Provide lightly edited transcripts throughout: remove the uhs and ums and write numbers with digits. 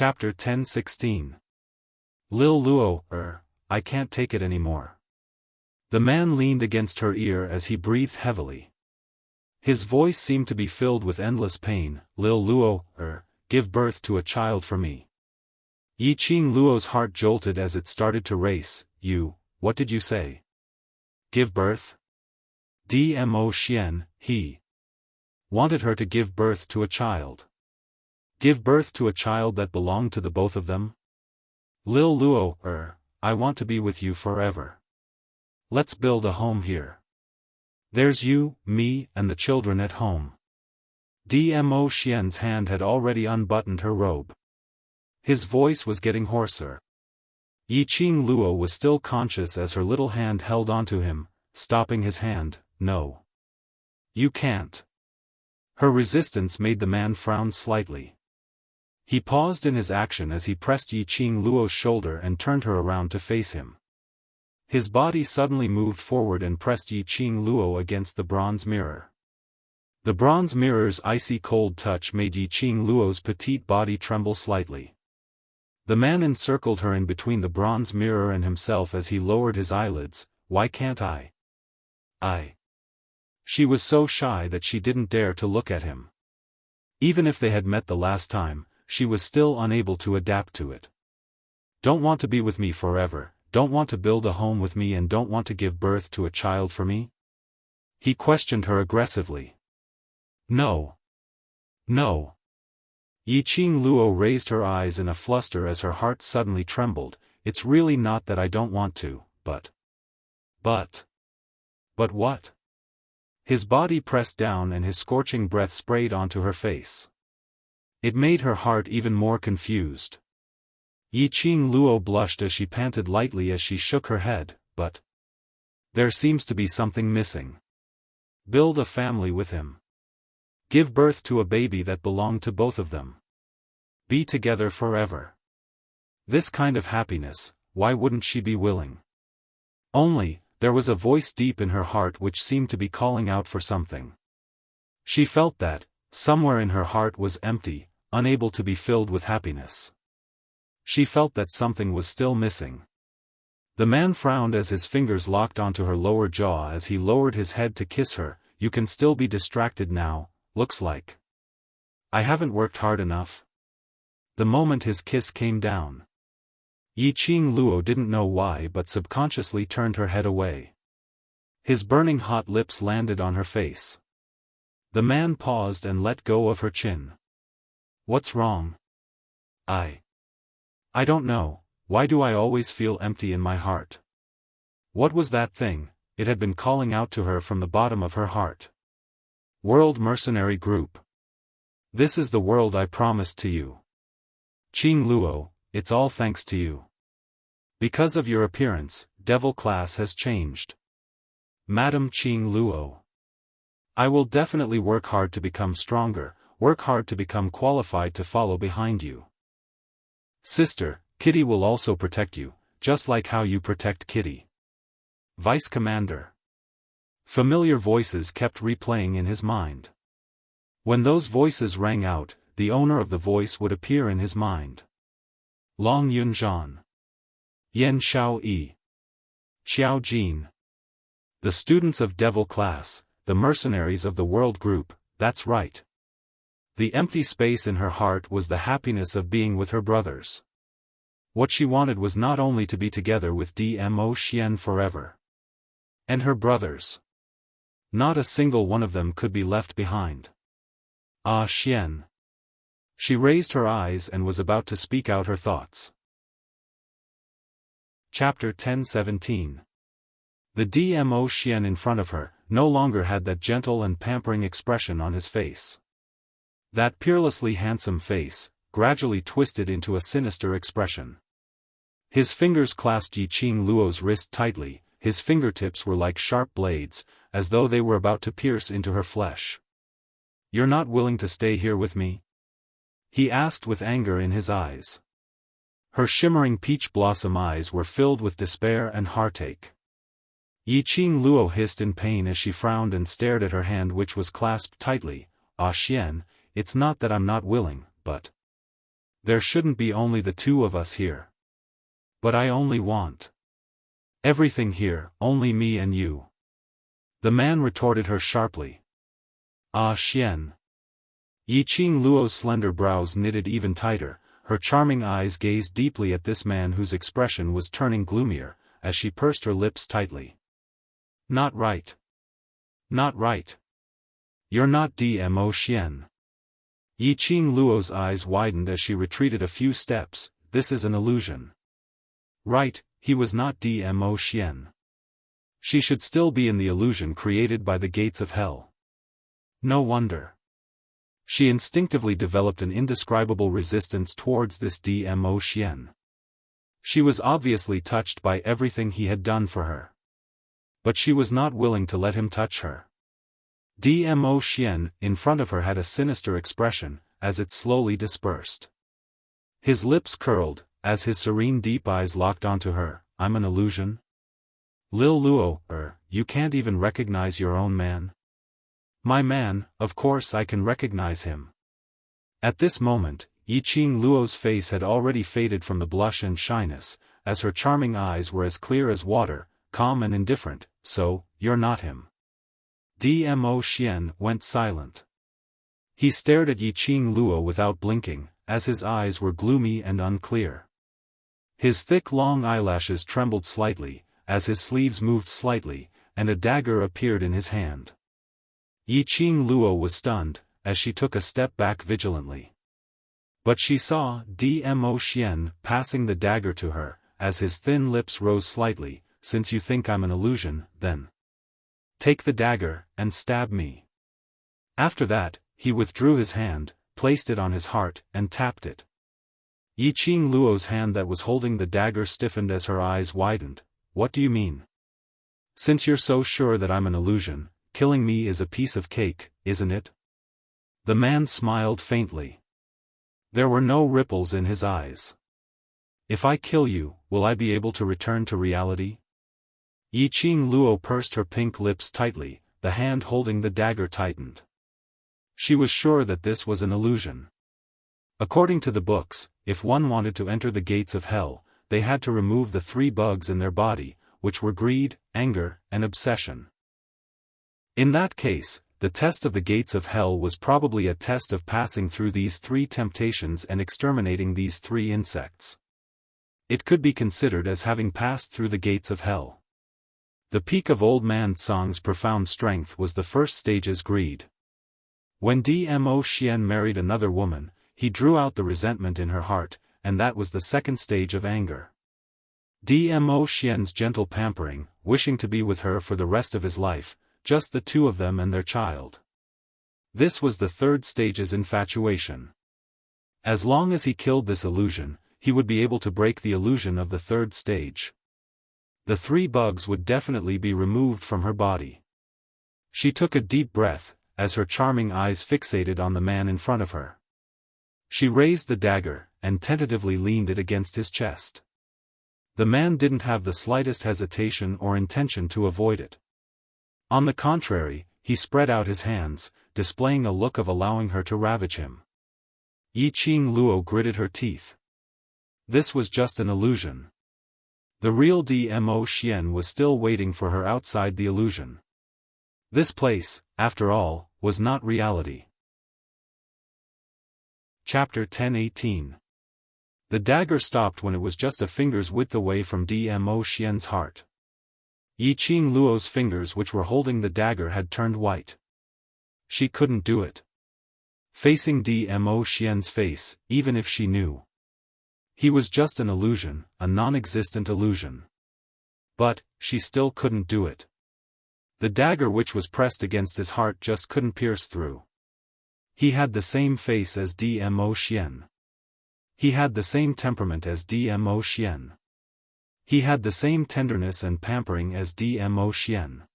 Chapter 1016. Lil Luo, I can't take it anymore. The man leaned against her ear as he breathed heavily. His voice seemed to be filled with endless pain. Lil Luo, give birth to a child for me. Yi Qing Luo's heart jolted as it started to race. What did you say? Give birth? Dmo Xian, he wanted her to give birth to a child. Give birth to a child that belonged to the both of them? Lil Luo, I want to be with you forever. Let's build a home here. There's you, me, and the children at home. Dmo Xian's hand had already unbuttoned her robe. His voice was getting hoarser. Yi Qing Luo was still conscious as her little hand held onto him, stopping his hand. No. You can't. Her resistance made the man frown slightly. He paused in his action as he pressed Yi Qing Luo's shoulder and turned her around to face him. His body suddenly moved forward and pressed Yi Qing Luo against the bronze mirror. The bronze mirror's icy cold touch made Yi Qing Luo's petite body tremble slightly. The man encircled her in between the bronze mirror and himself as he lowered his eyelids. Why can't I? She was so shy that she didn't dare to look at him. Even if they had met the last time, she was still unable to adapt to it. Don't want to be with me forever, don't want to build a home with me, and don't want to give birth to a child for me? He questioned her aggressively. No. No. Yi Qing Luo raised her eyes in a fluster as her heart suddenly trembled. It's really not that I don't want to, but what? His body pressed down and his scorching breath sprayed onto her face. It made her heart even more confused. Yi Qing Luo blushed as she panted lightly as she shook her head, but there seems to be something missing. Build a family with him. Give birth to a baby that belonged to both of them. Be together forever. This kind of happiness, why wouldn't she be willing? Only, there was a voice deep in her heart which seemed to be calling out for something. She felt that, somewhere in her heart was empty, unable to be filled with happiness. She felt that something was still missing. The man frowned as his fingers locked onto her lower jaw as he lowered his head to kiss her. You can still be distracted now, looks like. I haven't worked hard enough. The moment his kiss came down, Yi Qing Luo didn't know why but subconsciously turned her head away. His burning hot lips landed on her face. The man paused and let go of her chin. What's wrong? I don't know, why do I always feel empty in my heart? What was that thing? It had been calling out to her from the bottom of her heart. World Mercenary Group. This is the world I promised to you. Qing Luo, it's all thanks to you. Because of your appearance, Devil class has changed. Madam Qing Luo. I will definitely work hard to become stronger, work hard to become qualified to follow behind you. Sister, Kitty will also protect you, just like how you protect Kitty. Vice Commander. Familiar voices kept replaying in his mind. When those voices rang out, the owner of the voice would appear in his mind. Long Yunzhan. Yan Xiao Yi. Xiao Jin. The students of Devil class, the mercenaries of the world group, that's right. The empty space in her heart was the happiness of being with her brothers. What she wanted was not only to be together with Dmo Xian forever. And her brothers. Not a single one of them could be left behind. Ah Xian. She raised her eyes and was about to speak out her thoughts. Chapter 1017. The Dmo Xian in front of her, no longer had that gentle and pampering expression on his face. That peerlessly handsome face, gradually twisted into a sinister expression. His fingers clasped Yi Qing Luo's wrist tightly, his fingertips were like sharp blades, as though they were about to pierce into her flesh. You're not willing to stay here with me? He asked with anger in his eyes. Her shimmering peach blossom eyes were filled with despair and heartache. Yi Qing Luo hissed in pain as she frowned and stared at her hand which was clasped tightly. Ah Xian, it's not that I'm not willing, but There shouldn't be only the two of us here. But I only want everything here, only me and you. The man retorted her sharply. Ah, Xian. Yiqing Luo's slender brows knitted even tighter, her charming eyes gazed deeply at this man whose expression was turning gloomier, as she pursed her lips tightly. Not right. Not right. You're not Dmo Xian. Yiqing Luo's eyes widened as she retreated a few steps. This is an illusion. Right, he was not Dmo Xian. She should still be in the illusion created by the gates of hell. No wonder. She instinctively developed an indescribable resistance towards this Dmo Xian. She was obviously touched by everything he had done for her. But she was not willing to let him touch her. Dmo Xian, in front of her, had a sinister expression, as it slowly dispersed. His lips curled, as his serene deep eyes locked onto her. I'm an illusion? Lil Luo, you can't even recognize your own man? My man, of course I can recognize him. At this moment, Yiqing Luo's face had already faded from the blush and shyness, as her charming eyes were as clear as water, calm and indifferent. So, you're not him. Dmo Xian went silent. He stared at Yiqing Luo without blinking, as his eyes were gloomy and unclear. His thick long eyelashes trembled slightly, as his sleeves moved slightly, and a dagger appeared in his hand. Yiqing Luo was stunned, as she took a step back vigilantly. But she saw Dmo Xian passing the dagger to her, as his thin lips rose slightly. Since you think I'm an illusion, then take the dagger, and stab me. After that, he withdrew his hand, placed it on his heart, and tapped it. Yiqing Luo's hand that was holding the dagger stiffened as her eyes widened. What do you mean? Since you're so sure that I'm an illusion, killing me is a piece of cake, isn't it? The man smiled faintly. There were no ripples in his eyes. If I kill you, will I be able to return to reality? Yiqing Luo pursed her pink lips tightly, the hand holding the dagger tightened. She was sure that this was an illusion. According to the books, if one wanted to enter the gates of hell, they had to remove the 3 bugs in their body, which were greed, anger, and obsession. In that case, the test of the gates of hell was probably a test of passing through these 3 temptations and exterminating these 3 insects. It could be considered as having passed through the gates of hell. The peak of Old Man Tsang's profound strength was the first stage's greed. When Dmo Xian married another woman, he drew out the resentment in her heart, and that was the second stage of anger. Dmo Xian's gentle pampering, wishing to be with her for the rest of his life, just the two of them and their child. This was the third stage's infatuation. As long as he killed this illusion, he would be able to break the illusion of the third stage. The 3 bugs would definitely be removed from her body. She took a deep breath, as her charming eyes fixated on the man in front of her. She raised the dagger, and tentatively leaned it against his chest. The man didn't have the slightest hesitation or intention to avoid it. On the contrary, he spread out his hands, displaying a look of allowing her to ravage him. Yiqing Luo gritted her teeth. This was just an illusion. The real Dmo Xian was still waiting for her outside the illusion. This place, after all, was not reality. Chapter 10:18. The dagger stopped when it was just a finger's width away from Dmo Xian's heart. Yiqing Luo's fingers which were holding the dagger had turned white. She couldn't do it. Facing Dmo Xian's face, even if she knew. He was just an illusion, a non-existent illusion. But, she still couldn't do it. The dagger which was pressed against his heart just couldn't pierce through. He had the same face as Dmo Xian. He had the same temperament as Dmo Xian. He had the same tenderness and pampering as Dmo Xian.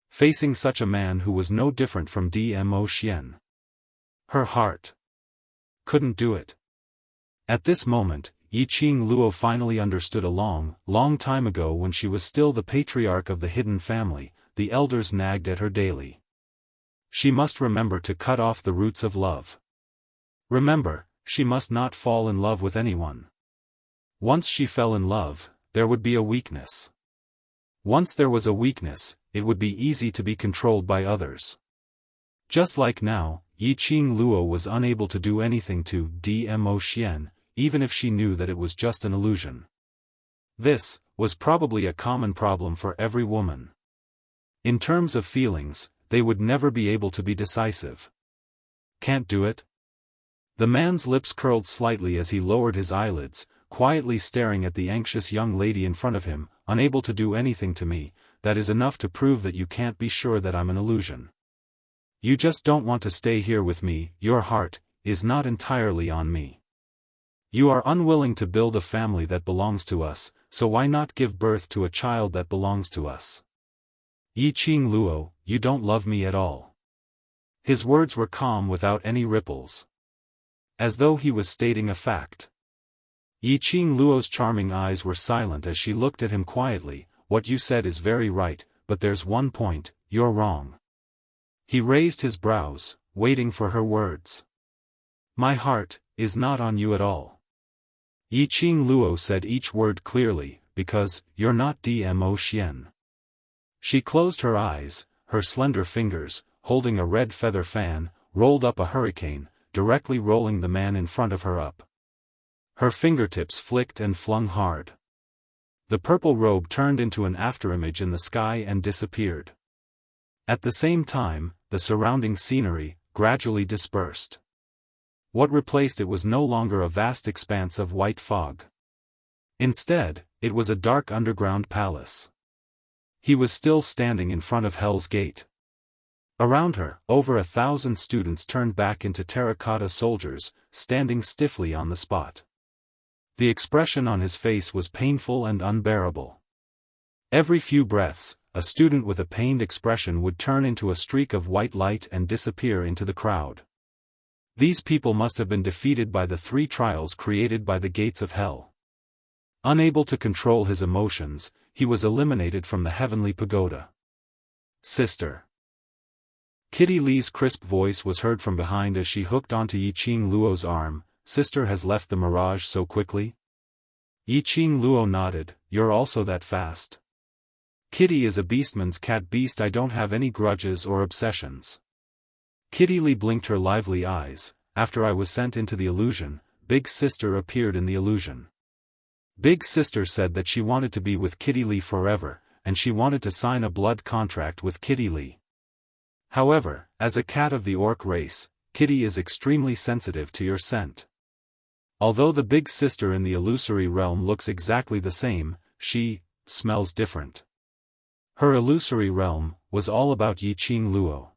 Facing such a man who was no different from Dmo Xian. Her heart couldn't do it. At this moment, Yiqing Luo finally understood a long, long time ago when she was still the patriarch of the hidden family, the elders nagged at her daily. She must remember to cut off the roots of love. Remember, she must not fall in love with anyone. Once she fell in love, there would be a weakness. Once there was a weakness, it would be easy to be controlled by others. Just like now, Yiqing Luo was unable to do anything to Dmo Xian, even if she knew that it was just an illusion. This was probably a common problem for every woman. In terms of feelings, they would never be able to be decisive. Can't do it? The man's lips curled slightly as he lowered his eyelids, quietly staring at the anxious young lady in front of him. Unable to do anything to me, that is enough to prove that you can't be sure that I'm an illusion. You just don't want to stay here with me. Your heart is not entirely on me. You are unwilling to build a family that belongs to us, so why not give birth to a child that belongs to us? Yiqing Luo, you don't love me at all. His words were calm without any ripples. As though he was stating a fact. Yiqing Luo's charming eyes were silent as she looked at him quietly. What you said is very right, but there's one point, you're wrong. He raised his brows, waiting for her words. My heart is not on you at all. Yiqing Luo said each word clearly, because you're not Dmo Xian. She closed her eyes, her slender fingers, holding a red feather fan, rolled up a hurricane, directly rolling the man in front of her up. Her fingertips flicked and flung hard. The purple robe turned into an afterimage in the sky and disappeared. At the same time, the surrounding scenery gradually dispersed. What replaced it was no longer a vast expanse of white fog. Instead, it was a dark underground palace. He was still standing in front of Hell's Gate. Around her, over 1,000 students turned back into terracotta soldiers, standing stiffly on the spot. The expression on his face was painful and unbearable. Every few breaths, a student with a pained expression would turn into a streak of white light and disappear into the crowd. These people must have been defeated by the 3 trials created by the gates of hell. Unable to control his emotions, he was eliminated from the heavenly pagoda. Sister. Kitty Lee's crisp voice was heard from behind as she hooked onto Yiqing Luo's arm. Sister has left the mirage so quickly? Yiqing Luo nodded. You're also that fast. Kitty is a beastman's cat beast. I don't have any grudges or obsessions. Kitty Lee blinked her lively eyes. After I was sent into the illusion, Big Sister appeared in the illusion. Big Sister said that she wanted to be with Kitty Lee forever, and she wanted to sign a blood contract with Kitty Lee. However, as a cat of the orc race, Kitty is extremely sensitive to your scent. Although the Big Sister in the illusory realm looks exactly the same, she smells different. Her illusory realm was all about Yiqing Luo.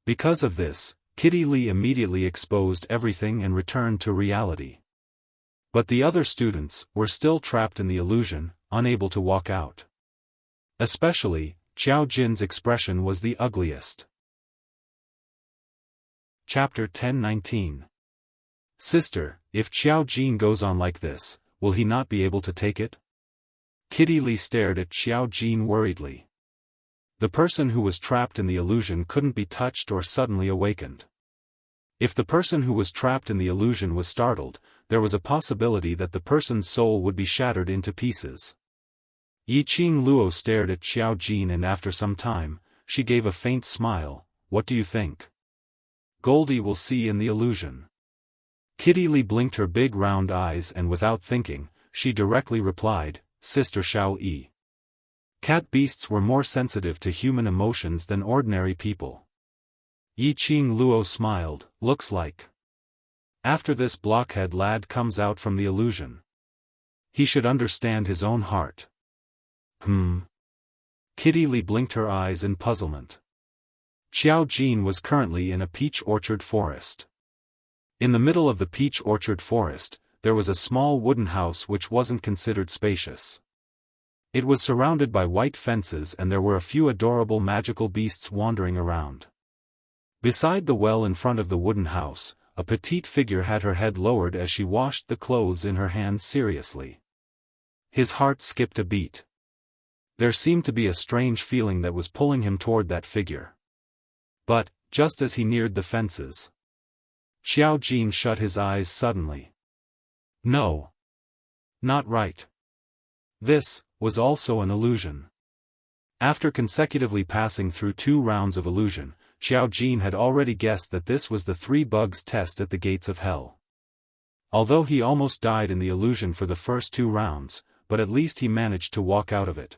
Because of this, Kitty Lee immediately exposed everything and returned to reality. But the other students were still trapped in the illusion, unable to walk out. Especially, Xiao Jin's expression was the ugliest. Chapter 10-19. Sister, if Xiao Jin goes on like this, will he not be able to take it? Kitty Lee stared at Xiao Jin worriedly. The person who was trapped in the illusion couldn't be touched or suddenly awakened. If the person who was trapped in the illusion was startled, there was a possibility that the person's soul would be shattered into pieces. Yiqing Luo stared at Xiao Jin and after some time, she gave a faint smile. What do you think? Goldie will see in the illusion. Kitty Lee blinked her big round eyes and without thinking, she directly replied, Sister Xiao Yi. Cat beasts were more sensitive to human emotions than ordinary people. Yiqing Luo smiled. Looks like. After this blockhead lad comes out from the illusion. He should understand his own heart. Kitty Lee blinked her eyes in puzzlement. Xiao Jin was currently in a peach orchard forest. In the middle of the peach orchard forest, there was a small wooden house which wasn't considered spacious. It was surrounded by white fences and there were a few adorable magical beasts wandering around. Beside the well in front of the wooden house, a petite figure had her head lowered as she washed the clothes in her hands seriously. His heart skipped a beat. There seemed to be a strange feeling that was pulling him toward that figure. But, just as he neared the fences, Xiao Jin shut his eyes suddenly. No. Not right. This was also an illusion. After consecutively passing through 2 rounds of illusion, Xiao Jin had already guessed that this was the 3 bugs test at the gates of hell. Although he almost died in the illusion for the first 2 rounds, but at least he managed to walk out of it.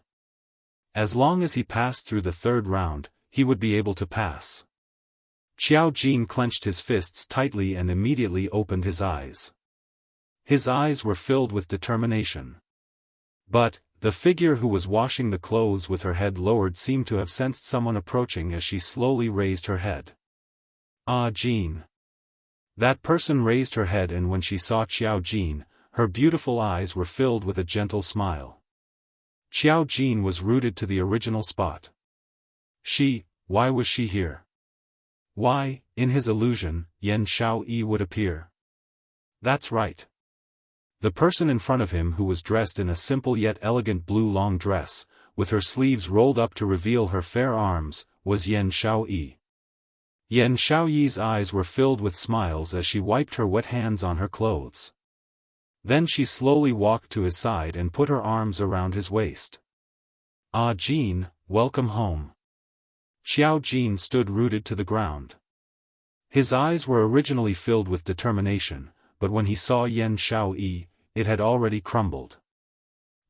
As long as he passed through the 3rd round, he would be able to pass. Xiao Jin clenched his fists tightly and immediately opened his eyes. His eyes were filled with determination. But, the figure who was washing the clothes with her head lowered seemed to have sensed someone approaching as she slowly raised her head. Ah, Jin. That person raised her head, and when she saw Xiao Jin, her beautiful eyes were filled with a gentle smile. Xiao Jin was rooted to the original spot. Why was she here? Why, in his illusion, Yan Xiaoyi would appear? That's right. The person in front of him, who was dressed in a simple yet elegant blue long dress, with her sleeves rolled up to reveal her fair arms, was Yan Xiaoyi. Yan Xiaoyi's eyes were filled with smiles as she wiped her wet hands on her clothes. Then she slowly walked to his side and put her arms around his waist. Ah, Jin, welcome home. Xiao Jin stood rooted to the ground. His eyes were originally filled with determination, but when he saw Yan Xiaoyi, it had already crumbled.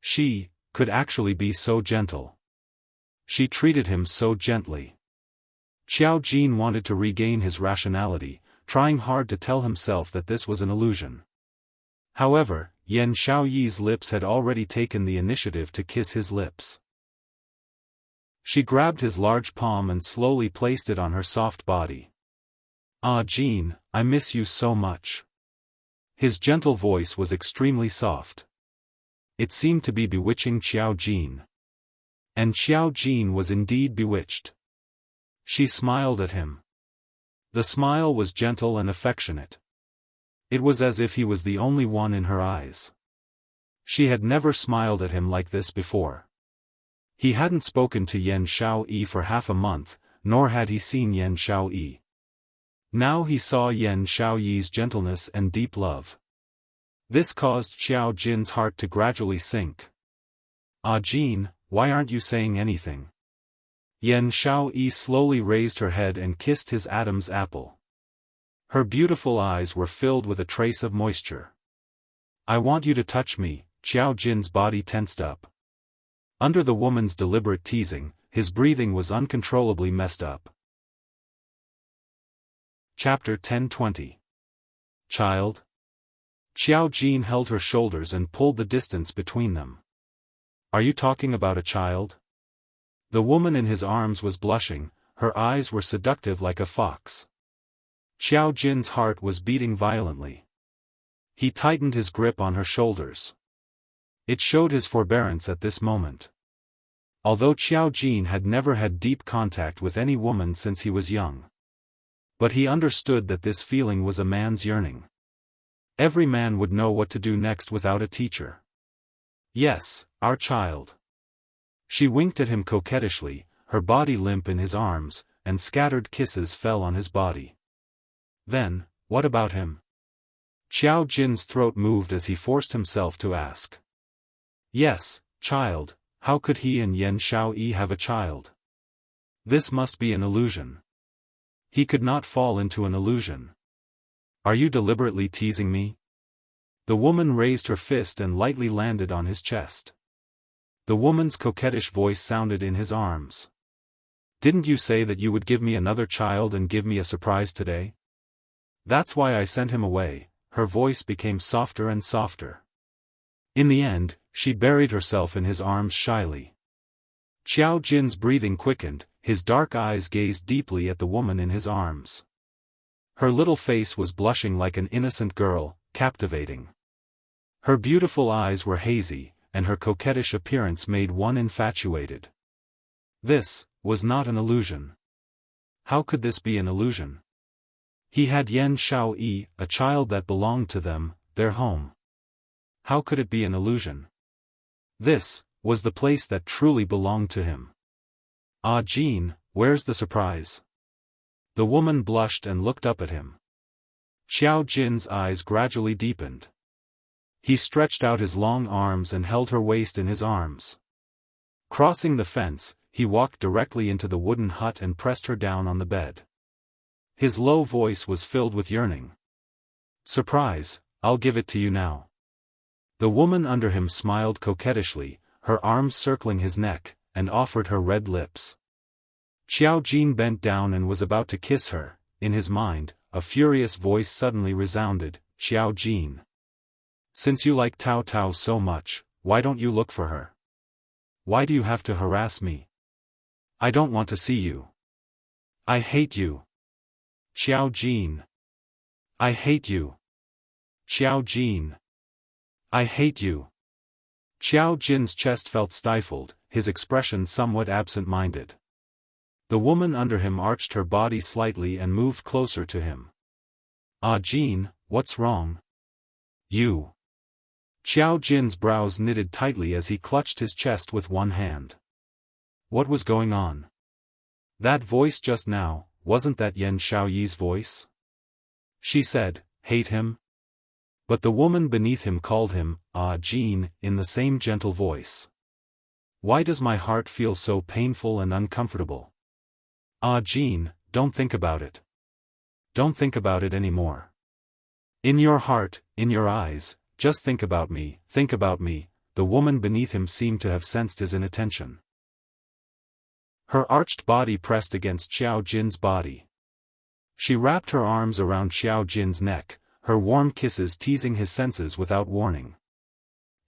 She could actually be so gentle. She treated him so gently. Xiao Jin wanted to regain his rationality, trying hard to tell himself that this was an illusion. However, Yan Xiaoyi's lips had already taken the initiative to kiss his lips. She grabbed his large palm and slowly placed it on her soft body. Ah, Jin, I miss you so much. His gentle voice was extremely soft. It seemed to be bewitching Xiao Jin. And Xiao Jin was indeed bewitched. She smiled at him. The smile was gentle and affectionate. It was as if he was the only one in her eyes. She had never smiled at him like this before. He hadn't spoken to Yan Xiaoyi for half a month, nor had he seen Yan Xiaoyi. Now he saw Yan Xiaoyi's gentleness and deep love. This caused Xiao Jin's heart to gradually sink. Ah, Jin, why aren't you saying anything? Yan Xiaoyi slowly raised her head and kissed his Adam's apple. Her beautiful eyes were filled with a trace of moisture. I want you to touch me. Xiao Jin's body tensed up. Under the woman's deliberate teasing, his breathing was uncontrollably messed up. Chapter 10:20. Child? Xiao Jin held her shoulders and pulled the distance between them. Are you talking about a child? The woman in his arms was blushing, her eyes were seductive like a fox. Xiao Jin's heart was beating violently. He tightened his grip on her shoulders. It showed his forbearance at this moment. Although Xiao Jin had never had deep contact with any woman since he was young. But he understood that this feeling was a man's yearning. Every man would know what to do next without a teacher. Yes, our child. She winked at him coquettishly, her body limp in his arms, and scattered kisses fell on his body. Then, what about him? Xiao Jin's throat moved as he forced himself to ask. Yes, child, how could he and Yan Xiaoyi have a child? This must be an illusion. He could not fall into an illusion. Are you deliberately teasing me? The woman raised her fist and lightly landed on his chest. The woman's coquettish voice sounded in his arms. Didn't you say that you would give me another child and give me a surprise today? That's why I sent him away. Her voice became softer and softer. In the end, she buried herself in his arms shyly. Xiao Jin's breathing quickened, his dark eyes gazed deeply at the woman in his arms. Her little face was blushing like an innocent girl, captivating. Her beautiful eyes were hazy, and her coquettish appearance made one infatuated. This was not an illusion. How could this be an illusion? He had Yan Xiaoyi, a child that belonged to them, their home. How could it be an illusion? This was the place that truly belonged to him. Ah, Jin, where's the surprise? The woman blushed and looked up at him. Xiao Jin's eyes gradually deepened. He stretched out his long arms and held her waist in his arms. Crossing the fence, he walked directly into the wooden hut and pressed her down on the bed. His low voice was filled with yearning. "Surprise, I'll give it to you now." The woman under him smiled coquettishly, her arms circling his neck, and offered her red lips. Xiao Jin bent down and was about to kiss her. In his mind, a furious voice suddenly resounded, "Xiao Jin. Since you like Tao Tao so much, why don't you look for her? Why do you have to harass me? I don't want to see you. I hate you. Xiao Jin. I hate you. Xiao Jin. I hate you." Xiao Jin's chest felt stifled, his expression somewhat absent-minded. The woman under him arched her body slightly and moved closer to him. "Ah Jin, what's wrong? You." Xiao Jin's brows knitted tightly as he clutched his chest with one hand. What was going on? That voice just now, wasn't that Yan Xiaoyi's voice? She said, "Hate him?" But the woman beneath him called him, "Ah Jin," in the same gentle voice. Why does my heart feel so painful and uncomfortable? Ah Jin, don't think about it. Don't think about it anymore. In your heart, in your eyes, just think about me, think about me. The woman beneath him seemed to have sensed his inattention. Her arched body pressed against Xiao Jin's body. She wrapped her arms around Xiao Jin's neck, her warm kisses teasing his senses without warning.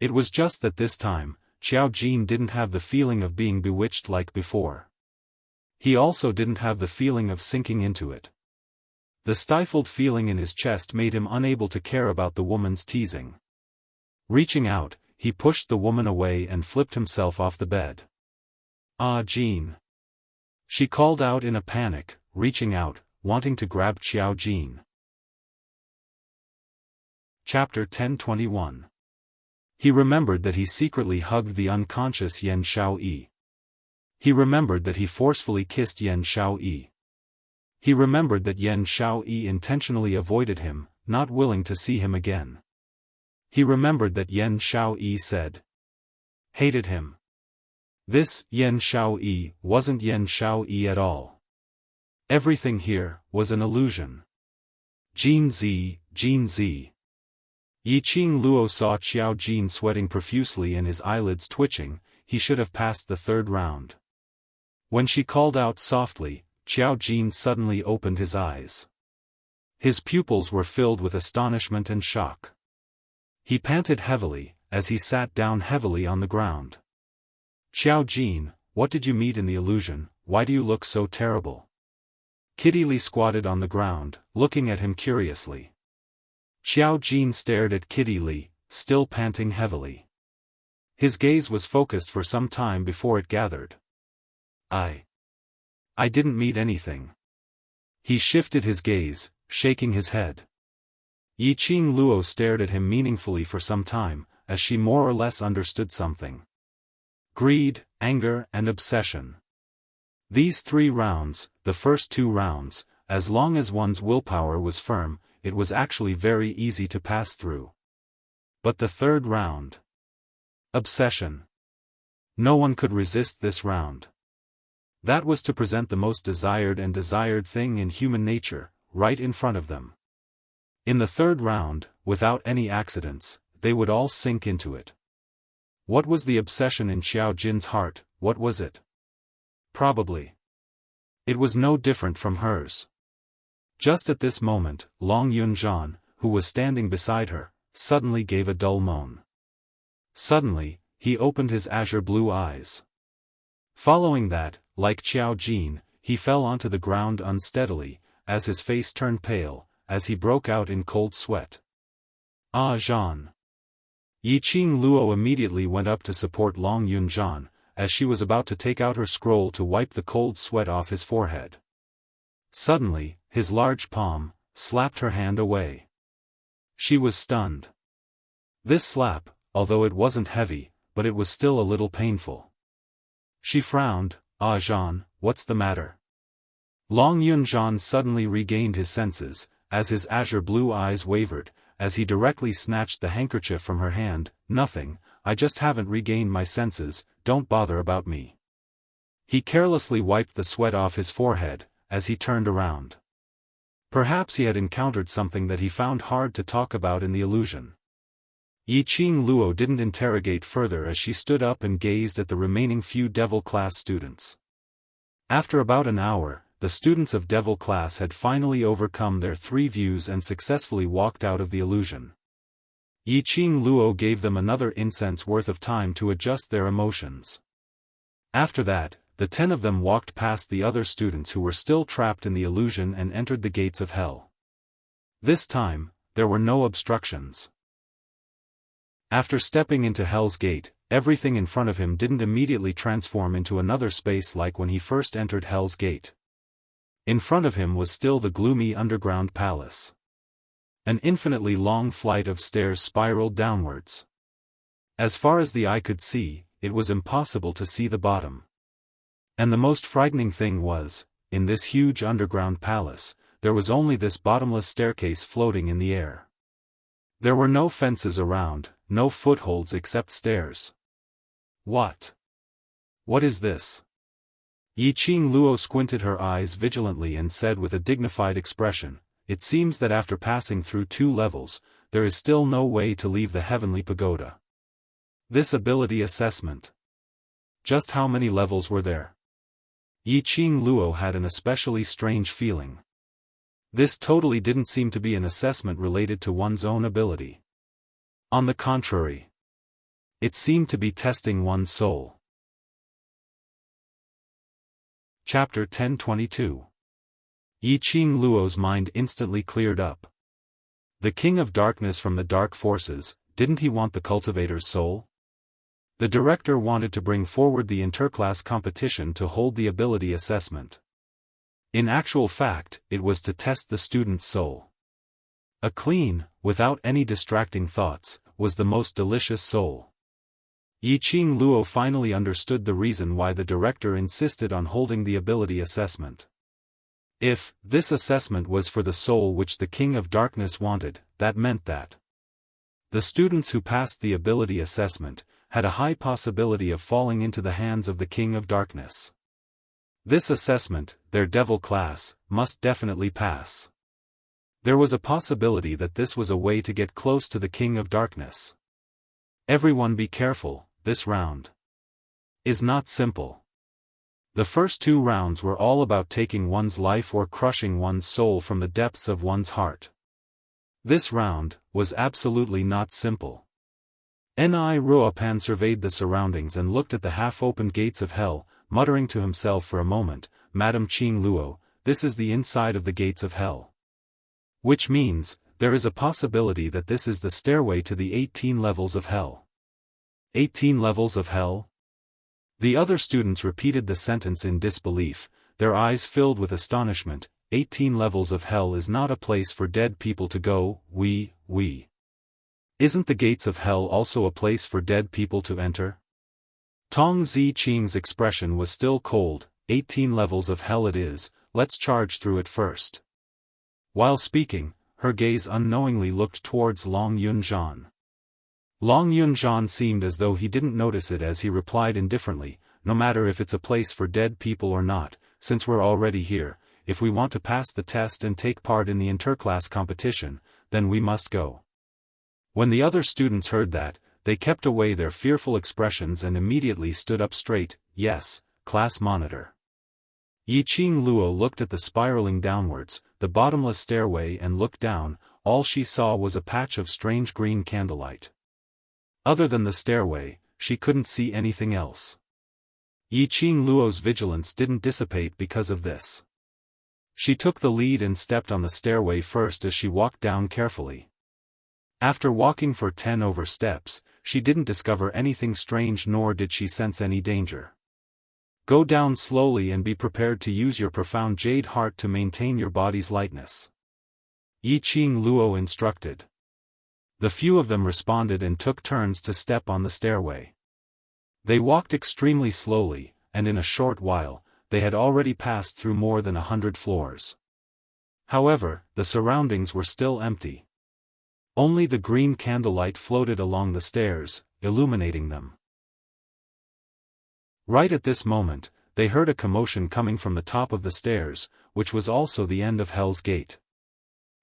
It was just that this time, Xiao Jin didn't have the feeling of being bewitched like before. He also didn't have the feeling of sinking into it. The stifled feeling in his chest made him unable to care about the woman's teasing. Reaching out, he pushed the woman away and flipped himself off the bed. "Ah Jin." She called out in a panic, reaching out, wanting to grab Xiao Jin. Chapter 10:21. He remembered that he secretly hugged the unconscious Yan Xiaoyi. He remembered that he forcefully kissed Yan Xiaoyi. He remembered that Yan Xiaoyi intentionally avoided him, not willing to see him again. He remembered that Yan Xiaoyi said, hated him. This Yan Xiaoyi wasn't Yan Xiaoyi at all. Everything here was an illusion. Jin Zi, Jin Zi. Yiqing Luo saw Xiao Jin sweating profusely and his eyelids twitching. He should have passed the third round. When she called out softly, Xiao Jin suddenly opened his eyes. His pupils were filled with astonishment and shock. He panted heavily, as he sat down heavily on the ground. "Xiao Jin, what did you meet in the illusion? Why do you look so terrible?" Kitty Li squatted on the ground, looking at him curiously. Xiao Jin stared at Kitty Li, still panting heavily. His gaze was focused for some time before it gathered. I didn't meet anything." He shifted his gaze, shaking his head. Yiqing Luo stared at him meaningfully for some time, as she more or less understood something. Greed, anger and obsession. These 3 rounds, the first 2 rounds, as long as one's willpower was firm, it was actually very easy to pass through. But the 3rd round. Obsession. No one could resist this round. That was to present the most desired thing in human nature, right in front of them. In the 3rd round, without any accidents, they would all sink into it. What was the obsession in Xiao Jin's heart? What was it? Probably. It was no different from hers. Just at this moment, Long Yunzhan, who was standing beside her, suddenly gave a dull moan. Suddenly, he opened his azure blue eyes. Following that, like Xiao Jin, he fell onto the ground unsteadily, as his face turned pale, as he broke out in cold sweat. "Ah Zhan." Yiqing Luo immediately went up to support Long Yunzhan, as she was about to take out her scroll to wipe the cold sweat off his forehead. Suddenly, his large palm slapped her hand away. She was stunned. This slap, although it wasn't heavy, but it was still a little painful. She frowned. "Ah Zhan, what's the matter?" Long Yunzhan suddenly regained his senses, as his azure blue eyes wavered, as he directly snatched the handkerchief from her hand. "Nothing, I just haven't regained my senses, don't bother about me." He carelessly wiped the sweat off his forehead, as he turned around. Perhaps he had encountered something that he found hard to talk about in the illusion. Yiqing Luo didn't interrogate further as she stood up and gazed at the remaining few Devil Class students. After about an hour, the students of Devil Class had finally overcome their 3 views and successfully walked out of the illusion. Yiqing Luo gave them another incense worth of time to adjust their emotions. After that, the 10 of them walked past the other students who were still trapped in the illusion and entered the gates of hell. This time, there were no obstructions. After stepping into Hell's Gate, everything in front of him didn't immediately transform into another space like when he first entered Hell's Gate. In front of him was still the gloomy underground palace. An infinitely long flight of stairs spiraled downwards. As far as the eye could see, it was impossible to see the bottom. And the most frightening thing was, in this huge underground palace, there was only this bottomless staircase floating in the air. There were no fences around, no footholds except stairs. What is this? Yiqing Luo squinted her eyes vigilantly and said with a dignified expression, "It seems that after passing through 2 levels, there is still no way to leave the heavenly pagoda. This ability assessment. Just how many levels were there?" Yiqing Luo had an especially strange feeling. This totally didn't seem to be an assessment related to one's own ability. On the contrary, it seemed to be testing one's soul. Chapter 1022. Yiqing Luo's mind instantly cleared up. The King of Darkness from the Dark Forces, didn't he want the cultivator's soul? The director wanted to bring forward the interclass competition to hold the ability assessment. In actual fact, it was to test the student's soul. A clean, without any distracting thoughts, was the most delicious soul. Yiqing Luo finally understood the reason why the director insisted on holding the ability assessment. If this assessment was for the soul which the King of Darkness wanted, that meant that the students who passed the ability assessment had a high possibility of falling into the hands of the King of Darkness. This assessment, their Devil Class, must definitely pass. There was a possibility that this was a way to get close to the King of Darkness. Everyone be careful, this round is not simple. The first 2 rounds were all about taking one's life or crushing one's soul from the depths of one's heart. This round was absolutely not simple. Ruopan surveyed the surroundings and looked at the half-opened gates of hell, muttering to himself for a moment, "Madam Qing Luo, this is the inside of the gates of hell. Which means, there is a possibility that this is the stairway to the 18 levels of hell." 18 levels of hell? The other students repeated the sentence in disbelief, their eyes filled with astonishment. 18 levels of hell is not a place for dead people to go. Isn't the gates of hell also a place for dead people to enter? Tong Ziqing's expression was still cold. 18 levels of hell it is, let's charge through it first. While speaking, her gaze unknowingly looked towards Long Yunzhan. Long Yunzhan seemed as though he didn't notice it as he replied indifferently, "No matter if it's a place for dead people or not, since we're already here, if we want to pass the test and take part in the interclass competition, then we must go." When the other students heard that, they kept away their fearful expressions and immediately stood up straight. "Yes, class monitor." Yiqing Luo looked at the spiraling downwards, the bottomless stairway and looked down. All she saw was a patch of strange green candlelight. Other than the stairway, she couldn't see anything else. Yiqing Luo's vigilance didn't dissipate because of this. She took the lead and stepped on the stairway first as she walked down carefully. After walking for 10 over steps, she didn't discover anything strange nor did she sense any danger. Go down slowly and be prepared to use your profound jade heart to maintain your body's lightness. Yiqing Luo instructed. The few of them responded and took turns to step on the stairway. They walked extremely slowly, and in a short while, they had already passed through more than 100 floors. However, the surroundings were still empty. Only the green candlelight floated along the stairs, illuminating them. Right at this moment, they heard a commotion coming from the top of the stairs, which was also the end of Hell's Gate.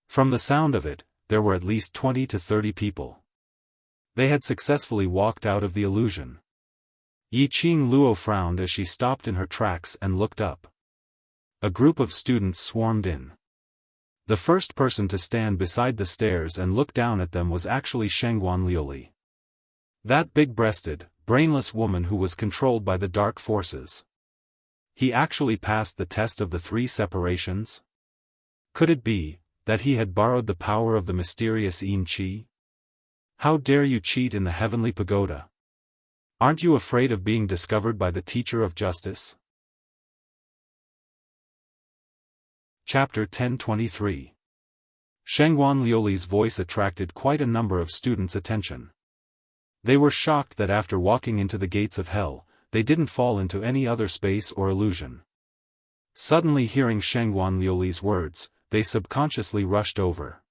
From the sound of it, there were at least 20 to 30 people. They had successfully walked out of the illusion. Yiqing Luo frowned as she stopped in her tracks and looked up. A group of students swarmed in. The first person to stand beside the stairs and look down at them was actually Shengguan Liuli. That big-breasted, brainless woman who was controlled by the dark forces. He actually passed the test of the 3 separations? Could it be that he had borrowed the power of the mysterious Yin Qi? How dare you cheat in the heavenly pagoda? Aren't you afraid of being discovered by the teacher of justice? Chapter 1023. Shengguan Liuli's voice attracted quite a number of students' attention. They were shocked that after walking into the gates of hell, they didn't fall into any other space or illusion. Suddenly hearing Shengguan Liuli's words, they subconsciously rushed over.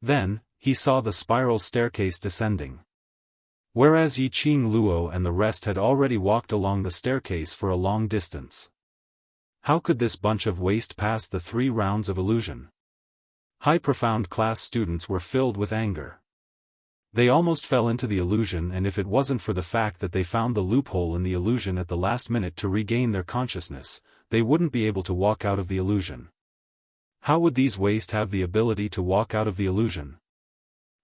Then, he saw the spiral staircase descending. Whereas Yiqing Luo and the rest had already walked along the staircase for a long distance. How could this bunch of waste pass the 3 rounds of illusion? High profound class students were filled with anger. They almost fell into the illusion, and if it wasn't for the fact that they found the loophole in the illusion at the last minute to regain their consciousness, they wouldn't be able to walk out of the illusion. How would these waste have the ability to walk out of the illusion?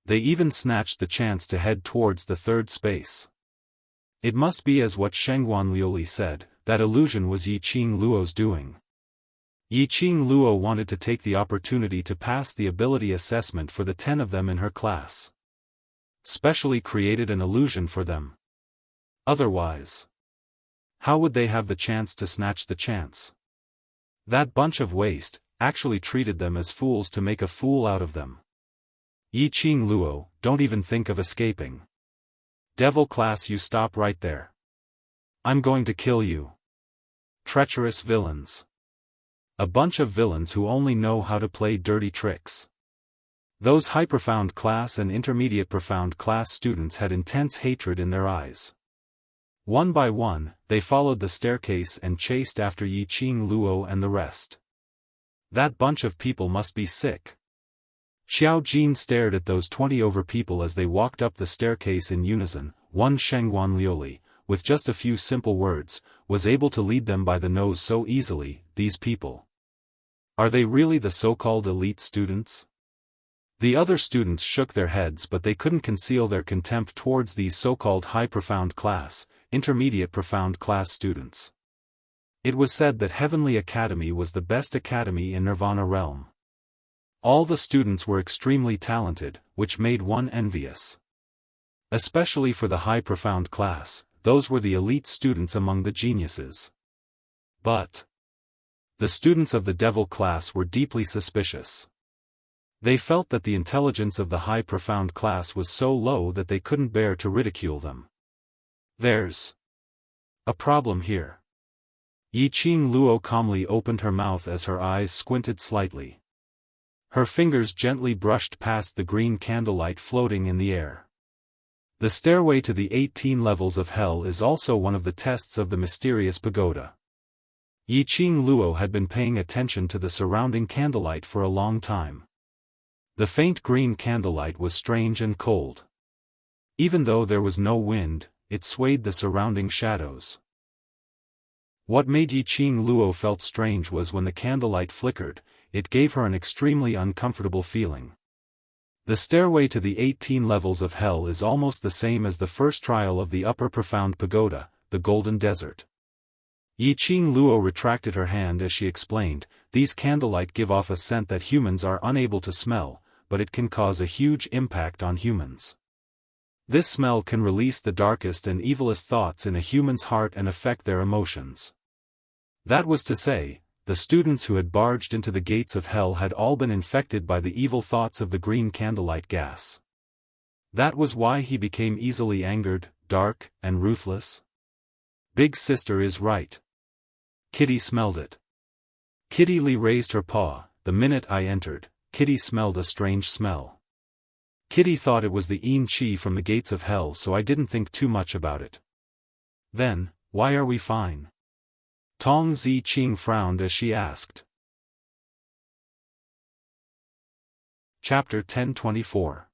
They even snatched the chance to head towards the 3rd space. It must be as what Shengguan Liuli said, that illusion was Yiqing Luo's doing. Yiqing Luo wanted to take the opportunity to pass the ability assessment for the 10 of them in her class. Specially created an illusion for them. Otherwise, how would they have the chance to snatch the chance? That bunch of waste actually treated them as fools to make a fool out of them. Yiqing Luo, don't even think of escaping. Devil class, you stop right there. I'm going to kill you. Treacherous villains. A bunch of villains who only know how to play dirty tricks. Those high profound class and intermediate profound class students had intense hatred in their eyes. One by one, they followed the staircase and chased after Yiqing Luo and the rest. That bunch of people must be sick. Xiao Jin stared at those 20 over people as they walked up the staircase in unison. One Shengguan Liuli, with just a few simple words, was able to lead them by the nose so easily. These people. Are they really the so-called elite students? The other students shook their heads, but they couldn't conceal their contempt towards these so-called high profound class, intermediate profound class students. It was said that Heavenly Academy was the best academy in Nirvana realm. All the students were extremely talented, which made one envious. Especially for the high profound class, those were the elite students among the geniuses. But the students of the devil class were deeply suspicious. They felt that the intelligence of the high profound class was so low that they couldn't bear to ridicule them. There's a problem here. Yiqing Luo calmly opened her mouth as her eyes squinted slightly. Her fingers gently brushed past the green candlelight floating in the air. The stairway to the 18 levels of hell is also one of the tests of the mysterious pagoda. Yiqing Luo had been paying attention to the surrounding candlelight for a long time. The faint green candlelight was strange and cold. Even though there was no wind, it swayed the surrounding shadows. What made Yiqing Luo felt strange was when the candlelight flickered, it gave her an extremely uncomfortable feeling. The stairway to the 18 levels of hell is almost the same as the first trial of the upper profound pagoda, the Golden Desert. Yiqing Luo retracted her hand as she explained, these candlelight give off a scent that humans are unable to smell, but it can cause a huge impact on humans. This smell can release the darkest and evilest thoughts in a human's heart and affect their emotions. That was to say, the students who had barged into the gates of hell had all been infected by the evil thoughts of the green candlelight gas. That was why he became easily angered, dark, and ruthless. Big sister is right. Kitty smelled it. Kitty Lee raised her paw, the minute I entered, Kitty smelled a strange smell. Kitty thought it was the Yin Qi from the gates of hell, so I didn't think too much about it. Then, why are we fine? Tong Zi Qing frowned as she asked. Chapter 1024.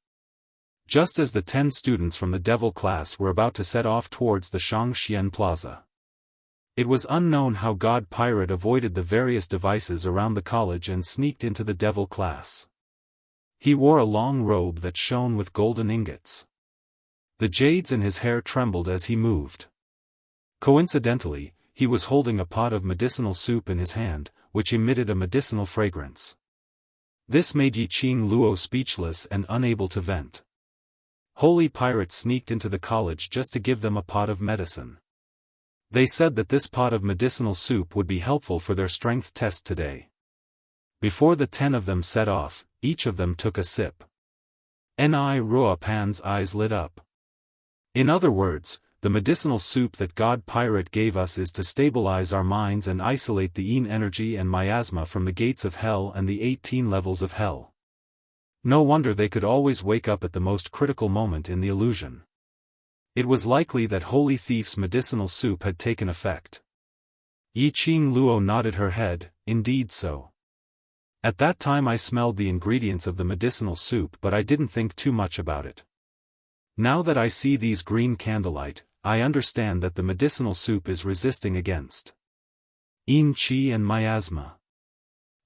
Just as the 10 students from the devil class were about to set off towards the Shangxian Plaza. It was unknown how God Pirate avoided the various devices around the college and sneaked into the devil class. He wore a long robe that shone with golden ingots. The jades in his hair trembled as he moved. Coincidentally, he was holding a pot of medicinal soup in his hand, which emitted a medicinal fragrance. This made Yiqing Luo speechless and unable to vent. Holy Pirate sneaked into the college just to give them a pot of medicine. They said that this pot of medicinal soup would be helpful for their strength test today. Before the 10 of them set off, each of them took a sip. Ni Ruo Pan's eyes lit up. In other words, the medicinal soup that God Pirate gave us is to stabilize our minds and isolate the Yin energy and miasma from the gates of hell and the 18 levels of hell. No wonder they could always wake up at the most critical moment in the illusion. It was likely that Holy Thief's medicinal soup had taken effect. Yiqing Luo nodded her head, indeed so. At that time I smelled the ingredients of the medicinal soup, but I didn't think too much about it. Now that I see these green candlelight, I understand that the medicinal soup is resisting against Yin Qi and miasma.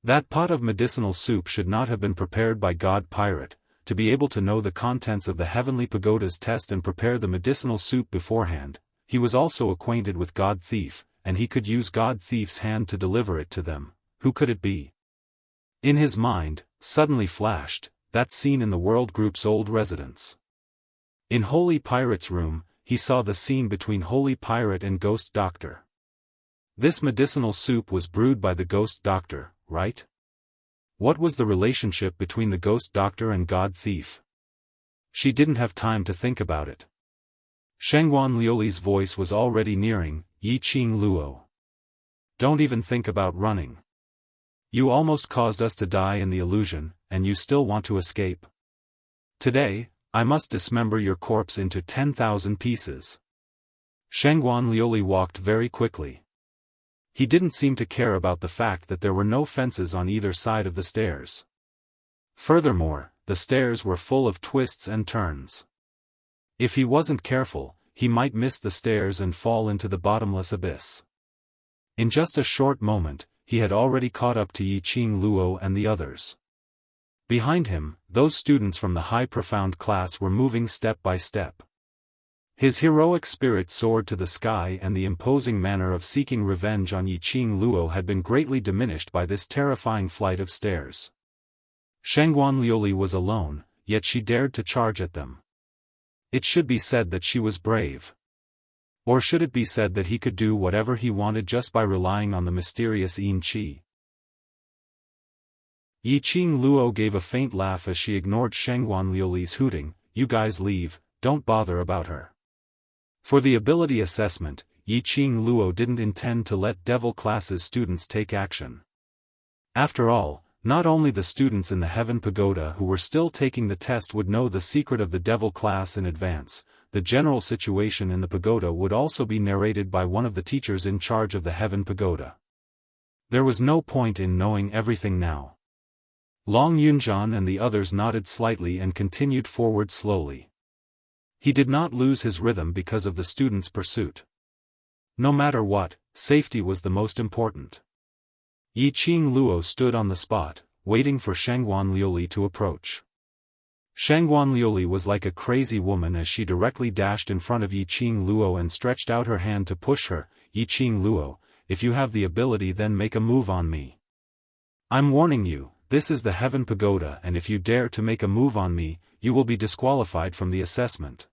That pot of medicinal soup should not have been prepared by God Pirate, to be able to know the contents of the Heavenly Pagoda's test and prepare the medicinal soup beforehand. He was also acquainted with God Thief, and he could use God Thief's hand to deliver it to them. Who could it be? In his mind, suddenly flashed, that scene in the World Group's old residence. In Holy Pirate's room, he saw the scene between Holy Pirate and Ghost Doctor. This medicinal soup was brewed by the Ghost Doctor, right? What was the relationship between the Ghost Doctor and God Thief? She didn't have time to think about it. Shengguan Liuli's voice was already nearing, Yiqing Luo. Don't even think about running. You almost caused us to die in the illusion, and you still want to escape. Today, I must dismember your corpse into 10,000 pieces. Shengguan Liuli walked very quickly. He didn't seem to care about the fact that there were no fences on either side of the stairs. Furthermore, the stairs were full of twists and turns. If he wasn't careful, he might miss the stairs and fall into the bottomless abyss. In just a short moment, he had already caught up to Yiqing Luo and the others. Behind him, those students from the high profound class were moving step by step. His heroic spirit soared to the sky, and the imposing manner of seeking revenge on Yiqing Luo had been greatly diminished by this terrifying flight of stairs. Shengguan Liuli was alone, yet she dared to charge at them. It should be said that she was brave. Or should it be said that he could do whatever he wanted just by relying on the mysterious Yin Qi? Yiqing Luo gave a faint laugh as she ignored Shengguan Liuli's hooting, "You guys leave, don't bother about her." For the ability assessment, Yiqing Luo didn't intend to let Devil Class's students take action. After all, not only the students in the Heaven Pagoda who were still taking the test would know the secret of the Devil Class in advance, the general situation in the pagoda would also be narrated by one of the teachers in charge of the Heaven Pagoda. There was no point in knowing everything now. Long Yunjian and the others nodded slightly and continued forward slowly. He did not lose his rhythm because of the students' pursuit. No matter what, safety was the most important. Yiqing Luo stood on the spot, waiting for Shengguan Liuli to approach. Shengguan Liuli was like a crazy woman as she directly dashed in front of Yiqing Luo and stretched out her hand to push her. "Yiqing Luo, if you have the ability, then make a move on me. I'm warning you, this is the Heaven Pagoda, and if you dare to make a move on me, you will be disqualified from the assessment."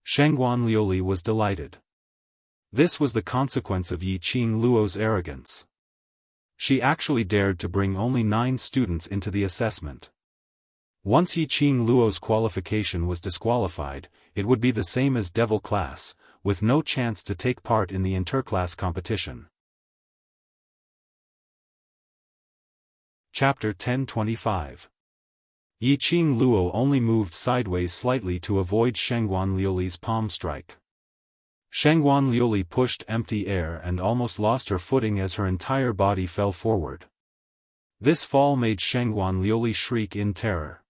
Shengguan Liuli was delighted. This was the consequence of Yiqing Luo's arrogance. She actually dared to bring only 9 students into the assessment. Once Yiqing Luo's qualification was disqualified, it would be the same as Devil Class, with no chance to take part in the interclass competition. Chapter 1025. Yiqing Luo only moved sideways slightly to avoid Shengguan Liuli's palm strike. Shengguan Liuli pushed empty air and almost lost her footing as her entire body fell forward. This fall made Shengguan Liuli shriek in terror.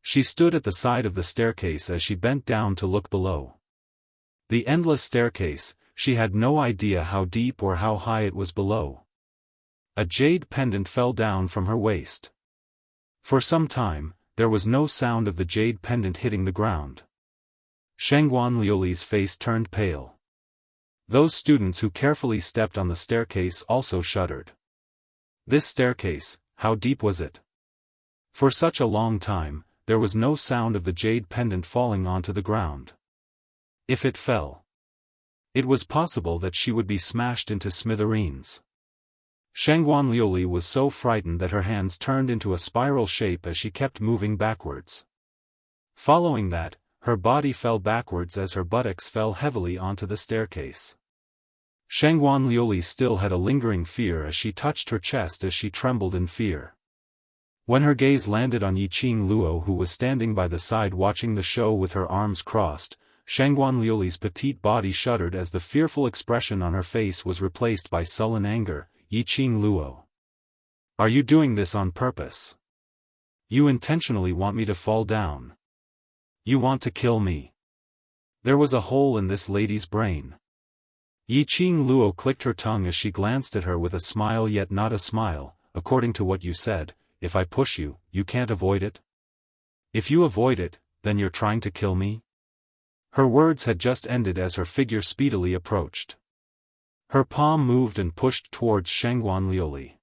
She stood at the side of the staircase as she bent down to look below. The endless staircase, she had no idea how deep or how high it was below. A jade pendant fell down from her waist. For some time, there was no sound of the jade pendant hitting the ground. Shengguan Liuli's face turned pale. Those students who carefully stepped on the staircase also shuddered. This staircase, how deep was it? For such a long time, there was no sound of the jade pendant falling onto the ground. If it fell, it was possible that she would be smashed into smithereens. Shengguan Liuli was so frightened that her hands turned into a spiral shape as she kept moving backwards. Following that, her body fell backwards as her buttocks fell heavily onto the staircase. Shengguan Liuli still had a lingering fear as she touched her chest as she trembled in fear. When her gaze landed on Yiqing Luo, who was standing by the side watching the show with her arms crossed, Shengguan Liuli's petite body shuddered as the fearful expression on her face was replaced by sullen anger. Yiqing Luo. Are you doing this on purpose? You intentionally want me to fall down. You want to kill me. There was a hole in this lady's brain. Yiqing Luo clicked her tongue as she glanced at her with a smile yet not a smile. According to what you said, if I push you, you can't avoid it? If you avoid it, then you're trying to kill me? Her words had just ended as her figure speedily approached. Her palm moved and pushed towards Shengguan Liuli.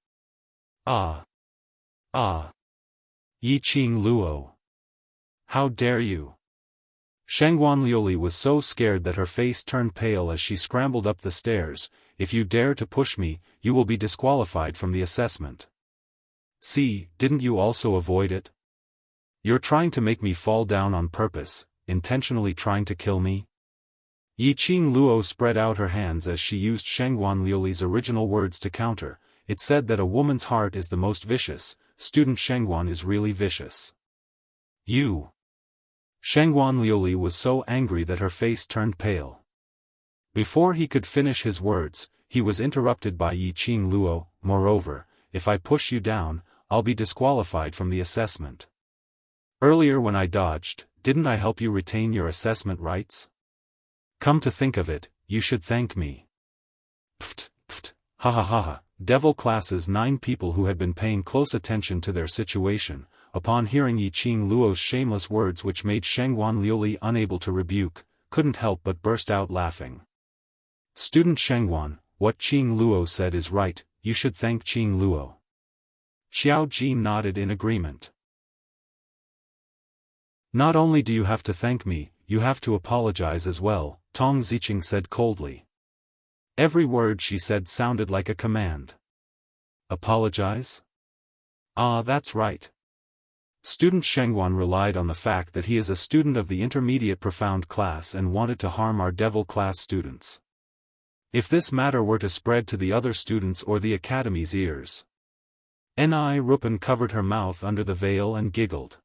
Ah! Ah! Yiqing Luo! How dare you! Shengguan Liuli was so scared that her face turned pale as she scrambled up the stairs. If you dare to push me, you will be disqualified from the assessment. See, didn't you also avoid it? You're trying to make me fall down on purpose, intentionally trying to kill me? Yiqing Luo spread out her hands as she used Shengguan Liuli's original words to counter. It said that a woman's heart is the most vicious. Student Shengguan is really vicious. You! Shengguan Liuli was so angry that her face turned pale. Before he could finish his words, he was interrupted by Yiqing Luo. Moreover, if I push you down, I'll be disqualified from the assessment. Earlier when I dodged, didn't I help you retain your assessment rights? Come to think of it, you should thank me. Pft, pft, ha ha ha ha. Devil Class's 9 people who had been paying close attention to their situation, upon hearing Yiqing Luo's shameless words which made Shengguan Liuli unable to rebuke, couldn't help but burst out laughing. Student Shengguan, what Qing Luo said is right, you should thank Qing Luo. Xiao Ji nodded in agreement. Not only do you have to thank me, you have to apologize as well, Tong Ziqing said coldly. Every word she said sounded like a command. Apologize? Ah, that's right. Student Shengguan relied on the fact that he is a student of the intermediate profound class and wanted to harm our devil class students. If this matter were to spread to the other students or the academy's ears. Ni Rupan covered her mouth under the veil and giggled.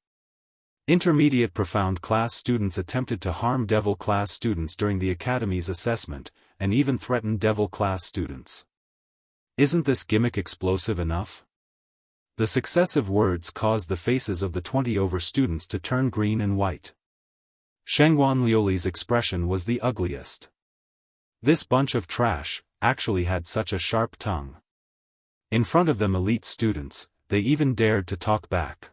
Intermediate profound class students attempted to harm devil class students during the academy's assessment, and even threatened devil class students. Isn't this gimmick explosive enough? The successive words caused the faces of the 20 over students to turn green and white. Shengguan Liuli's expression was the ugliest. This bunch of trash actually had such a sharp tongue. In front of them elite students, they even dared to talk back.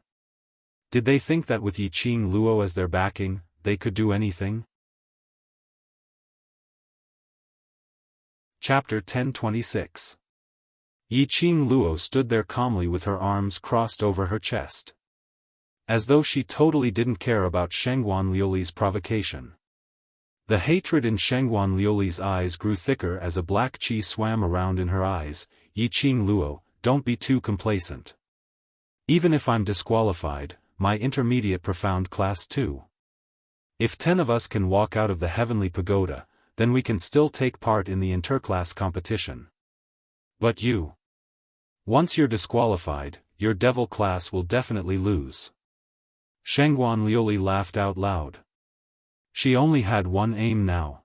Did they think that with Yiqing Luo as their backing, they could do anything? Chapter 1026. Yiqing Luo stood there calmly with her arms crossed over her chest. As though she totally didn't care about Shengguan Liuli's provocation. The hatred in Shengguan Liuli's eyes grew thicker as a black chi swam around in her eyes. Yiqing Luo, don't be too complacent. Even if I'm disqualified, my intermediate profound class too. If 10 of us can walk out of the heavenly pagoda, then we can still take part in the interclass competition. But you. Once you're disqualified, your devil class will definitely lose. Shangguan Liuli laughed out loud. She only had one aim now.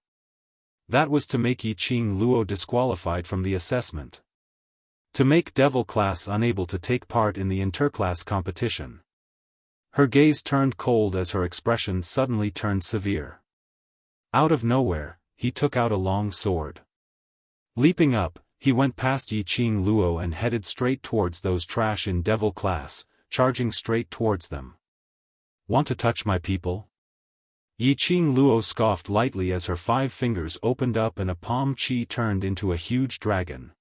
That was to make Yiqing Luo disqualified from the assessment. To make devil class unable to take part in the interclass competition. Her gaze turned cold as her expression suddenly turned severe. Out of nowhere, he took out a long sword. Leaping up, he went past Yiqing Luo and headed straight towards those trash in devil class, charging straight towards them. Want to touch my people? Yiqing Luo scoffed lightly as her 5 fingers opened up and a palm chi turned into a huge dragon.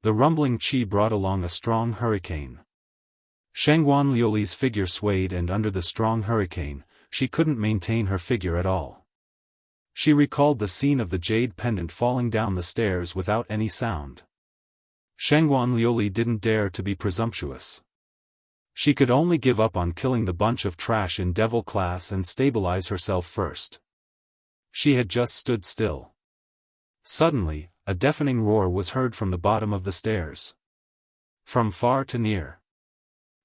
The rumbling chi brought along a strong hurricane. Shangguan Liuli's figure swayed, and under the strong hurricane, she couldn't maintain her figure at all. She recalled the scene of the jade pendant falling down the stairs without any sound. Shangguan Liuli didn't dare to be presumptuous. She could only give up on killing the bunch of trash in devil class and stabilize herself first. She had just stood still. Suddenly, a deafening roar was heard from the bottom of the stairs. From far to near.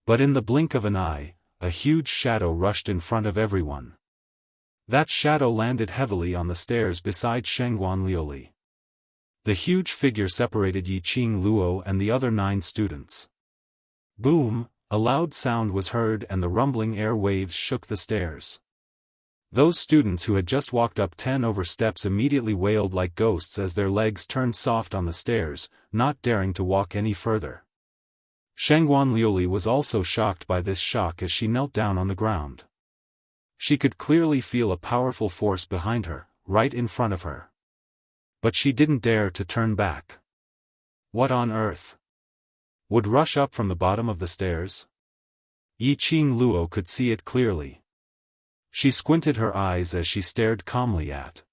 But in the blink of an eye, a huge shadow rushed in front of everyone. That shadow landed heavily on the stairs beside Shangguan Liuli. The huge figure separated Yiqing Luo and the other 9 students. Boom! A loud sound was heard and the rumbling air waves shook the stairs. Those students who had just walked up 10 over steps immediately wailed like ghosts as their legs turned soft on the stairs, not daring to walk any further. Shangguan Liuli was also shocked by this shock as she knelt down on the ground. She could clearly feel a powerful force behind her, right in front of her. But she didn't dare to turn back. What on earth would rush up from the bottom of the stairs? Yiqing Luo could see it clearly. She squinted her eyes as she stared calmly at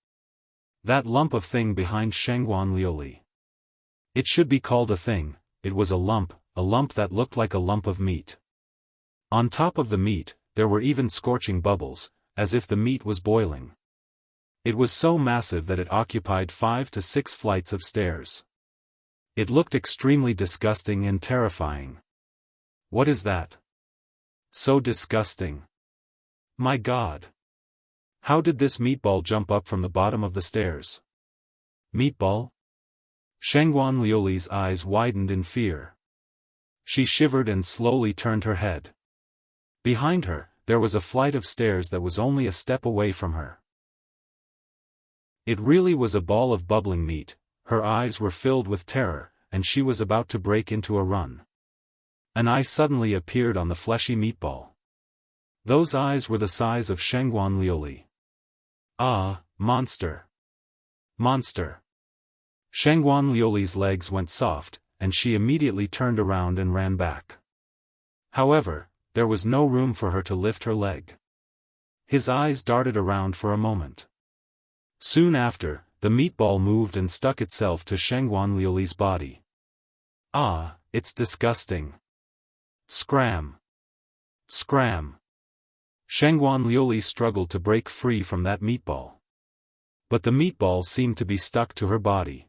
that lump of thing behind Shangguan Liuli. It should be called a thing, it was a lump that looked like a lump of meat. On top of the meat, there were even scorching bubbles, as if the meat was boiling. It was so massive that it occupied 5 to 6 flights of stairs. It looked extremely disgusting and terrifying. What is that? So disgusting. My God! How did this meatball jump up from the bottom of the stairs? Meatball? Shangguan Liuli's eyes widened in fear. She shivered and slowly turned her head. Behind her, there was a flight of stairs that was only a step away from her. It really was a ball of bubbling meat. Her eyes were filled with terror, and she was about to break into a run. An eye suddenly appeared on the fleshy meatball. Those eyes were the size of Shangguan Liuli. Ah, monster! Monster! Shangguan Liuli's legs went soft, and she immediately turned around and ran back. However, there was no room for her to lift her leg. His eyes darted around for a moment. Soon after, the meatball moved and stuck itself to Shangguan Liuli's body. Ah, it's disgusting. Scram! Scram! Shangguan Liuli struggled to break free from that meatball. But the meatball seemed to be stuck to her body.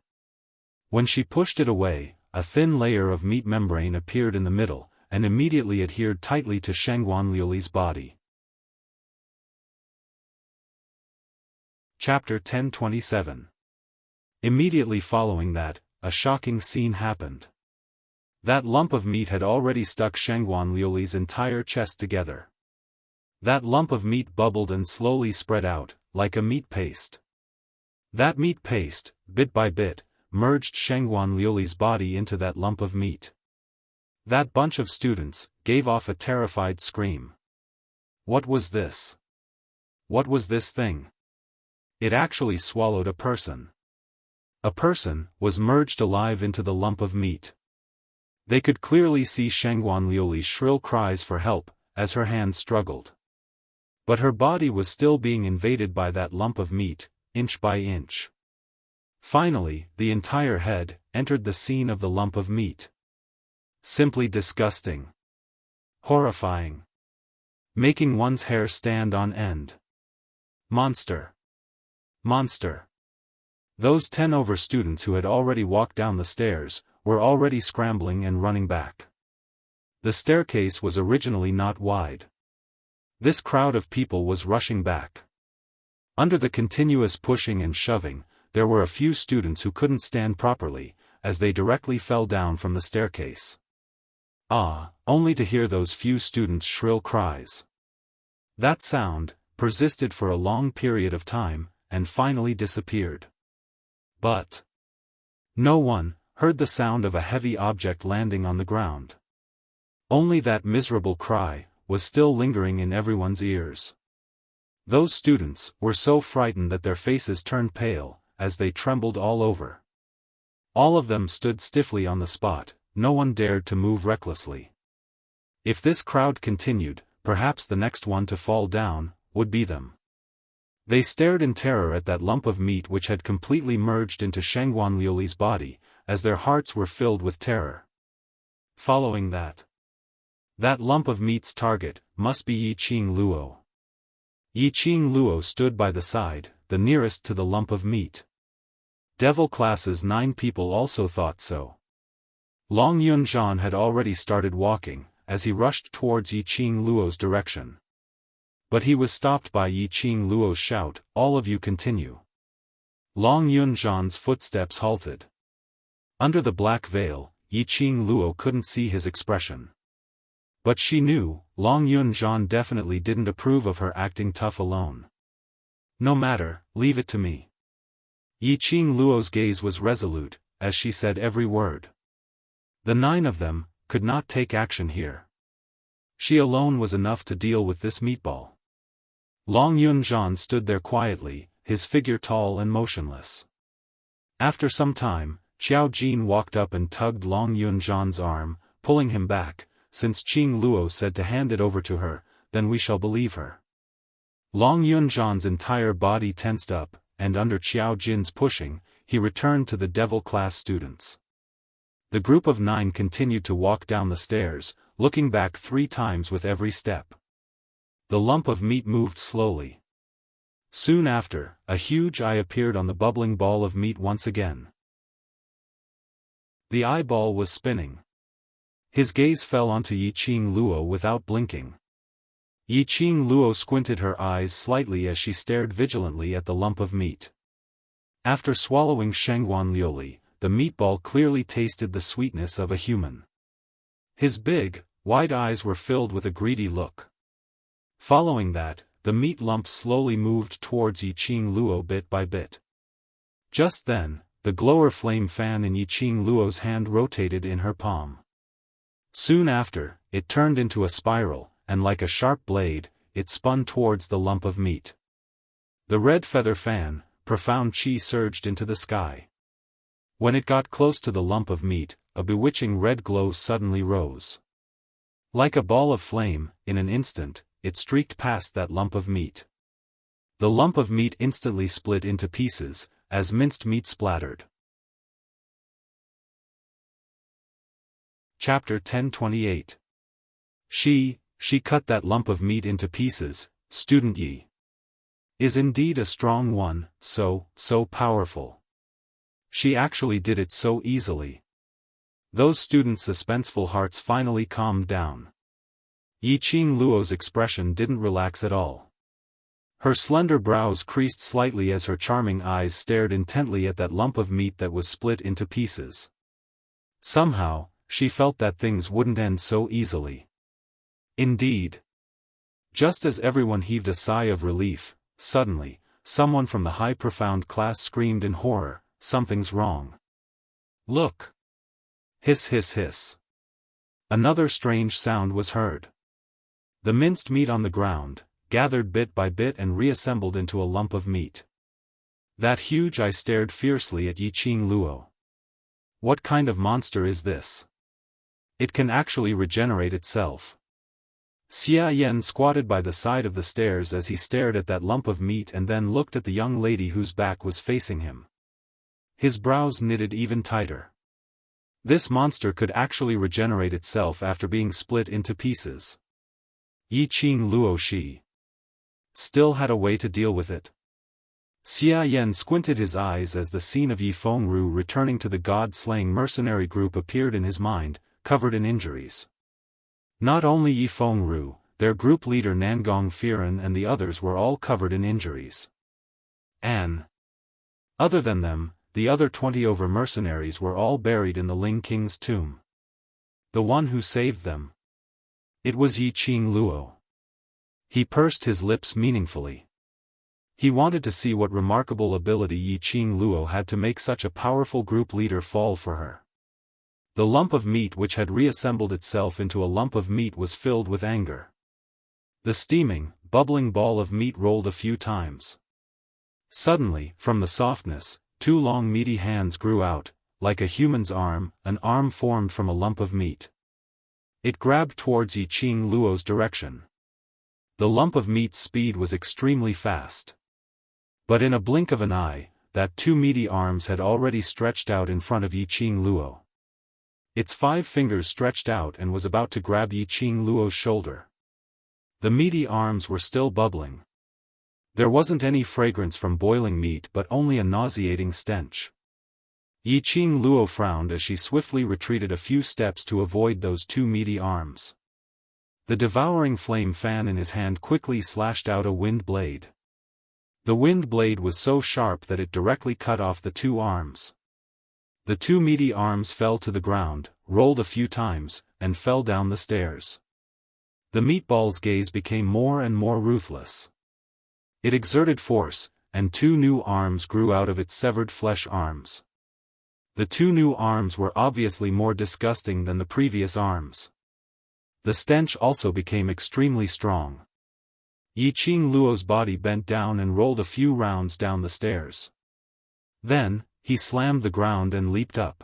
When she pushed it away, a thin layer of meat membrane appeared in the middle, and immediately adhered tightly to Shangguan Liuli's body. Chapter 1027. Immediately following that, a shocking scene happened. That lump of meat had already stuck Shangguan Liuli's entire chest together. That lump of meat bubbled and slowly spread out, like a meat paste. That meat paste, bit by bit, merged Shangguan Liuli's body into that lump of meat. That bunch of students gave off a terrified scream. What was this? What was this thing? It actually swallowed a person. A person was merged alive into the lump of meat. They could clearly see Shangguan Liuli's shrill cries for help, as her hands struggled. But her body was still being invaded by that lump of meat, inch by inch. Finally, the entire head entered the scene of the lump of meat. Simply disgusting. Horrifying. Making one's hair stand on end. Monster. Monster. Those 10 over students who had already walked down the stairs, were already scrambling and running back. The staircase was originally not wide. This crowd of people was rushing back. Under the continuous pushing and shoving, there were a few students who couldn't stand properly, as they directly fell down from the staircase. Only to hear those few students' shrill cries. That sound persisted for a long period of time, and finally disappeared. But no one heard the sound of a heavy object landing on the ground. Only that miserable cry was still lingering in everyone's ears. Those students were so frightened that their faces turned pale, as they trembled all over. All of them stood stiffly on the spot, no one dared to move recklessly. If this crowd continued, perhaps the next one to fall down would be them. They stared in terror at that lump of meat which had completely merged into Shangguan Liuli's body, as their hearts were filled with terror. Following that lump of meat's target must be Yiqing Luo. Yiqing Luo stood by the side, the nearest to the lump of meat. Devil Class's 9 people also thought so. Long Yunzhan had already started walking, as he rushed towards Yiqing Luo's direction. But he was stopped by Yiqing Luo's shout, "All of you continue." Long Yunzhan's footsteps halted. Under the black veil, Yiqing Luo couldn't see his expression. But she knew, Long Yunzhan definitely didn't approve of her acting tough alone. "No matter, leave it to me." Yiqing Luo's gaze was resolute, as she said every word. The 9 of them could not take action here. She alone was enough to deal with this meatball. Long Yunzhan stood there quietly, his figure tall and motionless. After some time, Xiao Jin walked up and tugged Long Yunzhan's arm, pulling him back. "Since Qing Luo said to hand it over to her, then we shall believe her." Long Yunzhan's entire body tensed up, and under Xiao Jin's pushing, he returned to the Devil Class students. The group of 9 continued to walk down the stairs, looking back 3 times with every step. The lump of meat moved slowly. Soon after, a huge eye appeared on the bubbling ball of meat once again. The eyeball was spinning. His gaze fell onto Yiqing Luo without blinking. Yiqing Luo squinted her eyes slightly as she stared vigilantly at the lump of meat. After swallowing Shangguan Liuli, the meatball clearly tasted the sweetness of a human. His big, wide eyes were filled with a greedy look. Following that, the meat lump slowly moved towards Yiqing Luo bit by bit. Just then, the glower flame fan in Yiqing Luo's hand rotated in her palm. Soon after, it turned into a spiral, and like a sharp blade, it spun towards the lump of meat. The red feather fan, profound chi surged into the sky. When it got close to the lump of meat, a bewitching red glow suddenly rose. Like a ball of flame, in an instant, it streaked past that lump of meat. The lump of meat instantly split into pieces, as minced meat splattered. Chapter 1028. She cut that lump of meat into pieces. Student Yi is indeed a strong one, so powerful. She actually did it so easily. Those students' suspenseful hearts finally calmed down. Yiqing Luo's expression didn't relax at all. Her slender brows creased slightly as her charming eyes stared intently at that lump of meat that was split into pieces. Somehow, she felt that things wouldn't end so easily. Indeed. Just as everyone heaved a sigh of relief, suddenly, someone from the high profound class screamed in horror, "Something's wrong. Look!" Hiss hiss hiss. Another strange sound was heard. The minced meat on the ground, gathered bit by bit and reassembled into a lump of meat. That huge eye stared fiercely at Yiqing Luo. What kind of monster is this? It can actually regenerate itself. Xia Yan squatted by the side of the stairs as he stared at that lump of meat and then looked at the young lady whose back was facing him. His brows knitted even tighter. This monster could actually regenerate itself after being split into pieces. Yiqing Luo Shi still had a way to deal with it. Xia Yan squinted his eyes as the scene of Yi Fengru returning to the god-slaying mercenary group appeared in his mind, covered in injuries. Not only Yi Fengru, their group leader Nangong Firen and the others were all covered in injuries. Other than them, the other 20 over mercenaries were all buried in the Ling King's tomb. The one who saved them. It was Yi Qing Luo. He pursed his lips meaningfully. He wanted to see what remarkable ability Yi Qing Luo had to make such a powerful group leader fall for her. The lump of meat which had reassembled itself into a lump of meat was filled with anger. The steaming, bubbling ball of meat rolled a few times. Suddenly, from the softness, 2 long meaty hands grew out, like a human's arm, an arm formed from a lump of meat. It grabbed towards Yi Qing Luo's direction. The lump of meat's speed was extremely fast. But in a blink of an eye, that 2 meaty arms had already stretched out in front of Yi Qing Luo. Its 5 fingers stretched out and was about to grab Yi Qing Luo's shoulder. The meaty arms were still bubbling. There wasn't any fragrance from boiling meat but only a nauseating stench. Yi Qing Luo frowned as she swiftly retreated a few steps to avoid those 2 meaty arms. The devouring flame fan in his hand quickly slashed out a wind blade. The wind blade was so sharp that it directly cut off the 2 arms. The 2 meaty arms fell to the ground, rolled a few times, and fell down the stairs. The meatball's gaze became more and more ruthless. It exerted force, and 2 new arms grew out of its severed flesh arms. The 2 new arms were obviously more disgusting than the previous arms. The stench also became extremely strong. Yi Qing Luo's body bent down and rolled a few rounds down the stairs. Then, he slammed the ground and leaped up.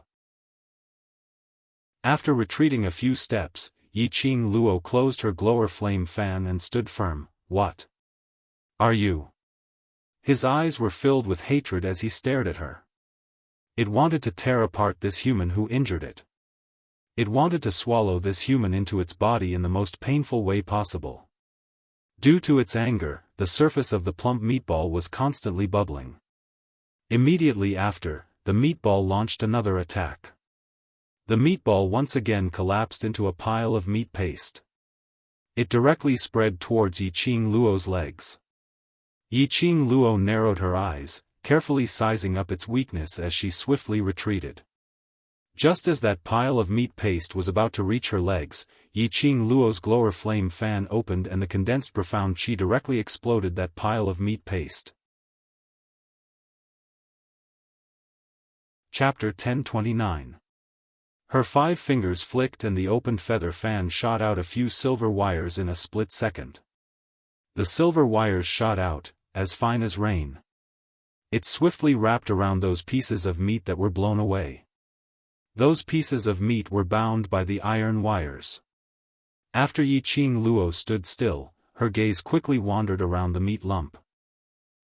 After retreating a few steps, Yi Qing Luo closed her glower flame fan and stood firm. What are you? His eyes were filled with hatred as he stared at her. It wanted to tear apart this human who injured it. It wanted to swallow this human into its body in the most painful way possible. Due to its anger, the surface of the plump meatball was constantly bubbling. Immediately after, the meatball launched another attack. The meatball once again collapsed into a pile of meat paste. It directly spread towards Yi Qing Luo's legs. Yi Qing Luo narrowed her eyes, carefully sizing up its weakness as she swiftly retreated. Just as that pile of meat paste was about to reach her legs, Yi Qing Luo's glower flame fan opened and the condensed profound qi directly exploded that pile of meat paste. Chapter 1029. Her 5 fingers flicked and the opened feather fan shot out a few silver wires in a split second. The silver wires shot out, as fine as rain. It swiftly wrapped around those pieces of meat that were blown away. Those pieces of meat were bound by the iron wires. After Yi Qing Luo stood still, her gaze quickly wandered around the meat lump.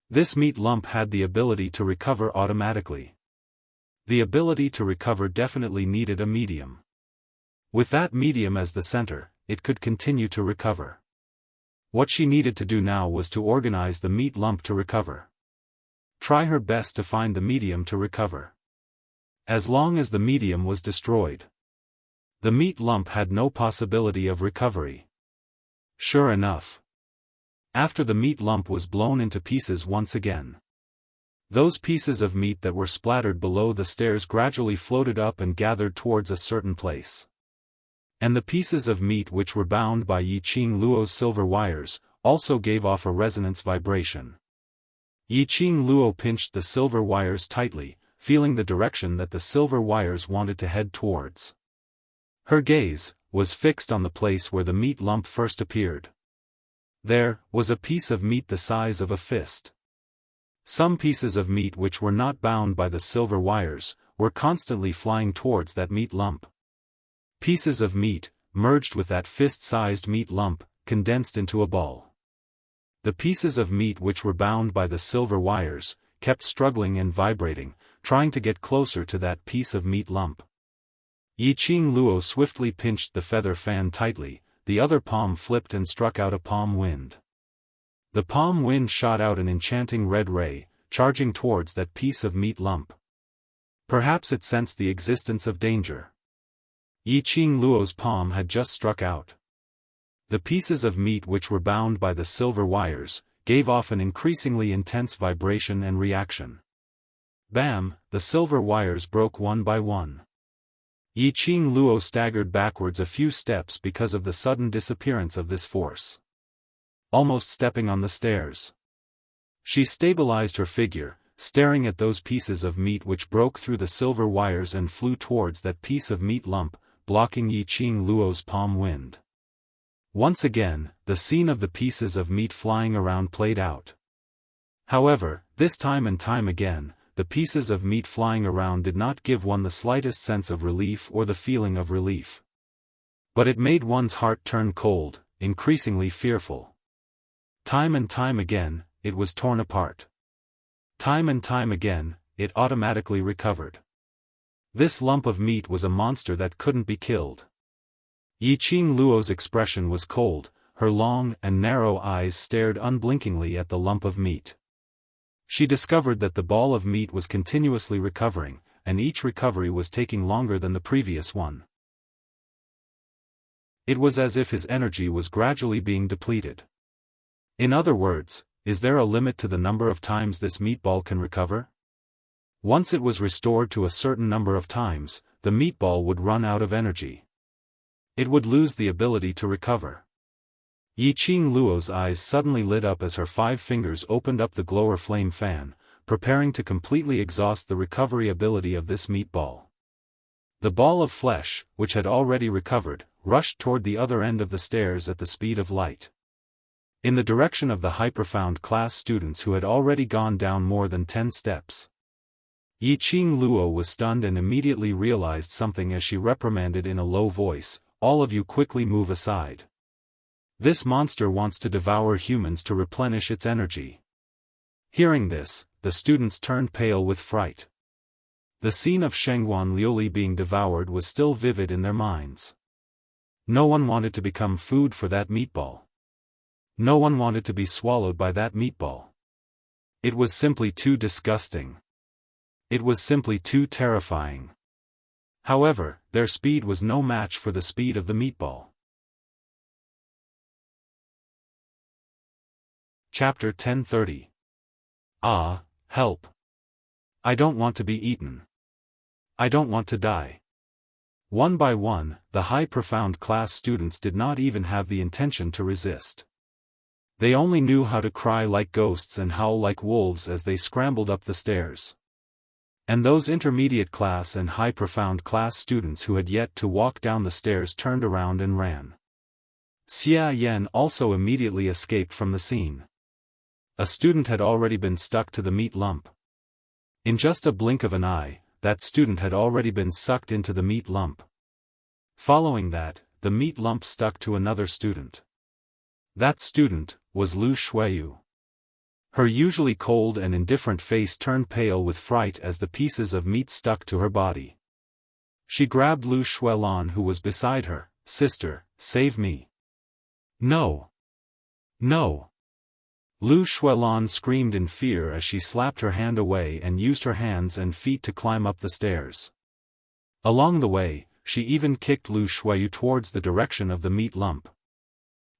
This meat lump had the ability to recover automatically. The ability to recover definitely needed a medium. With that medium as the center, it could continue to recover. What she needed to do now was to organize the meat lump to recover. Try her best to find the medium to recover. As long as the medium was destroyed, the meat lump had no possibility of recovery. Sure enough. After the meat lump was blown into pieces once again, those pieces of meat that were splattered below the stairs gradually floated up and gathered towards a certain place. And the pieces of meat which were bound by Yi Qing Luo's silver wires, also gave off a resonance vibration. Yi Qing Luo pinched the silver wires tightly, feeling the direction that the silver wires wanted to head towards. Her gaze was fixed on the place where the meat lump first appeared. There was a piece of meat the size of a fist. Some pieces of meat which were not bound by the silver wires, were constantly flying towards that meat lump. Pieces of meat, merged with that fist-sized meat lump, condensed into a ball. The pieces of meat which were bound by the silver wires, kept struggling and vibrating, trying to get closer to that piece of meat lump. Yi Qing Luo swiftly pinched the feather fan tightly, the other palm flipped and struck out a palm wind. The palm wind shot out an enchanting red ray, charging towards that piece of meat lump. Perhaps it sensed the existence of danger. Yi Qing Luo's palm had just struck out. The pieces of meat which were bound by the silver wires, gave off an increasingly intense vibration and reaction. Bam! The silver wires broke one by one. Yiqing Luo staggered backwards a few steps because of the sudden disappearance of this force. Almost stepping on the stairs. She stabilized her figure, staring at those pieces of meat which broke through the silver wires and flew towards that piece of meat lump, blocking Yiqing Luo's palm wind. Once again, the scene of the pieces of meat flying around played out. However, this time and time again, the pieces of meat flying around did not give one the slightest sense of relief or the feeling of relief. But it made one's heart turn cold, increasingly fearful. Time and time again, it was torn apart. Time and time again, it automatically recovered. This lump of meat was a monster that couldn't be killed. Yiqing Luo's expression was cold, her long and narrow eyes stared unblinkingly at the lump of meat. She discovered that the ball of meat was continuously recovering, and each recovery was taking longer than the previous one. It was as if his energy was gradually being depleted. In other words, is there a limit to the number of times this meatball can recover? Once it was restored to a certain number of times, the meatball would run out of energy. It would lose the ability to recover. Yiqing Luo's eyes suddenly lit up as her 5 fingers opened up the glower flame fan, preparing to completely exhaust the recovery ability of this meatball. The ball of flesh, which had already recovered, rushed toward the other end of the stairs at the speed of light. In the direction of the high-profound class students who had already gone down more than 10 steps. Yiqing Luo was stunned and immediately realized something as she reprimanded in a low voice, "All of you quickly move aside. This monster wants to devour humans to replenish its energy." Hearing this, the students turned pale with fright. The scene of Shengguan Liuli being devoured was still vivid in their minds. No one wanted to become food for that meatball. No one wanted to be swallowed by that meatball. It was simply too disgusting. It was simply too terrifying. However, their speed was no match for the speed of the meatball. Chapter 1030. Ah, help. I don't want to be eaten. I don't want to die. One by one, the high-profound class students did not even have the intention to resist. They only knew how to cry like ghosts and howl like wolves as they scrambled up the stairs. And those intermediate class and high-profound class students who had yet to walk down the stairs turned around and ran. Xia Yan also immediately escaped from the scene. A student had already been stuck to the meat lump. In just a blink of an eye, that student had already been sucked into the meat lump. Following that, the meat lump stuck to another student. That student was Lu Shuiyu. Her usually cold and indifferent face turned pale with fright as the pieces of meat stuck to her body. She grabbed Lu Shuilan who was beside her. "Sister, save me." "No. No." Lu Shuilan screamed in fear as she slapped her hand away and used her hands and feet to climb up the stairs. Along the way, she even kicked Lu Shuiyu towards the direction of the meat lump.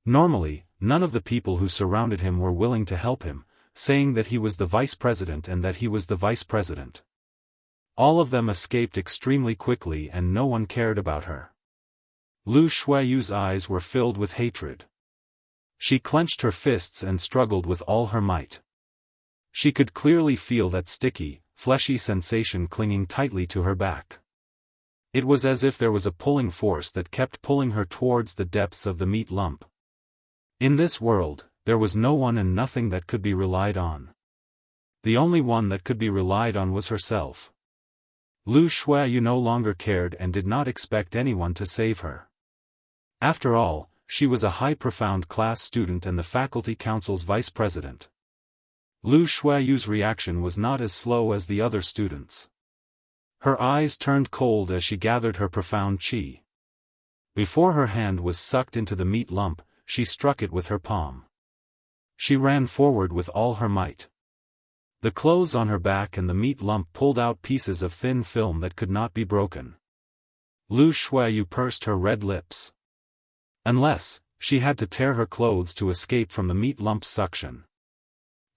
Normally, none of the people who surrounded him were willing to help him, saying that he was the vice president and that he was the vice president. All of them escaped extremely quickly and no one cared about her. Lu Shuiyu's eyes were filled with hatred. She clenched her fists and struggled with all her might. She could clearly feel that sticky, fleshy sensation clinging tightly to her back. It was as if there was a pulling force that kept pulling her towards the depths of the meat lump. In this world, there was no one and nothing that could be relied on. The only one that could be relied on was herself. Lu Shuiyu no longer cared and did not expect anyone to save her. After all, she was a high-profound class student and the faculty council's vice president. Lu Shuiyu's reaction was not as slow as the other students. Her eyes turned cold as she gathered her profound qi. Before her hand was sucked into the meat lump, she struck it with her palm. She ran forward with all her might. The clothes on her back and the meat lump pulled out pieces of thin film that could not be broken. Lu Shuiyu pursed her red lips. Unless, she had to tear her clothes to escape from the meat lump's suction.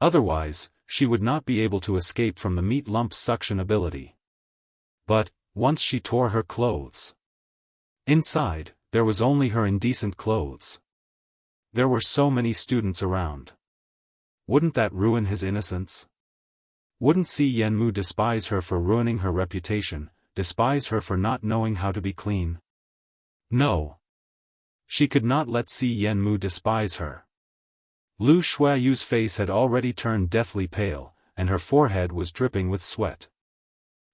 Otherwise, she would not be able to escape from the meat lump's suction ability. But, once she tore her clothes, inside, there was only her indecent clothes. There were so many students around. Wouldn't that ruin his innocence? Wouldn't Si Yenmu despise her for ruining her reputation, despise her for not knowing how to be clean? No. She could not let Si Yenmu despise her. Lu Shuayu's face had already turned deathly pale, and her forehead was dripping with sweat.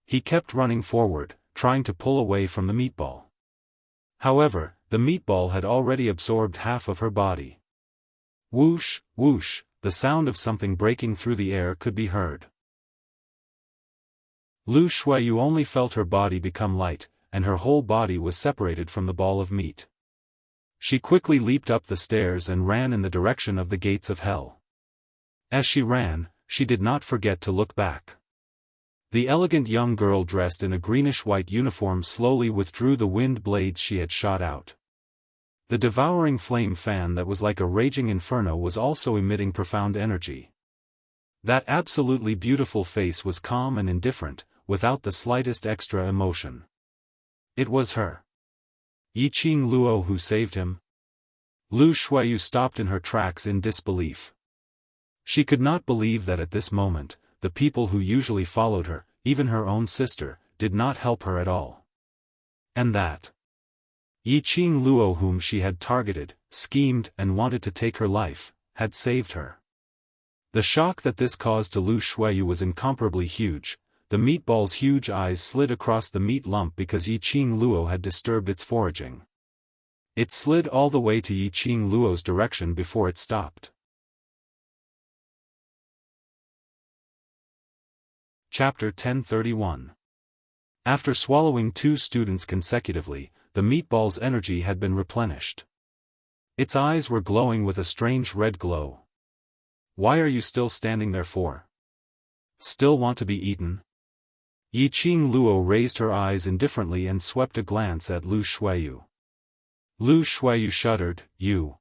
He kept running forward, trying to pull away from the meatball. However, the meatball had already absorbed half of her body. Whoosh, whoosh, the sound of something breaking through the air could be heard. Lu Shuayu only felt her body become light, and her whole body was separated from the ball of meat. She quickly leaped up the stairs and ran in the direction of the gates of hell. As she ran, she did not forget to look back. The elegant young girl dressed in a greenish-white uniform slowly withdrew the wind blades she had shot out. The devouring flame fan that was like a raging inferno was also emitting profound energy. That absolutely beautiful face was calm and indifferent, without the slightest extra emotion. It was her. Yiqing Luo who saved him? Lu Shuayu stopped in her tracks in disbelief. She could not believe that at this moment, the people who usually followed her, even her own sister, did not help her at all. And that Yiqing Luo whom she had targeted, schemed and wanted to take her life, had saved her. The shock that this caused to Lu Shuayu was incomparably huge. The meatball's huge eyes slid across the meat lump because Yiqing Luo had disturbed its foraging. It slid all the way to Yiqing Luo's direction before it stopped. Chapter 1031. After swallowing 2 students consecutively, the meatball's energy had been replenished. Its eyes were glowing with a strange red glow. Why are you still standing there for? Still want to be eaten? Yiqing Luo raised her eyes indifferently and swept a glance at Lu Shuayu. Lu Shuayu shuddered, "You.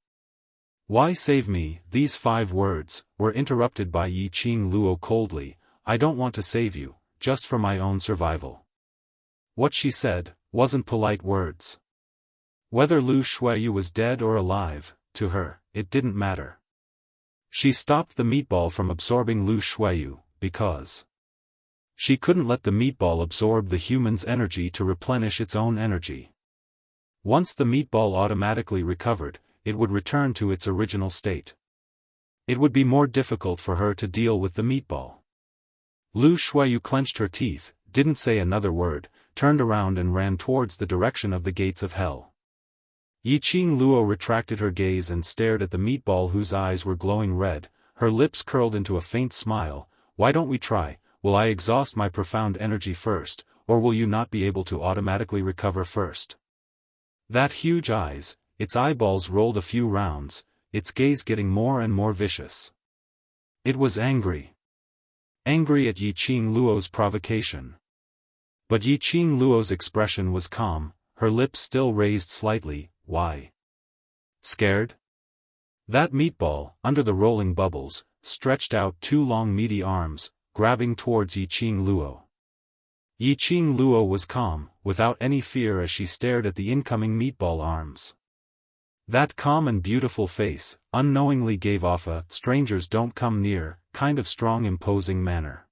Why save me?" These 5 words were interrupted by Yiqing Luo coldly. "I don't want to save you, just for my own survival." What she said wasn't polite words. Whether Lu Shuayu was dead or alive, to her, it didn't matter. She stopped the meatball from absorbing Lu Shuayu, because she couldn't let the meatball absorb the human's energy to replenish its own energy. Once the meatball automatically recovered, it would return to its original state. It would be more difficult for her to deal with the meatball. Lu Shuayu clenched her teeth, didn't say another word, turned around and ran towards the direction of the gates of hell. Yiqing Luo retracted her gaze and stared at the meatball whose eyes were glowing red, her lips curled into a faint smile. "Why don't we try? Will I exhaust my profound energy first, or will you not be able to automatically recover first?" That huge eyes, its eyeballs rolled a few rounds, its gaze getting more and more vicious. It was angry. Angry at Yiqing Luo's provocation. But Yiqing Luo's expression was calm, her lips still raised slightly. "Why? Scared?" That meatball, under the rolling bubbles, stretched out 2 long meaty arms, grabbing towards Yiqing Luo. Yiqing Luo was calm, without any fear as she stared at the incoming meatball arms. That calm and beautiful face, unknowingly gave off a "strangers don't come near" kind of strong imposing manner.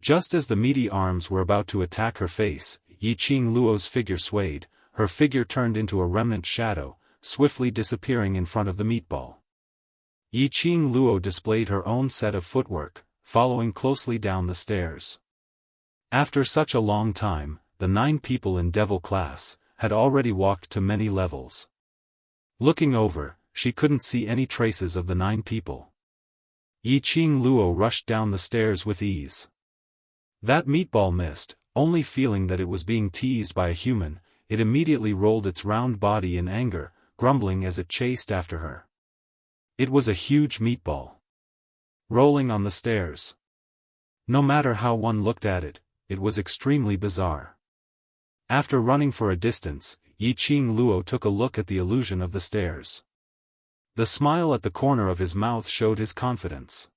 Just as the meaty arms were about to attack her face, Yiqing Luo's figure swayed, her figure turned into a remnant shadow, swiftly disappearing in front of the meatball. Yiqing Luo displayed her own set of footwork, following closely down the stairs. After such a long time, the 9 people in Devil class had already walked to many levels. Looking over, she couldn't see any traces of the 9 people. Yiqing Luo rushed down the stairs with ease. That meatball missed, only feeling that it was being teased by a human. It immediately rolled its round body in anger, grumbling as it chased after her. It was a huge meatball. Rolling on the stairs. No matter how one looked at it, it was extremely bizarre. After running for a distance, Yiqing Luo took a look at the illusion of the stairs. The smile at the corner of his mouth showed his confidence.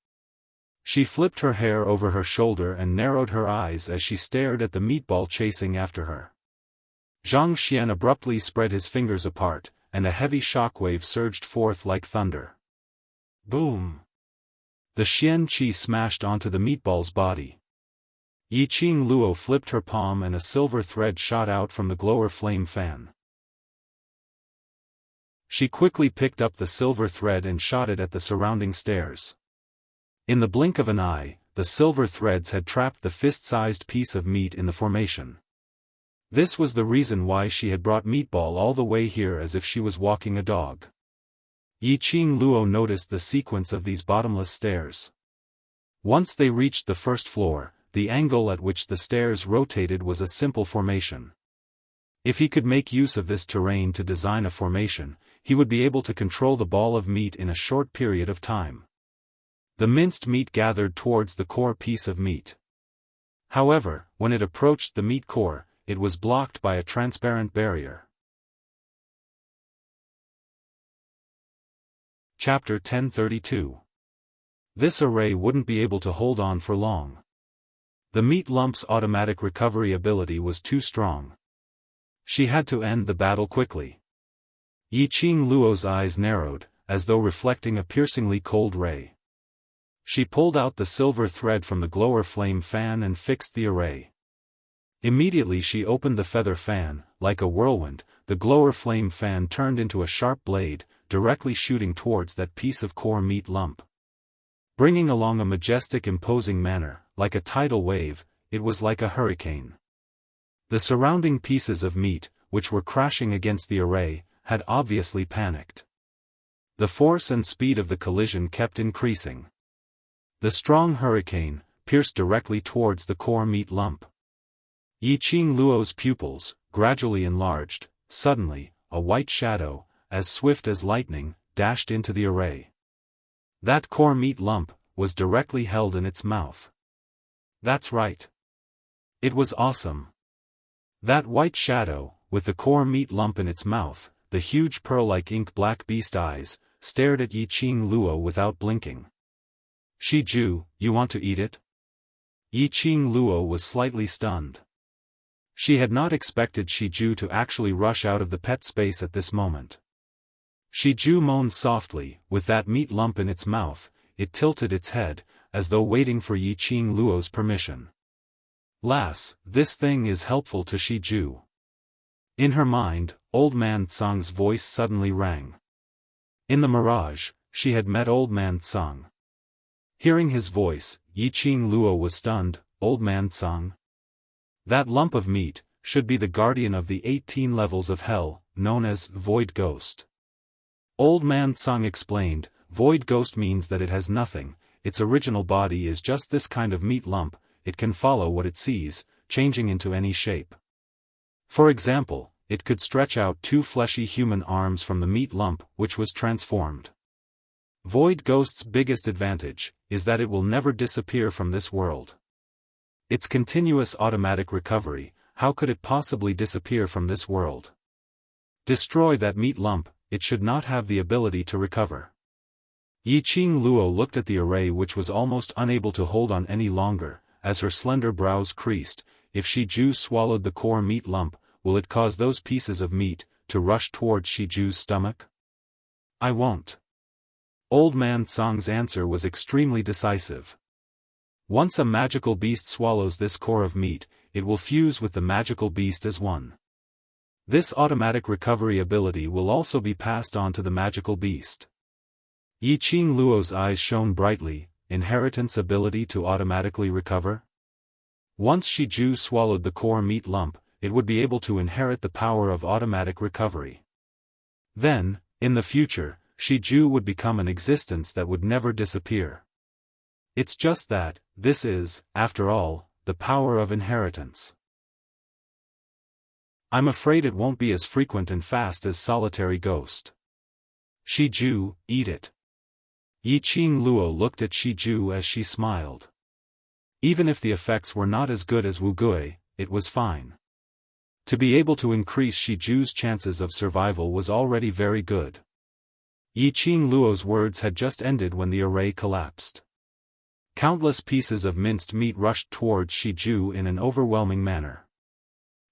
She flipped her hair over her shoulder and narrowed her eyes as she stared at the meatball chasing after her. Zhang Xian abruptly spread his fingers apart, and a heavy shockwave surged forth like thunder. Boom! The Xian Qi smashed onto the meatball's body. Yiqing Luo flipped her palm and a silver thread shot out from the glower flame fan. She quickly picked up the silver thread and shot it at the surrounding stairs. In the blink of an eye, the silver threads had trapped the fist-sized piece of meat in the formation. This was the reason why she had brought Meatball all the way here as if she was walking a dog. Yiqing Luo noticed the sequence of these bottomless stairs. Once they reached the first floor, the angle at which the stairs rotated was a simple formation. If he could make use of this terrain to design a formation, he would be able to control the ball of meat in a short period of time. The minced meat gathered towards the core piece of meat. However, when it approached the meat core, it was blocked by a transparent barrier. Chapter 1032. This array wouldn't be able to hold on for long. The meat lump's automatic recovery ability was too strong. She had to end the battle quickly. Yiqing Luo's eyes narrowed, as though reflecting a piercingly cold ray. She pulled out the silver thread from the glower flame fan and fixed the array. Immediately she opened the feather fan. Like a whirlwind, the glower flame fan turned into a sharp blade, directly shooting towards that piece of core meat lump. Bringing along a majestic imposing manner, like a tidal wave, it was like a hurricane. The surrounding pieces of meat, which were crashing against the array, had obviously panicked. The force and speed of the collision kept increasing. The strong hurricane pierced directly towards the core meat lump. Yiqing Luo's pupils, gradually enlarged. Suddenly, a white shadow, as swift as lightning, dashed into the array. That core meat lump was directly held in its mouth. That's right. It was awesome. That white shadow, with the core meat lump in its mouth, the huge pearl-like ink-black beast eyes, stared at Yiqing Luo without blinking. Shiju, you want to eat it? Yiqing Luo was slightly stunned. She had not expected Shiju to actually rush out of the pet space at this moment. Shiju moaned softly. With that meat lump in its mouth, it tilted its head, as though waiting for Yiqing Luo's permission. Lass, this thing is helpful to Shiju. In her mind, Old Man Tsang's voice suddenly rang. In the mirage, she had met Old Man Tsang. Hearing his voice, Yiqing Luo was stunned. Old Man Tsang? That lump of meat should be the guardian of the 18 levels of hell, known as Void Ghost. Old Man Tsang explained, Void Ghost means that it has nothing, its original body is just this kind of meat lump, it can follow what it sees, changing into any shape. For example, it could stretch out 2 fleshy human arms from the meat lump, which was transformed. Void Ghost's biggest advantage is that it will never disappear from this world. Its continuous automatic recovery, how could it possibly disappear from this world? Destroy that meat lump, it should not have the ability to recover. Yiqing Luo looked at the array which was almost unable to hold on any longer, as her slender brows creased. If Shiju swallowed the core meat lump, will it cause those pieces of meat to rush towards Shiju's stomach? I won't. Old Man Tsang's answer was extremely decisive. Once a magical beast swallows this core of meat, it will fuse with the magical beast as one. This automatic recovery ability will also be passed on to the magical beast. Yiqing Luo's eyes shone brightly. Inheritance ability to automatically recover? Once Shiju swallowed the core meat lump, it would be able to inherit the power of automatic recovery. Then, in the future, Shiju would become an existence that would never disappear. It's just that, this is, after all, the power of inheritance. I'm afraid it won't be as frequent and fast as Solitary Ghost. Shiju, eat it. Yiqing Luo looked at Shiju as she smiled. Even if the effects were not as good as Wugui, it was fine. To be able to increase Shiju's chances of survival was already very good. Yiqing Luo's words had just ended when the array collapsed. Countless pieces of minced meat rushed towards Shiju in an overwhelming manner.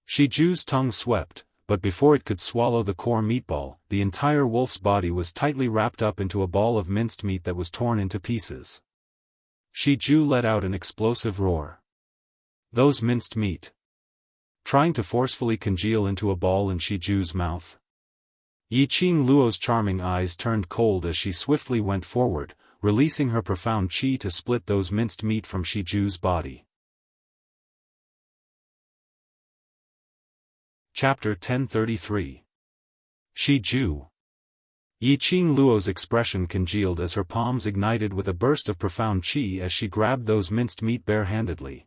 Shiju's tongue swept, but before it could swallow the core meatball, the entire wolf's body was tightly wrapped up into a ball of minced meat that was torn into pieces. Shiju let out an explosive roar. Those minced meat. Trying to forcefully congeal into a ball in Shiju's mouth. Yiqing Luo's charming eyes turned cold as she swiftly went forward, releasing her profound qi to split those minced meat from Shiju's body. Chapter 1033. Shiju. Yiqing Luo's expression congealed as her palms ignited with a burst of profound qi as she grabbed those minced meat barehandedly.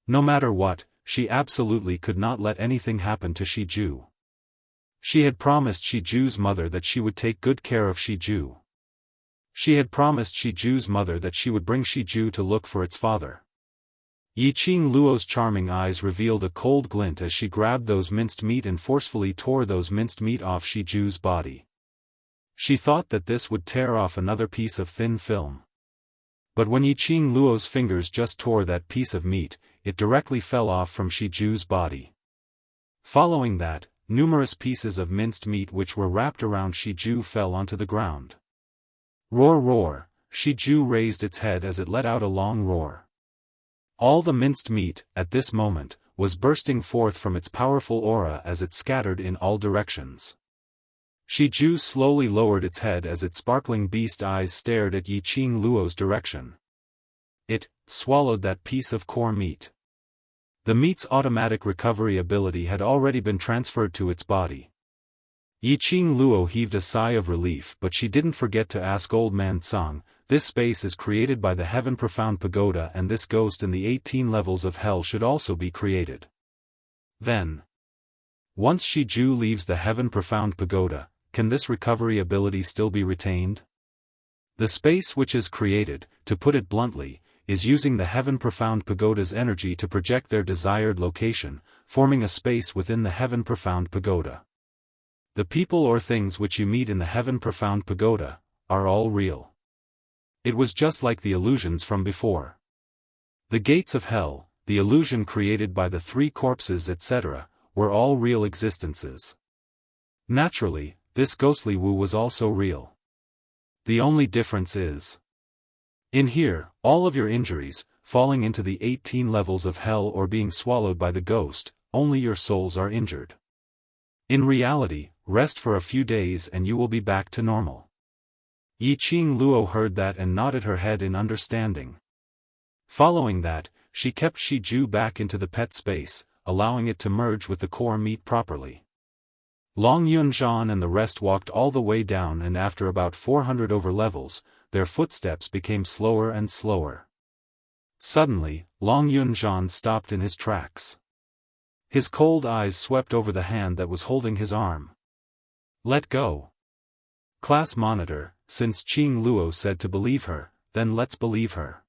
No matter what, she absolutely could not let anything happen to Shiju. She had promised Shiju's mother that she would take good care of Shiju. She had promised Shiju's mother that she would bring Shiju to look for its father. Yiqing Luo's charming eyes revealed a cold glint as she grabbed those minced meat and forcefully tore those minced meat off Shiju's body. She thought that this would tear off another piece of thin film. But when Yiqing Luo's fingers just tore that piece of meat, it directly fell off from Shiju's body. Following that, numerous pieces of minced meat which were wrapped around Shiju fell onto the ground. Roar roar, Shiju raised its head as it let out a long roar. All the minced meat, at this moment, was bursting forth from its powerful aura as it scattered in all directions. Shiju slowly lowered its head as its sparkling beast eyes stared at Yiqing Luo's direction. It swallowed that piece of core meat. The meat's automatic recovery ability had already been transferred to its body. Yiqing Luo heaved a sigh of relief, but she didn't forget to ask Old Man Tsang, "This space is created by the Heaven Profound Pagoda, and this ghost in the 18 levels of hell should also be created." Then, once Shiju leaves the Heaven Profound Pagoda, can this recovery ability still be retained? The space which is created, to put it bluntly, is using the Heaven Profound Pagoda's energy to project their desired location, forming a space within the Heaven Profound Pagoda. The people or things which you meet in the Heaven Profound Pagoda are all real. It was just like the illusions from before. The gates of hell, the illusion created by the three corpses, etc., were all real existences. Naturally, this ghostly Wu was also real. The only difference is, in here, all of your injuries, falling into the 18 levels of hell or being swallowed by the ghost, only your souls are injured. In reality, rest for a few days and you will be back to normal. Yiqing Luo heard that and nodded her head in understanding. Following that, she kept Shiju back into the pet space, allowing it to merge with the core meat properly. Long Yunzhan and the rest walked all the way down, and after about 400 over levels, their footsteps became slower and slower. Suddenly, Long Yunzhan stopped in his tracks. His cold eyes swept over the hand that was holding his arm. "Let go." Class monitor, since Qing Luo said to believe her, then let's believe her.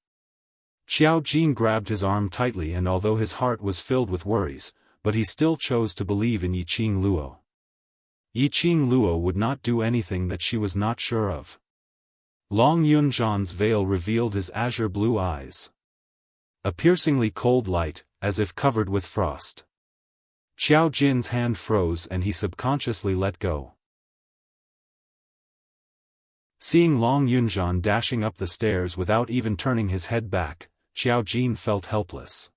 Xiao Jin grabbed his arm tightly, and although his heart was filled with worries, but he still chose to believe in Yiqing Luo. Yiqing Luo would not do anything that she was not sure of. Long Yunzhan's veil revealed his azure blue eyes. A piercingly cold light, as if covered with frost. Xiao Jin's hand froze and he subconsciously let go. Seeing Long Yunzhan dashing up the stairs without even turning his head back, Xiao Jin felt helpless.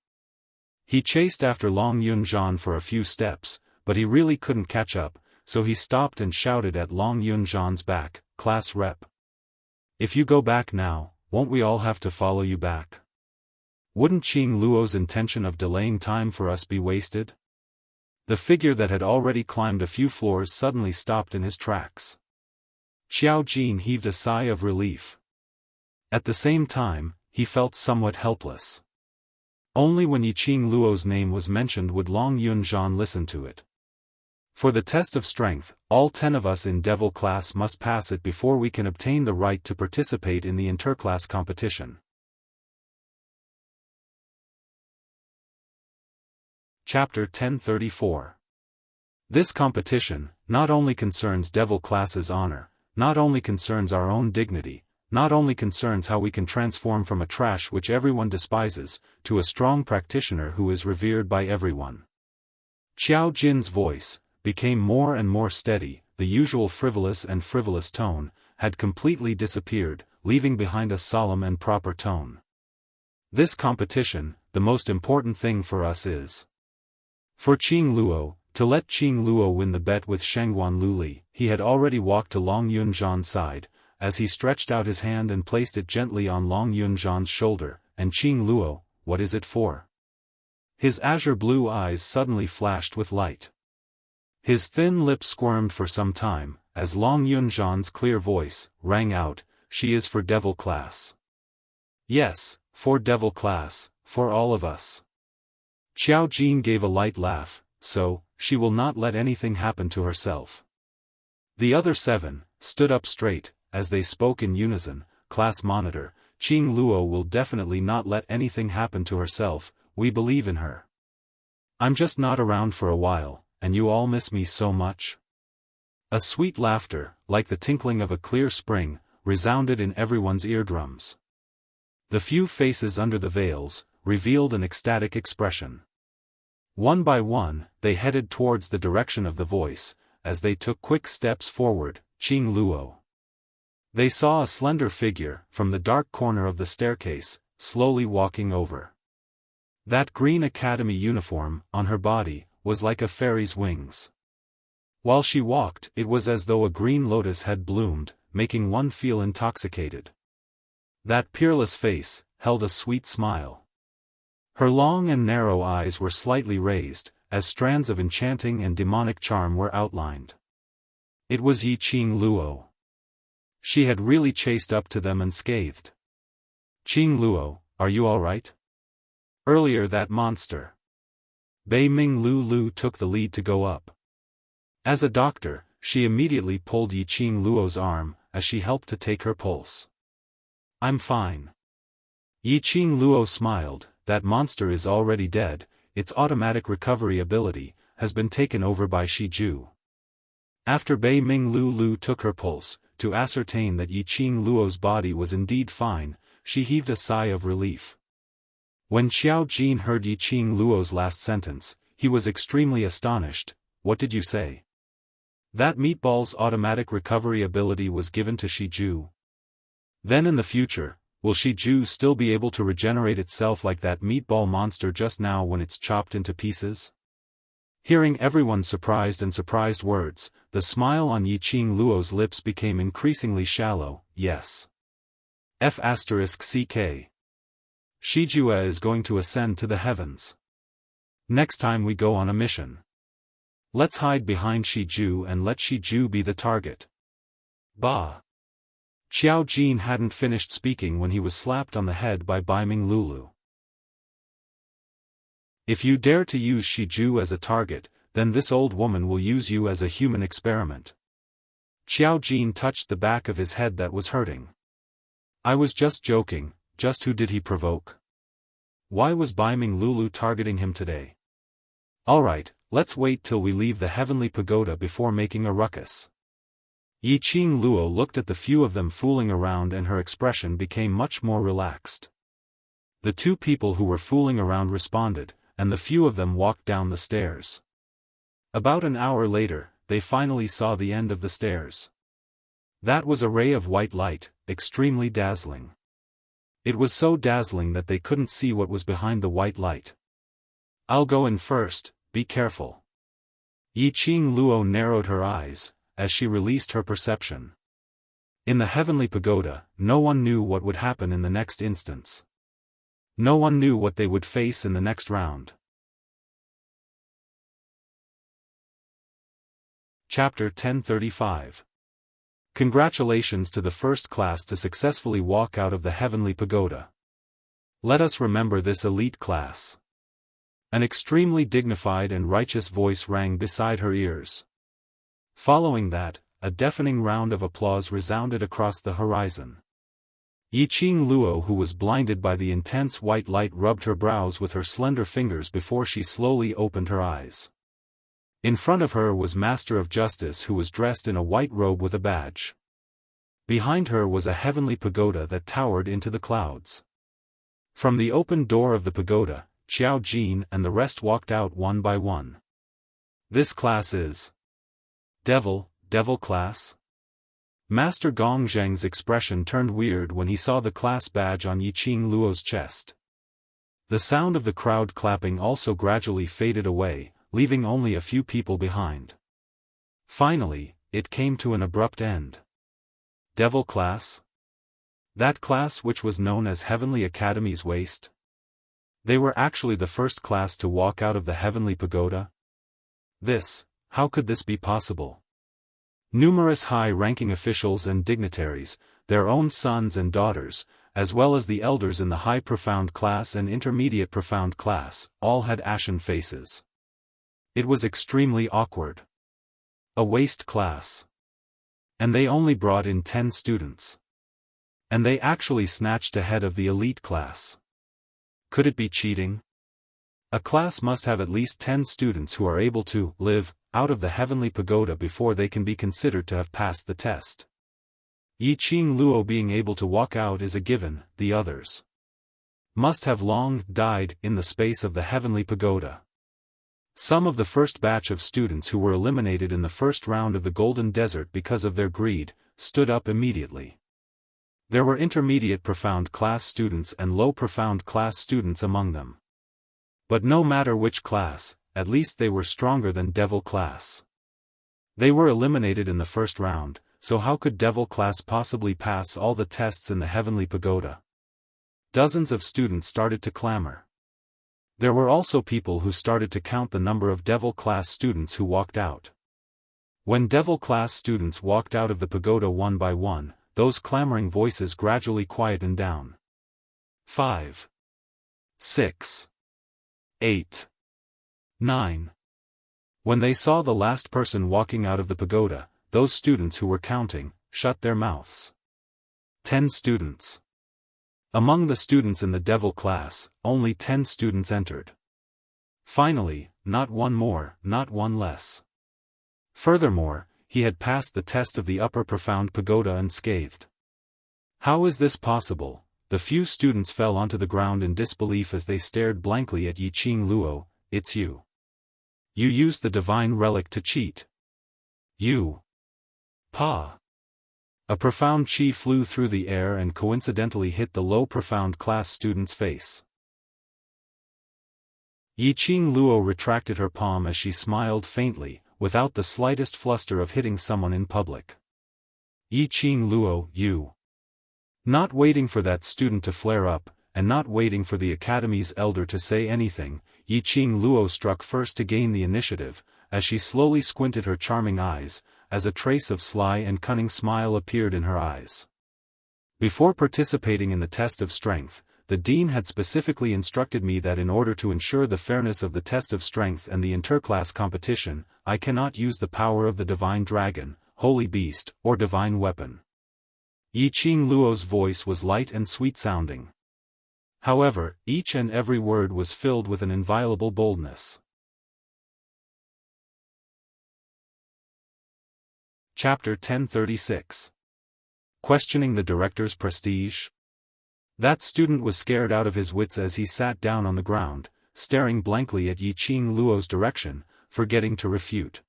He chased after Long Yunzhan for a few steps, but he really couldn't catch up, so he stopped and shouted at Long Yunzhan's back, "Class rep. If you go back now, won't we all have to follow you back? Wouldn't Qing Luo's intention of delaying time for us be wasted?" The figure that had already climbed a few floors suddenly stopped in his tracks. Xiao Jin heaved a sigh of relief. At the same time, he felt somewhat helpless. Only when Yiqing Luo's name was mentioned would Long Yunzhan listen to it. For the test of strength, all 10 of us in Devil class must pass it before we can obtain the right to participate in the interclass competition. Chapter 1034. This competition not only concerns Devil class's honor, not only concerns our own dignity, not only concerns how we can transform from a trash which everyone despises, to a strong practitioner who is revered by everyone. Qiao Jin's voice became more and more steady, the usual frivolous tone had completely disappeared, leaving behind a solemn and proper tone. This competition, the most important thing for us is for Qing Luo, to let Qing Luo win the bet with Shangguan Luli. He had already walked to Long Yunzhan's side, as he stretched out his hand and placed it gently on Long Yunzhan's shoulder. And Qing Luo, what is it for? His azure blue eyes suddenly flashed with light. His thin lips squirmed for some time, as Long Yunzhan's clear voice rang out, "She is for devil class." Yes, for devil class, for all of us. Qiao Jin gave a light laugh, so, she will not let anything happen to herself. The other 7 stood up straight, as they spoke in unison. Class monitor, Qing Luo will definitely not let anything happen to herself, we believe in her. I'm just not around for a while, and you all miss me so much. A sweet laughter, like the tinkling of a clear spring, resounded in everyone's eardrums. The few faces under the veils revealed an ecstatic expression. One by one, they headed towards the direction of the voice, as they took quick steps forward. Qing Luo. They saw a slender figure, from the dark corner of the staircase, slowly walking over. That green academy uniform, on her body, was like a fairy's wings. While she walked, it was as though a green lotus had bloomed, making one feel intoxicated. That peerless face held a sweet smile. Her long and narrow eyes were slightly raised, as strands of enchanting and demonic charm were outlined. It was Yi Qing Luo. She had really chased up to them unscathed. "Qing Luo, are you all right? Earlier that monster." Bei Ming Lu took the lead to go up. As a doctor, she immediately pulled Yi Qing Luo's arm, as she helped to take her pulse. "I'm fine." Yi Qing Luo smiled. "That monster is already dead, its automatic recovery ability has been taken over by Shiju." After Bei Ming Lu took her pulse, to ascertain that Yi Qing Luo's body was indeed fine, she heaved a sigh of relief. When Xiao Jin heard Yi Qing Luo's last sentence, he was extremely astonished. "What did you say? That meatball's automatic recovery ability was given to Shiju? Then in the future, will Shiju still be able to regenerate itself like that meatball monster just now when it's chopped into pieces?" Hearing everyone's surprised words, the smile on Yi Qing Luo's lips became increasingly shallow. "Yes. F***ck. Shijue is going to ascend to the heavens. Next time we go on a mission, let's hide behind Shiju and let Shiju be the target." Bah! Xiao Jin hadn't finished speaking when he was slapped on the head by Baiming Lulu. "If you dare to use Shiju as a target, then this old woman will use you as a human experiment." Xiao Jin touched the back of his head that was hurting. "I was just joking, just who did he provoke? Why was Baiming Lulu targeting him today? Alright, let's wait till we leave the heavenly pagoda before making a ruckus." Yi Qing Luo looked at the few of them fooling around and her expression became much more relaxed. The 2 people who were fooling around responded, and the few of them walked down the stairs. About an hour later, they finally saw the end of the stairs. That was a ray of white light, extremely dazzling. It was so dazzling that they couldn't see what was behind the white light. "I'll go in first, be careful." Yi Qing Luo narrowed her eyes, as she released her perception. In the heavenly pagoda, no one knew what would happen in the next instance. No one knew what they would face in the next round. Chapter 1035. Congratulations to the first class to successfully walk out of the heavenly pagoda. Let us remember this elite class. An extremely dignified and righteous voice rang beside her ears. Following that, a deafening round of applause resounded across the horizon. Yi Qing Luo, who was blinded by the intense white light, rubbed her brows with her slender fingers before she slowly opened her eyes. In front of her was Master of Justice, who was dressed in a white robe with a badge. Behind her was a heavenly pagoda that towered into the clouds. From the open door of the pagoda, Xiao Jin and the rest walked out one by one. This class is Devil class? Master Gongzheng's expression turned weird when he saw the class badge on Yiqing Luo's chest. The sound of the crowd clapping also gradually faded away, leaving only a few people behind. Finally, it came to an abrupt end. Devil class? That class which was known as Heavenly Academy's waste? They were actually the first class to walk out of the Heavenly Pagoda? How could this be possible? Numerous high-ranking officials and dignitaries, their own sons and daughters, as well as the elders in the High Profound class and Intermediate Profound class, all had ashen faces. It was extremely awkward. A waste class. And they only brought in 10 students. And they actually snatched ahead of the elite class. Could it be cheating? A class must have at least 10 students who are able to live out of the Heavenly Pagoda before they can be considered to have passed the test. Yiqing Luo being able to walk out is a given, the others must have long died in the space of the Heavenly Pagoda. Some of the first batch of students who were eliminated in the first round of the Golden Desert because of their greed, stood up immediately. There were intermediate profound class students and low profound class students among them. But no matter which class, at least they were stronger than Devil class. They were eliminated in the first round, so how could Devil class possibly pass all the tests in the Heavenly Pagoda? Dozens of students started to clamor. There were also people who started to count the number of Devil class students who walked out. When Devil class students walked out of the pagoda one by one, those clamoring voices gradually quietened down. 5, 6, 8, 9. When they saw the last person walking out of the pagoda, those students who were counting, shut their mouths. 10 students. Among the students in the Devil class, only 10 students entered. Finally, not one more, not one less. Furthermore, he had passed the test of the Upper Profound Pagoda unscathed. How is this possible? The few students fell onto the ground in disbelief as they stared blankly at Yiqing Luo. It's you. You used the divine relic to cheat. You. Pa. A profound chi flew through the air and coincidentally hit the low profound class student's face. Yiqing Luo retracted her palm as she smiled faintly, without the slightest fluster of hitting someone in public. Yiqing Luo, you. Not waiting for that student to flare up, and not waiting for the academy's elder to say anything, Yiqing Luo struck first to gain the initiative, as she slowly squinted her charming eyes, as a trace of sly and cunning smile appeared in her eyes. Before participating in the test of strength, the dean had specifically instructed me that in order to ensure the fairness of the test of strength and the interclass competition, I cannot use the power of the divine dragon, holy beast, or divine weapon. Yiqing Luo's voice was light and sweet-sounding. However, each and every word was filled with an inviolable boldness. Chapter 1036. Questioning the director's prestige? That student was scared out of his wits as he sat down on the ground, staring blankly at Yiqing Luo's direction, forgetting to refute.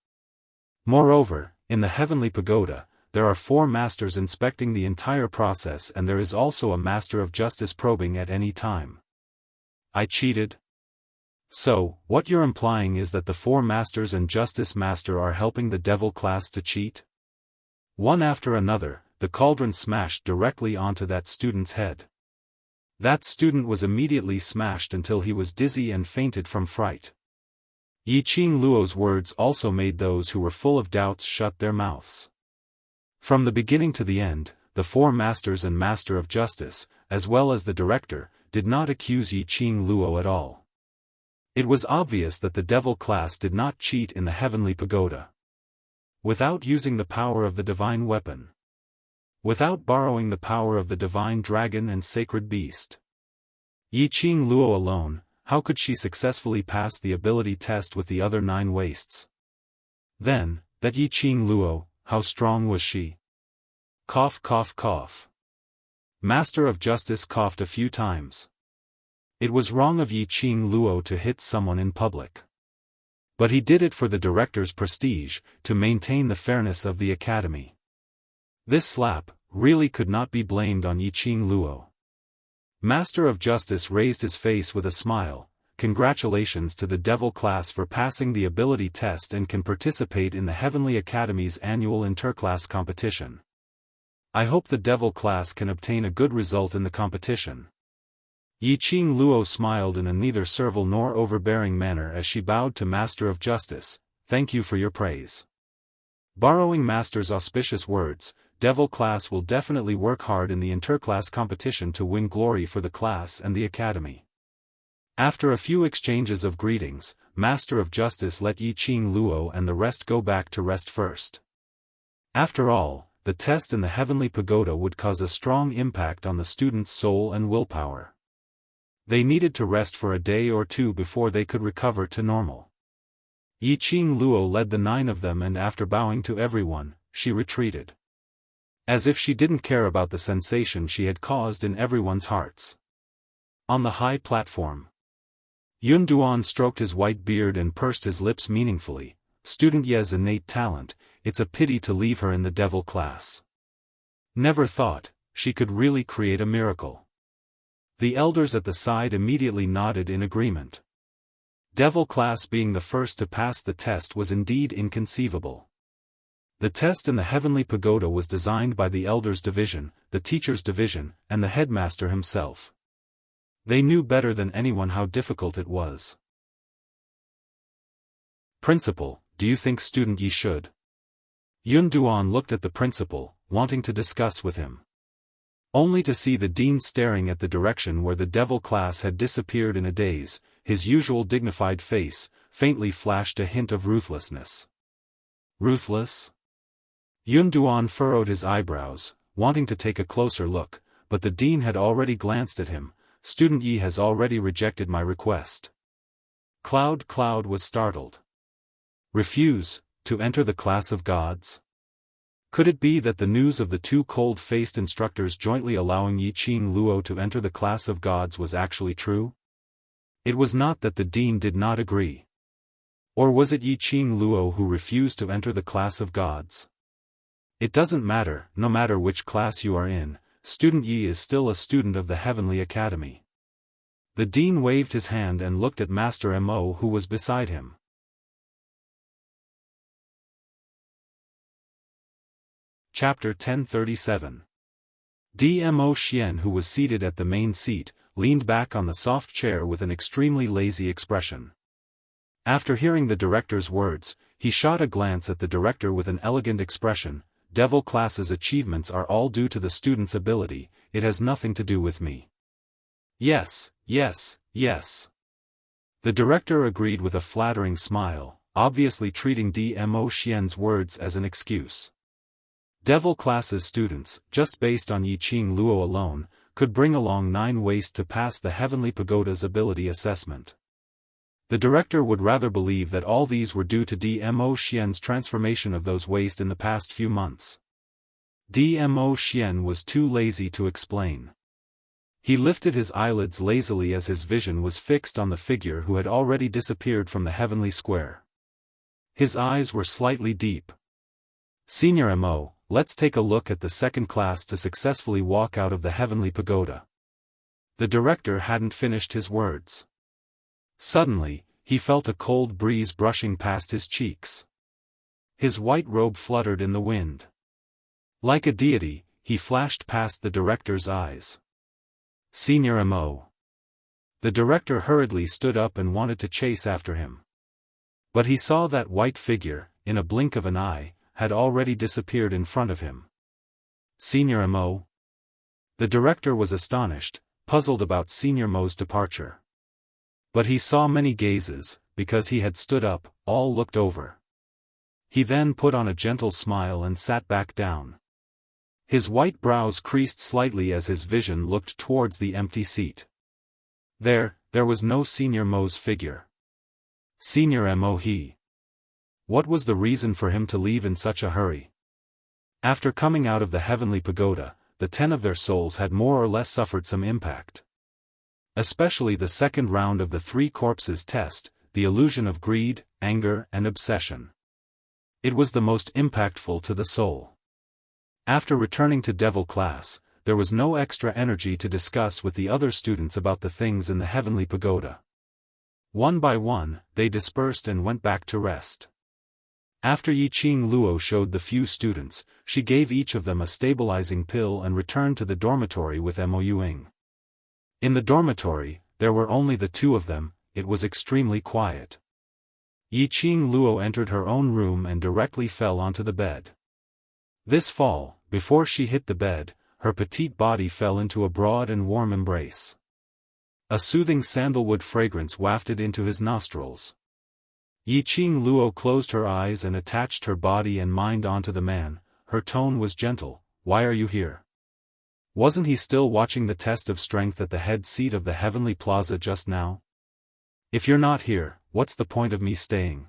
Moreover, in the Heavenly Pagoda, there are 4 masters inspecting the entire process and there is also a master of justice probing at any time. I cheated? So, what you're implying is that the 4 masters and justice master are helping the Devil class to cheat? One after another, the cauldron smashed directly onto that student's head. That student was immediately smashed until he was dizzy and fainted from fright. Yiqing Luo's words also made those who were full of doubts shut their mouths. From the beginning to the end, the 4 masters and master of justice, as well as the director, did not accuse Yiqing Luo at all. It was obvious that the Devil class did not cheat in the Heavenly Pagoda. Without using the power of the divine weapon. Without borrowing the power of the divine dragon and sacred beast. Yiqing Luo alone, how could she successfully pass the ability test with the other 9 wastes? Then, that Yiqing Luo, how strong was she? Cough cough cough. Master of Justice coughed a few times. It was wrong of Yi Qing Luo to hit someone in public. But he did it for the director's prestige, to maintain the fairness of the academy. This slap really could not be blamed on Yi Qing Luo. Master of Justice raised his face with a smile. Congratulations to the Devil class for passing the ability test and can participate in the Heavenly Academy's annual interclass competition. I hope the Devil class can obtain a good result in the competition. Yi Qing Luo smiled in a neither servile nor overbearing manner as she bowed to Master of Justice. Thank you for your praise. Borrowing Master's auspicious words, Devil class will definitely work hard in the interclass competition to win glory for the class and the academy. After a few exchanges of greetings, Master of Justice let Yi Qing Luo and the rest go back to rest first. After all, the test in the Heavenly Pagoda would cause a strong impact on the students' soul and willpower. They needed to rest for a day or two before they could recover to normal. Yi Qing Luo led the 9 of them, and after bowing to everyone, she retreated. As if she didn't care about the sensation she had caused in everyone's hearts. On the high platform, Yun Duan stroked his white beard and pursed his lips meaningfully. Student Ye's innate talent, it's a pity to leave her in the Devil class. Never thought she could really create a miracle. The elders at the side immediately nodded in agreement. Devil class being the first to pass the test was indeed inconceivable. The test in the Heavenly Pagoda was designed by the Elders Division, the Teachers Division, and the Headmaster himself. They knew better than anyone how difficult it was. Principal, do you think Student Yi should? Yun Duan looked at the principal, wanting to discuss with him. Only to see the dean staring at the direction where the Devil class had disappeared in a daze. His usual dignified face faintly flashed a hint of ruthlessness. Ruthless? Yun Duan furrowed his eyebrows, wanting to take a closer look, but the dean had already glanced at him. Student Yi has already rejected my request. Cloud was startled. Refuse to enter the class of gods? Could it be that the news of the 2 cold-faced instructors jointly allowing Yi Qing Luo to enter the class of gods was actually true? It was not that the dean did not agree. Or was it Yi Qing Luo who refused to enter the class of gods? It doesn't matter, no matter which class you are in, Student Yi is still a student of the Heavenly Academy. The dean waved his hand and looked at Master Mo who was beside him. Chapter 1037. Dmo Xian, who was seated at the main seat, leaned back on the soft chair with an extremely lazy expression. After hearing the director's words, he shot a glance at the director with an elegant expression. Devil class's achievements are all due to the student's ability, it has nothing to do with me. Yes. The director agreed with a flattering smile, obviously treating Dmo Xian's words as an excuse. Devil class's students, just based on Yi Qing Luo alone, could bring along 9 waste to pass the Heavenly Pagoda's ability assessment. The director would rather believe that all these were due to Dmo Xian's transformation of those waste in the past few months. Dmo Xian was too lazy to explain. He lifted his eyelids lazily as his vision was fixed on the figure who had already disappeared from the heavenly square. His eyes were slightly deep. Senior Mo, let's take a look at the second class to successfully walk out of the Heavenly Pagoda. The director hadn't finished his words. Suddenly, he felt a cold breeze brushing past his cheeks. His white robe fluttered in the wind. Like a deity, he flashed past the director's eyes. Senior Mo. The director hurriedly stood up and wanted to chase after him. But he saw that white figure, in a blink of an eye, had already disappeared in front of him. Senior Mo. The director was astonished, puzzled about Senior Mo's departure. But he saw many gazes, because he had stood up, all looked over. He then put on a gentle smile and sat back down. His white brows creased slightly as his vision looked towards the empty seat. There was no Senior Mo's figure. Senior Mo he. What was the reason for him to leave in such a hurry? After coming out of the heavenly pagoda, the 10 of their souls had more or less suffered some impact. Especially the second round of the 3 corpses test, the illusion of greed, anger and obsession. It was the most impactful to the soul. After returning to Devil class, there was no extra energy to discuss with the other students about the things in the heavenly pagoda. One by one, they dispersed and went back to rest. After Yiqing Luo showed the few students, she gave each of them a stabilizing pill and returned to the dormitory with Mo Yuing. In the dormitory, there were only the 2 of them. It was extremely quiet. Yiqing Luo entered her own room and directly fell onto the bed. This fall, before she hit the bed, her petite body fell into a broad and warm embrace. A soothing sandalwood fragrance wafted into his nostrils. Yiqing Luo closed her eyes and attached her body and mind onto the man. Her tone was gentle. "Why are you here? Wasn't he still watching the test of strength at the head seat of the heavenly plaza just now? If you're not here, what's the point of me staying?"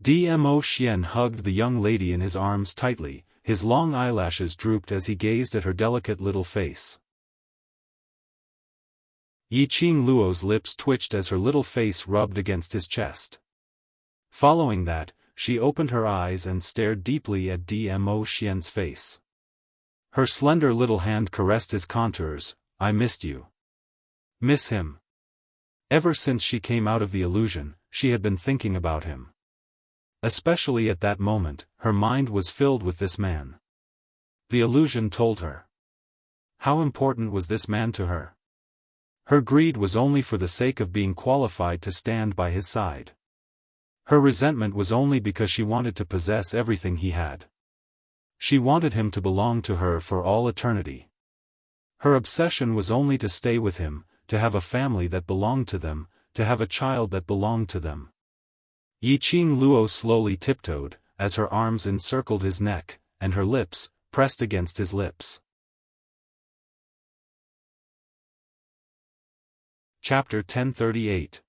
Dmo Xian hugged the young lady in his arms tightly, his long eyelashes drooped as he gazed at her delicate little face. Yiqing Luo's lips twitched as her little face rubbed against his chest. Following that, she opened her eyes and stared deeply at Dmo Xian's face. Her slender little hand caressed his contours. "I missed you." Miss him? Ever since she came out of the illusion, she had been thinking about him. Especially at that moment, her mind was filled with this man. The illusion told her. How important was this man to her? Her greed was only for the sake of being qualified to stand by his side. Her resentment was only because she wanted to possess everything he had. She wanted him to belong to her for all eternity. Her obsession was only to stay with him, to have a family that belonged to them, to have a child that belonged to them. Yiqing Luo slowly tiptoed, as her arms encircled his neck, and her lips, pressed against his lips. Chapter 1038.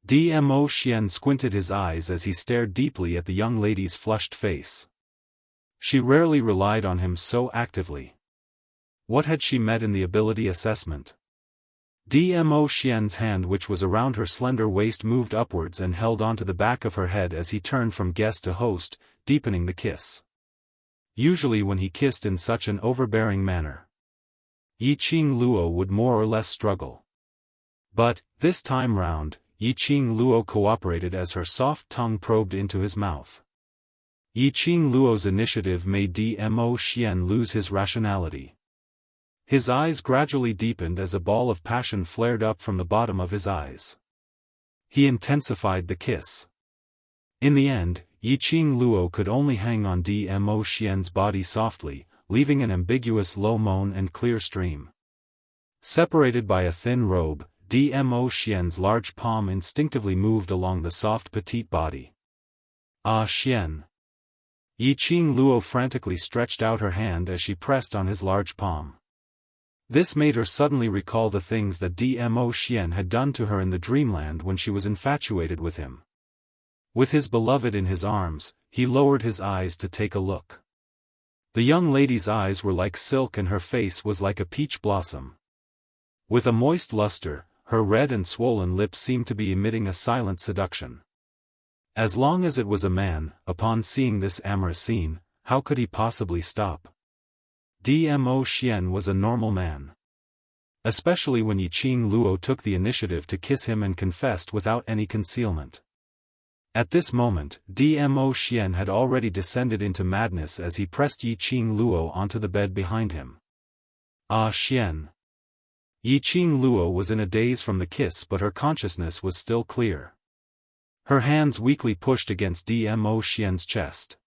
Dmo Xian squinted his eyes as he stared deeply at the young lady's flushed face. She rarely relied on him so actively. What had she met in the ability assessment? Dmo Xian's hand, which was around her slender waist, moved upwards and held onto the back of her head as he turned from guest to host, deepening the kiss. Usually when he kissed in such an overbearing manner, Yiqing Luo would more or less struggle. But, this time round, Yiqing Luo cooperated as her soft tongue probed into his mouth. Yiqing Luo's initiative made Dmo Xian lose his rationality. His eyes gradually deepened as a ball of passion flared up from the bottom of his eyes. He intensified the kiss. In the end, Yiqing Luo could only hang on Dmo Xian's body softly, leaving an ambiguous low moan and clear stream. Separated by a thin robe, Dmo Xian's large palm instinctively moved along the soft petite body. "Ah Xian." Yiqing Luo frantically stretched out her hand as she pressed on his large palm. This made her suddenly recall the things that Dmo Xian had done to her in the dreamland when she was infatuated with him. With his beloved in his arms, he lowered his eyes to take a look. The young lady's eyes were like silk and her face was like a peach blossom. With a moist luster, her red and swollen lips seemed to be emitting a silent seduction. As long as it was a man, upon seeing this amorous scene, how could he possibly stop? Dmo Xian was a normal man. Especially when Yiqing Luo took the initiative to kiss him and confessed without any concealment. At this moment, Dmo Xian had already descended into madness as he pressed Yiqing Luo onto the bed behind him. "Ah Xian." Yiqing Luo was in a daze from the kiss, but her consciousness was still clear. Her hands weakly pushed against Dmo Xian's chest.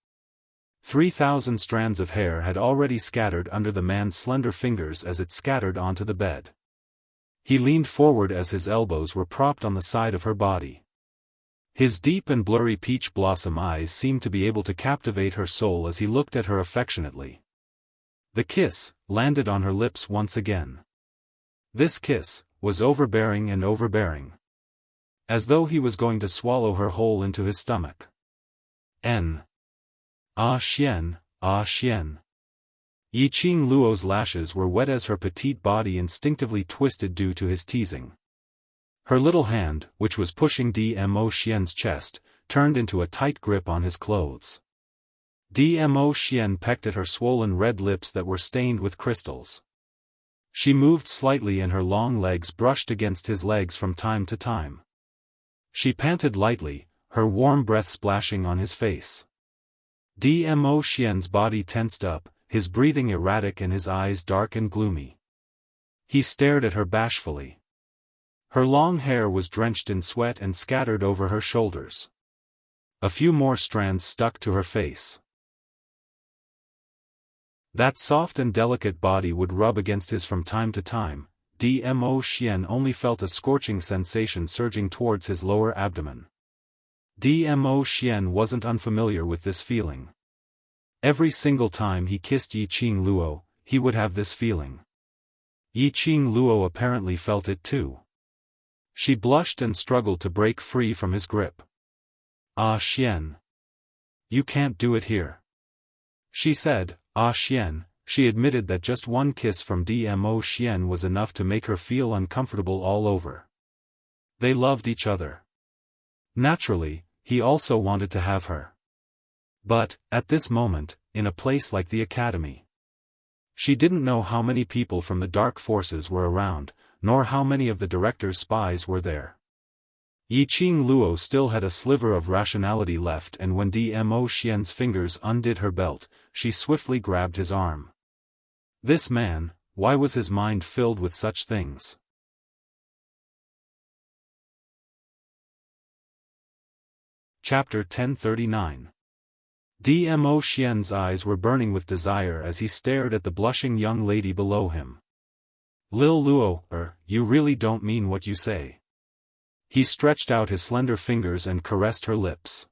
3,000 strands of hair had already scattered under the man's slender fingers as it scattered onto the bed. He leaned forward as his elbows were propped on the side of her body. His deep and blurry peach blossom eyes seemed to be able to captivate her soul as he looked at her affectionately. The kiss landed on her lips once again. This kiss was overbearing and overbearing. As though he was going to swallow her whole into his stomach. "Ah Xian, Ah Xian. Yiqing Luo's lashes were wet as her petite body instinctively twisted due to his teasing. Her little hand, which was pushing Dmo Xian's chest, turned into a tight grip on his clothes. Dmo Xian pecked at her swollen red lips that were stained with crystals. She moved slightly and her long legs brushed against his legs from time to time. She panted lightly, her warm breath splashing on his face. Dmo Xian's body tensed up, his breathing erratic and his eyes dark and gloomy. He stared at her bashfully. Her long hair was drenched in sweat and scattered over her shoulders. A few more strands stuck to her face. That soft and delicate body would rub against his from time to time. Dmo Xian only felt a scorching sensation surging towards his lower abdomen. Dmo Xian wasn't unfamiliar with this feeling. Every single time he kissed Yiqing Luo, he would have this feeling. Yiqing Luo apparently felt it too. She blushed and struggled to break free from his grip. Ah Xian. You can't do it here. She said. Ah Xian. She admitted that just one kiss from Dmo Xian was enough to make her feel uncomfortable all over. They loved each other. Naturally, he also wanted to have her. But, at this moment, in a place like the academy, she didn't know how many people from the dark forces were around, nor how many of the director's spies were there. Yiqing Luo still had a sliver of rationality left, and when Dmo Xian's fingers undid her belt, she swiftly grabbed his arm. This man, why was his mind filled with such things? Chapter 1039. Dmo Xian's eyes were burning with desire as he stared at the blushing young lady below him. Lil Luo, you really don't mean what you say. He stretched out his slender fingers and caressed her lips.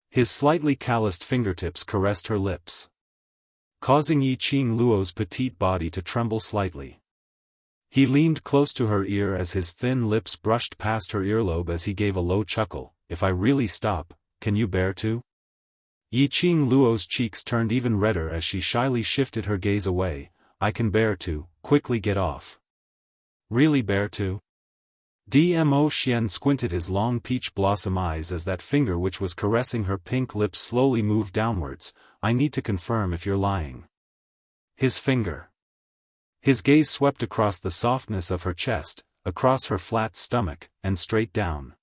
His slightly calloused fingertips caressed her lips, causing Yiqing Luo's petite body to tremble slightly. He leaned close to her ear as his thin lips brushed past her earlobe as he gave a low chuckle. If I really stop, can you bear to? Yiqing Luo's cheeks turned even redder as she shyly shifted her gaze away. I can bear to, quickly get off. Really bear to? Dmo Xian squinted his long peach blossom eyes as that finger which was caressing her pink lips slowly moved downwards. I need to confirm if you're lying. His finger. His gaze swept across the softness of her chest, across her flat stomach, and straight down.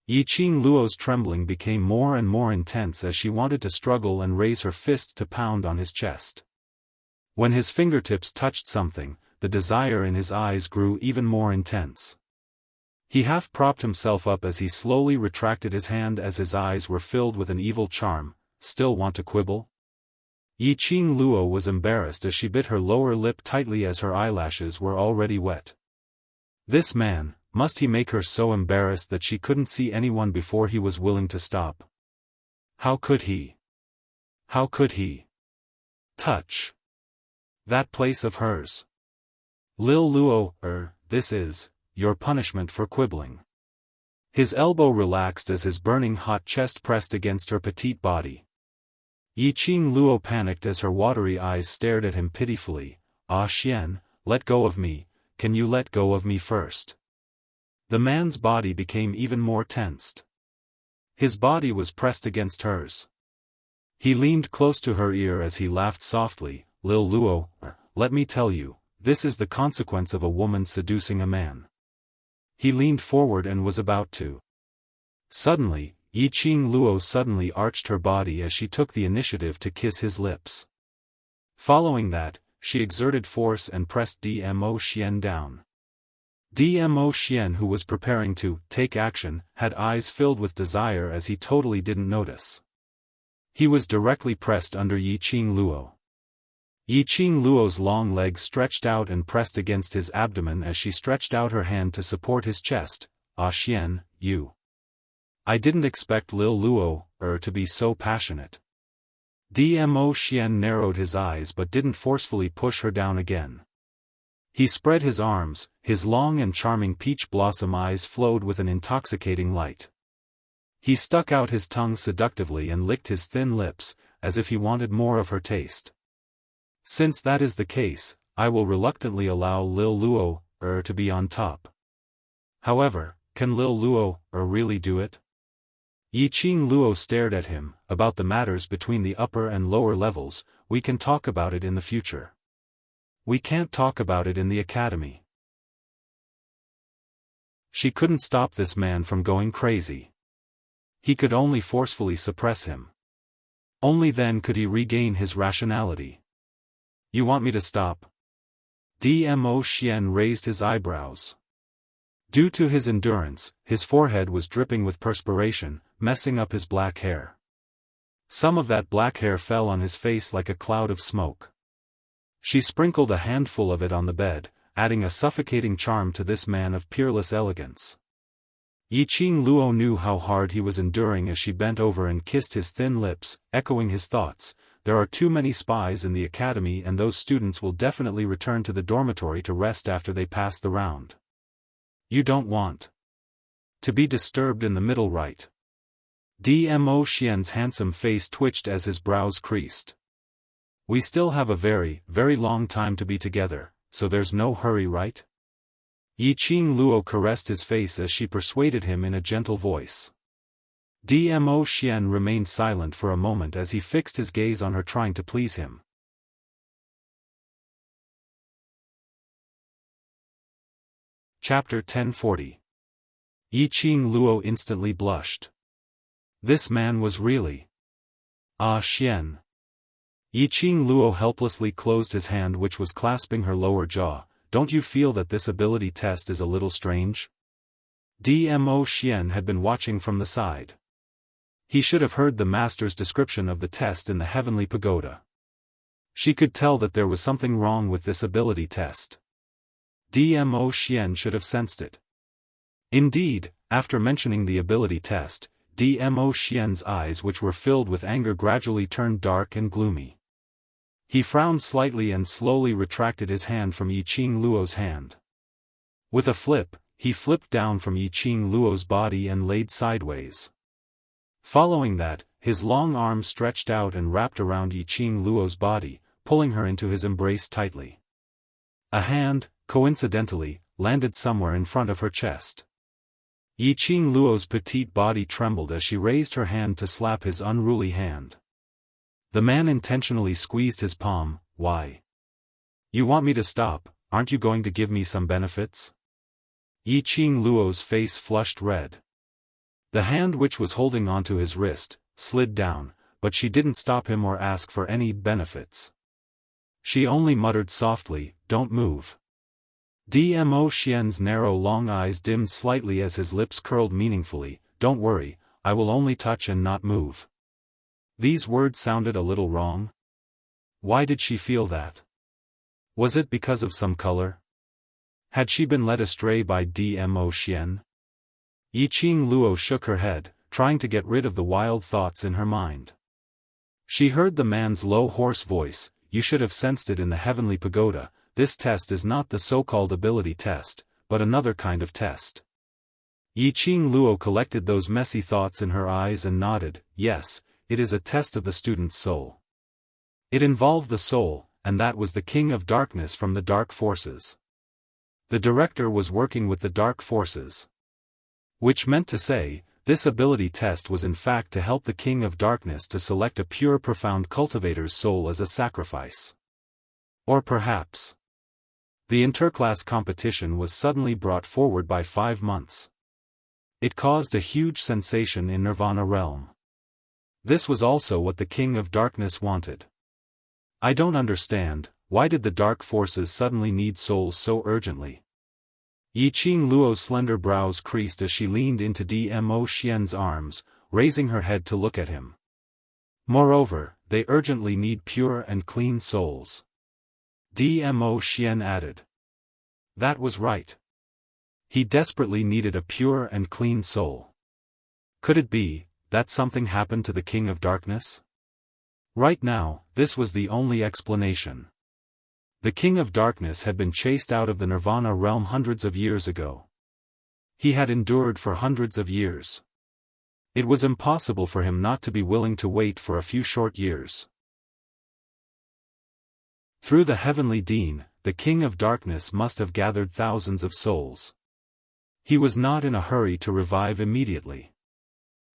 Yiqing Luo's trembling became more and more intense as she wanted to struggle and raise her fist to pound on his chest. When his fingertips touched something, the desire in his eyes grew even more intense. He half propped himself up as he slowly retracted his hand as his eyes were filled with an evil charm. Still want to quibble? Yiqing Luo was embarrassed as she bit her lower lip tightly as her eyelashes were already wet. This man, must he make her so embarrassed that she couldn't see anyone before he was willing to stop? How could he? How could he touch that place of hers? Lil Luo, this is your punishment for quibbling. His elbow relaxed as his burning hot chest pressed against her petite body. Yiqing Luo panicked as her watery eyes stared at him pitifully. Ah Xian, let go of me, can you let go of me first? The man's body became even more tensed. His body was pressed against hers. He leaned close to her ear as he laughed softly. Lil Luo, let me tell you, this is the consequence of a woman seducing a man. He leaned forward and was about to. Suddenly, Yiqing Luo suddenly arched her body as she took the initiative to kiss his lips. Following that, she exerted force and pressed Dmo Xian down. Dmo Xian, who was preparing to take action, had eyes filled with desire as he totally didn't notice. He was directly pressed under Yiqing Luo. Yiqing Luo's long legs stretched out and pressed against his abdomen as she stretched out her hand to support his chest. Ah Xian, you. I didn't expect Lil Luo, to be so passionate. Dmo Xian narrowed his eyes but didn't forcefully push her down again. He spread his arms, his long and charming peach blossom eyes flowed with an intoxicating light. He stuck out his tongue seductively and licked his thin lips, as if he wanted more of her taste. Since that is the case, I will reluctantly allow Lil Luo to be on top. However, can Lil Luo really do it? Yiqing Luo stared at him. About the matters between the upper and lower levels, we can talk about it in the future. We can't talk about it in the academy. She couldn't stop this man from going crazy. He could only forcefully suppress him. Only then could he regain his rationality. You want me to stop? Dmo Xian raised his eyebrows. Due to his endurance, his forehead was dripping with perspiration, messing up his black hair. Some of that black hair fell on his face like a cloud of smoke. She sprinkled a handful of it on the bed, adding a suffocating charm to this man of peerless elegance. Yiqing Luo knew how hard he was enduring as she bent over and kissed his thin lips, echoing his thoughts. There are too many spies in the academy and those students will definitely return to the dormitory to rest after they pass the round. You don't want to be disturbed in the middle, right? Dmo Xian's handsome face twitched as his brows creased. We still have a very, very long time to be together, so there's no hurry, right? Yiqing Luo caressed his face as she persuaded him in a gentle voice. Dmo Xian remained silent for a moment as he fixed his gaze on her, trying to please him. Chapter 1040. Yiqing Luo instantly blushed. This man was really Xian. Yiqing Luo helplessly closed his hand which was clasping her lower jaw. Don't you feel that this ability test is a little strange? Dmo Xian had been watching from the side. He should have heard the master's description of the test in the heavenly pagoda. She could tell that there was something wrong with this ability test. Dmo Xian should have sensed it. Indeed, after mentioning the ability test, Dmo Xian's eyes, which were filled with anger, gradually turned dark and gloomy. He frowned slightly and slowly retracted his hand from Yiqing Luo's hand. With a flip, he flipped down from Yiqing Luo's body and laid sideways. Following that, his long arm stretched out and wrapped around Yiqing Luo's body, pulling her into his embrace tightly. A hand, coincidentally, landed somewhere in front of her chest. Yiqing Luo's petite body trembled as she raised her hand to slap his unruly hand. The man intentionally squeezed his palm. Why? You want me to stop? Aren't you going to give me some benefits? Yiqing Luo's face flushed red. The hand which was holding onto his wrist slid down, but she didn't stop him or ask for any benefits. She only muttered softly, "Don't move." Dmo Xian's narrow long eyes dimmed slightly as his lips curled meaningfully. "Don't worry, I will only touch and not move." These words sounded a little wrong. Why did she feel that? Was it because of some color? Had she been led astray by Dmo Xian? Yiqing Luo shook her head, trying to get rid of the wild thoughts in her mind. She heard the man's low hoarse voice. You should have sensed it in the heavenly pagoda. This test is not the so-called ability test, but another kind of test. Yiqing Luo collected those messy thoughts in her eyes and nodded. Yes, it is a test of the student's soul. It involved the soul, and that was the King of Darkness from the Dark Forces. The director was working with the Dark Forces. Which meant to say, this ability test was in fact to help the King of Darkness to select a pure profound cultivator's soul as a sacrifice. Or perhaps the interclass competition was suddenly brought forward by 5 months. It caused a huge sensation in Nirvana realm. This was also what the King of Darkness wanted. I don't understand, why did the Dark Forces suddenly need souls so urgently? Yiqing Luo's slender brows creased as she leaned into Dmo Xian's arms, raising her head to look at him. Moreover, they urgently need pure and clean souls. Dmo Xian added. That was right. He desperately needed a pure and clean soul. Could it be that something happened to the King of Darkness? Right now, this was the only explanation. The King of Darkness had been chased out of the Nirvana realm hundreds of years ago. He had endured for hundreds of years. It was impossible for him not to be willing to wait for a few short years. Through the heavenly Dean, the King of Darkness must have gathered thousands of souls. He was not in a hurry to revive immediately.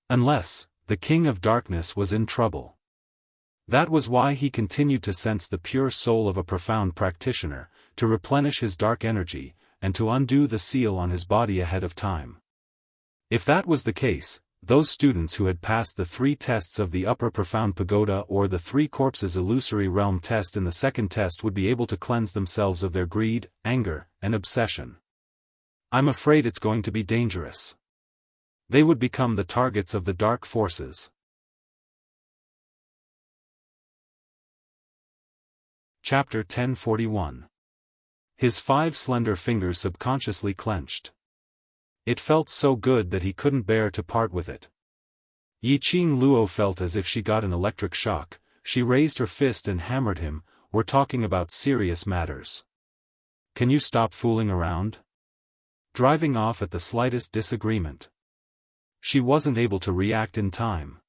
Unless, the King of Darkness was in trouble. That was why he continued to sense the pure soul of a profound practitioner, to replenish his dark energy, and to undo the seal on his body ahead of time. If that was the case, those students who had passed the 3 tests of the Upper Profound Pagoda or the 3 Corpses Illusory Realm test in the second test would be able to cleanse themselves of their greed, anger, and obsession. I'm afraid it's going to be dangerous. They would become the targets of the dark forces. Chapter 1041. His 5 slender fingers subconsciously clenched. It felt so good that he couldn't bear to part with it. Yiqing Luo felt as if she got an electric shock. She raised her fist and hammered him. We're talking about serious matters. Can you stop fooling around? Driving off at the slightest disagreement. She wasn't able to react in time.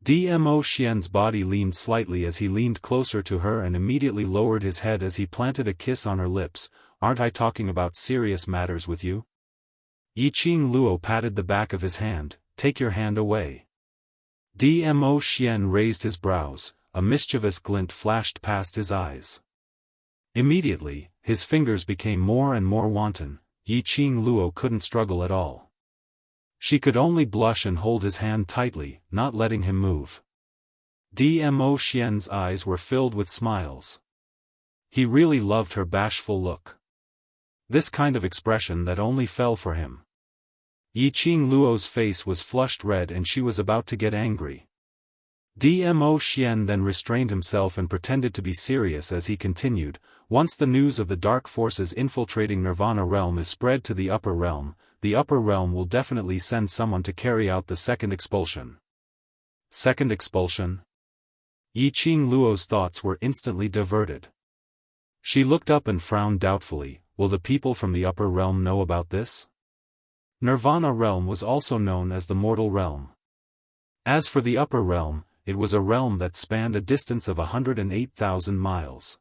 Dmo Xian's body leaned slightly as he leaned closer to her and immediately lowered his head as he planted a kiss on her lips. Aren't I talking about serious matters with you? Yiqing Luo patted the back of his hand. Take your hand away. Dmo Xian raised his brows, a mischievous glint flashed past his eyes. Immediately, his fingers became more and more wanton. Yiqing Luo couldn't struggle at all. She could only blush and hold his hand tightly, not letting him move. Dmo Xian's eyes were filled with smiles. He really loved her bashful look. This kind of expression that only fell for him. Yiqing Luo's face was flushed red and she was about to get angry. Dmo Xian then restrained himself and pretended to be serious as he continued, once the news of the dark forces infiltrating Nirvana realm is spread to the upper realm will definitely send someone to carry out the second expulsion. Second expulsion? Yiqing Luo's thoughts were instantly diverted. She looked up and frowned doubtfully. Will the people from the upper realm know about this? Nirvana realm was also known as the mortal realm. As for the upper realm, it was a realm that spanned a distance of 108,000 miles.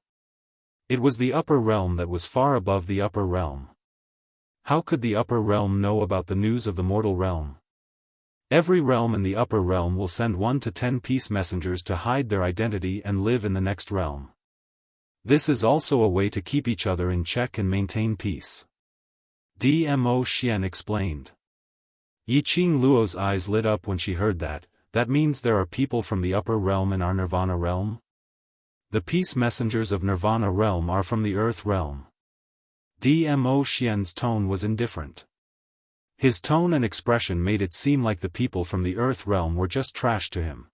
It was the upper realm that was far above the upper realm. How could the upper realm know about the news of the mortal realm? Every realm in the upper realm will send 1 to 10 peace messengers to hide their identity and live in the next realm. This is also a way to keep each other in check and maintain peace. Dmo Xian explained. Yiqing Luo's eyes lit up when she heard that. That means there are people from the upper realm in our Nirvana realm? The peace messengers of Nirvana realm are from the earth realm. Dmo Xian's tone was indifferent. His tone and expression made it seem like the people from the earth realm were just trash to him.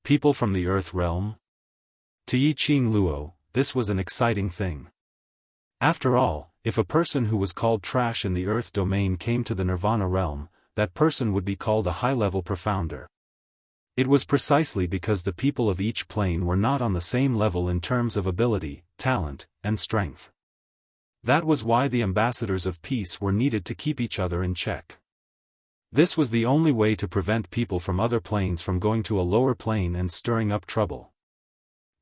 People from the earth realm? To Yiqing Luo, this was an exciting thing. After all, if a person who was called trash in the earth domain came to the Nirvana realm, that person would be called a high-level profounder. It was precisely because the people of each plane were not on the same level in terms of ability, talent, and strength. That was why the ambassadors of peace were needed to keep each other in check. This was the only way to prevent people from other planes from going to a lower plane and stirring up trouble.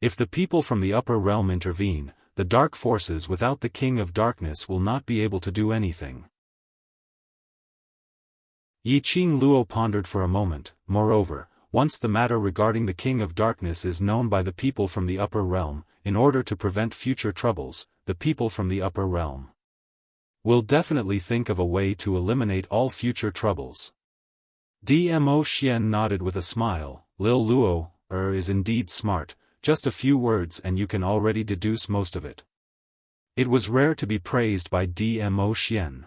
If the people from the upper realm intervene, the dark forces without the King of Darkness will not be able to do anything. Yiqing Luo pondered for a moment. Moreover, once the matter regarding the King of Darkness is known by the people from the upper realm, in order to prevent future troubles, the people from the upper realm will definitely think of a way to eliminate all future troubles. Dmo Xian nodded with a smile. Lil Luo, is indeed smart, just a few words and you can already deduce most of it. It was rare to be praised by Dmo Xian.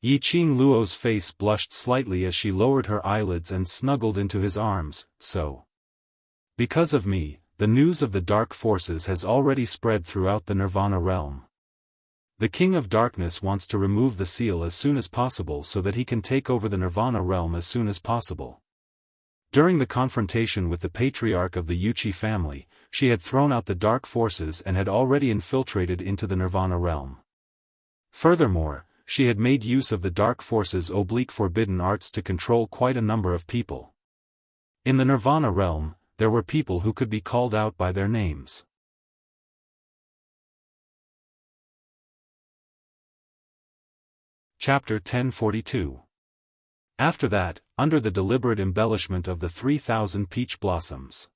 Yiqing Luo's face blushed slightly as she lowered her eyelids and snuggled into his arms. So, because of me, the news of the dark forces has already spread throughout the Nirvana realm. The King of Darkness wants to remove the seal as soon as possible so that he can take over the Nirvana realm as soon as possible. During the confrontation with the patriarch of the Yuchi family, she had thrown out the dark forces and had already infiltrated into the Nirvana realm. Furthermore, she had made use of the dark forces' forbidden arts to control quite a number of people. In the Nirvana realm, there were people who could be called out by their names. Chapter 1042. After that, under the deliberate embellishment of the 3,000 peach blossoms,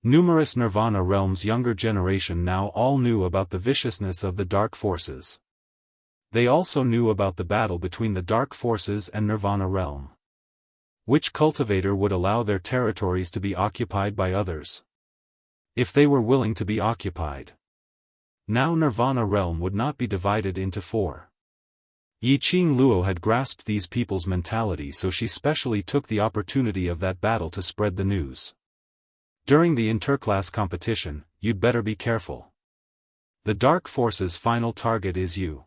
numerous Nirvana realm's younger generation now all knew about the viciousness of the dark forces. They also knew about the battle between the dark forces and Nirvana realm. Which cultivator would allow their territories to be occupied by others? If they were willing to be occupied. Now Nirvana realm would not be divided into 4. Yiqing Luo had grasped these people's mentality, so she specially took the opportunity of that battle to spread the news. During the interclass competition, you'd better be careful. The dark force's final target is you.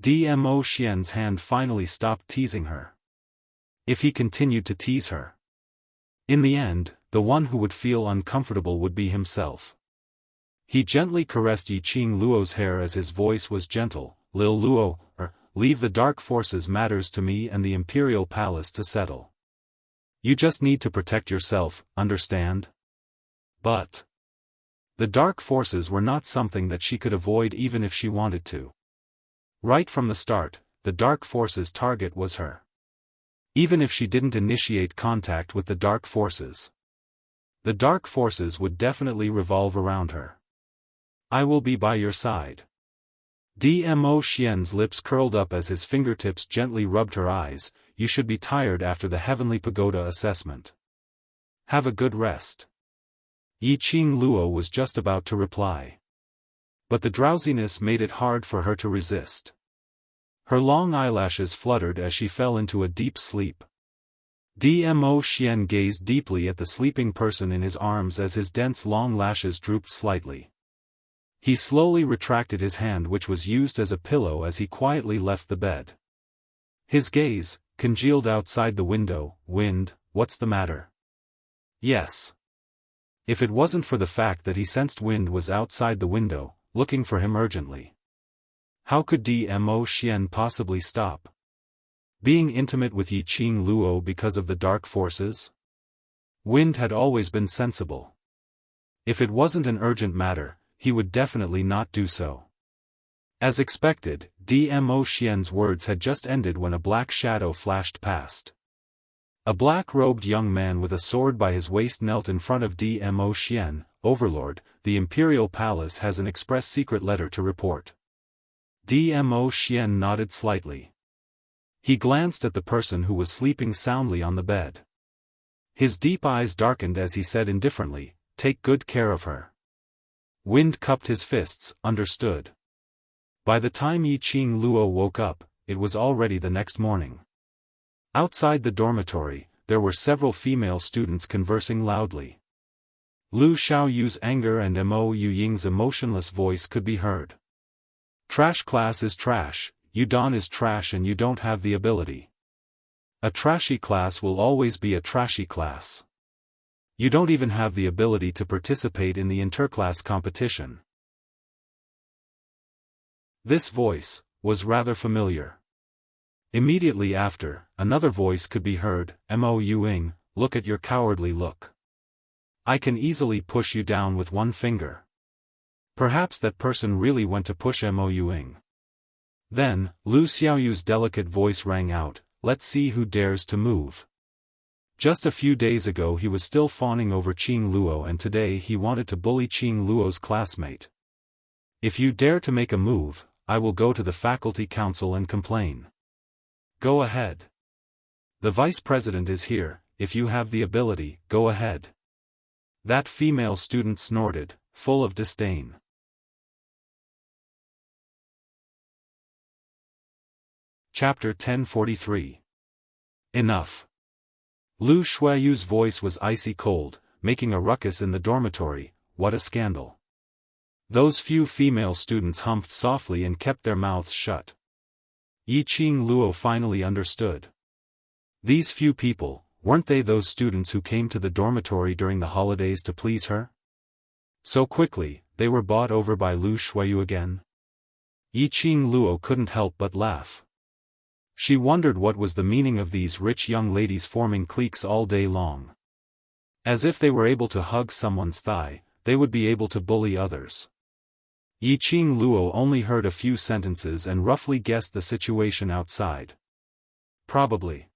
Dmo Xian's hand finally stopped teasing her. If he continued to tease her, in the end, the one who would feel uncomfortable would be himself. He gently caressed Yiqing Luo's hair as his voice was gentle. Lil Luo, leave the dark forces matters to me and the Imperial Palace to settle. You just need to protect yourself, understand? But the dark forces were not something that she could avoid even if she wanted to. Right from the start, the dark forces' target was her. Even if she didn't initiate contact with the dark forces, the dark forces would definitely revolve around her. I will be by your side. Dmo Xian's lips curled up as his fingertips gently rubbed her eyes. You should be tired after the Heavenly Pagoda assessment. Have a good rest. Yiqing Luo was just about to reply. But the drowsiness made it hard for her to resist. Her long eyelashes fluttered as she fell into a deep sleep. Dmo Xian gazed deeply at the sleeping person in his arms as his dense long lashes drooped slightly. He slowly retracted his hand, which was used as a pillow, as he quietly left the bed. His gaze congealed outside the window. Wind, what's the matter? Yes. If it wasn't for the fact that he sensed Wind was outside the window, looking for him urgently. How could Dmo Xian possibly stop being intimate with Yiqing Luo because of the dark forces? Wind had always been sensible. If it wasn't an urgent matter, he would definitely not do so. As expected, Dmo Xian's words had just ended when a black shadow flashed past. A black-robed young man with a sword by his waist knelt in front of Dmo Xian. Overlord, the Imperial Palace has an express secret letter to report. Dmo Xian nodded slightly. He glanced at the person who was sleeping soundly on the bed. His deep eyes darkened as he said indifferently, take good care of her. Wind cupped his fists. Understood. By the time Yiqing Luo woke up, it was already the next morning. Outside the dormitory, there were several female students conversing loudly. Lu Xiaoyu's anger and Mo Yuying's emotionless voice could be heard. Trash class is trash, Yudon is trash, and you don't have the ability. A trashy class will always be a trashy class. You don't even have the ability to participate in the interclass competition. This voice was rather familiar. Immediately after, another voice could be heard. Mo Yuying, look at your cowardly look. I can easily push you down with one finger. Perhaps that person really went to push Mo Yuying. Then, Lu Xiaoyu's delicate voice rang out, let's see who dares to move. Just a few days ago he was still fawning over Qing Luo, and today he wanted to bully Qing Luo's classmate. If you dare to make a move, I will go to the faculty council and complain. Go ahead. The vice president is here. If you have the ability, go ahead. That female student snorted, full of disdain. Chapter 1043. Enough. Lu Shuayu's voice was icy cold, making a ruckus in the dormitory. What a scandal. Those few female students humphed softly and kept their mouths shut. Yiqing Luo finally understood. These few people, weren't they those students who came to the dormitory during the holidays to please her? So quickly, they were bought over by Lu Shuayu again? Yiqing Luo couldn't help but laugh. She wondered what was the meaning of these rich young ladies forming cliques all day long. As if they were able to hug someone's thigh, they would be able to bully others. Yiqing Luo only heard a few sentences and roughly guessed the situation outside. Probably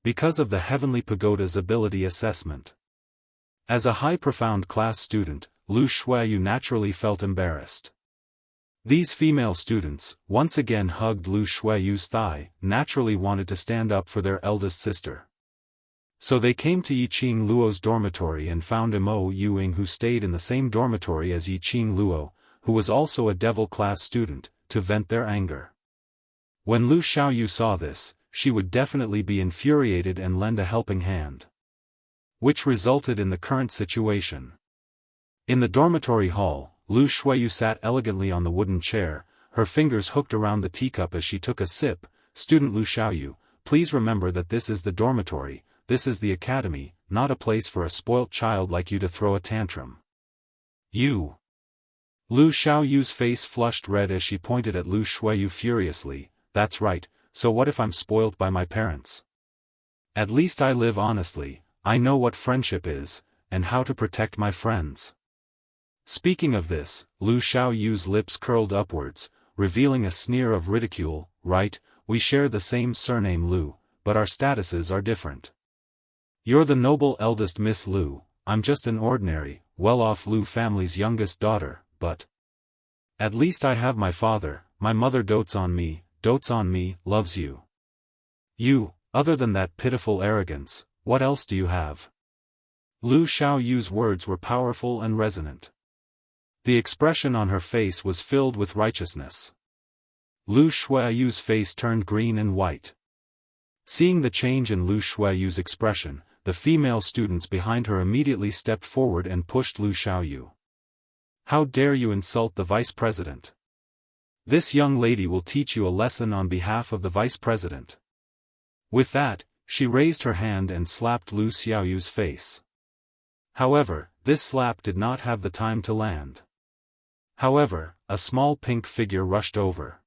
because of the Heavenly Pagoda's ability assessment. As a high profound class student, Lu Shuayu naturally felt embarrassed. These female students, once again hugged Lu Shuayu's thigh, naturally wanted to stand up for their eldest sister. So they came to Yiqing Luo's dormitory and found Mo Yuing, who stayed in the same dormitory as Yiqing Luo, who was also a devil class student, to vent their anger. When Lu Xiaoyu saw this, she would definitely be infuriated and lend a helping hand. Which resulted in the current situation. In the dormitory hall, Lu Shuayu sat elegantly on the wooden chair, her fingers hooked around the teacup as she took a sip. Student Lu Xiaoyu, please remember that this is the dormitory, this is the academy, not a place for a spoilt child like you to throw a tantrum. You. Lu Xiaoyu's face flushed red as she pointed at Lu Shuayu furiously. That's right, so what if I'm spoilt by my parents? At least I live honestly, I know what friendship is, and how to protect my friends. Speaking of this, Lu Xiaoyu's lips curled upwards, revealing a sneer of ridicule. Right, we share the same surname Lu, but our statuses are different. You're the noble eldest Miss Lu, I'm just an ordinary, well-off Lu family's youngest daughter, but at least I have my father, my mother dotes on me, loves you. You, other than that pitiful arrogance, what else do you have? Lu Xiaoyu's words were powerful and resonant. The expression on her face was filled with righteousness. Lu Shuayu's face turned green and white. Seeing the change in Lu Shuayu's expression, the female students behind her immediately stepped forward and pushed Lu Xiaoyu. How dare you insult the vice president? This young lady will teach you a lesson on behalf of the vice president. With that, she raised her hand and slapped Lu Xiaoyu's face. However, this slap did not have the time to land. However, a small pink figure rushed over.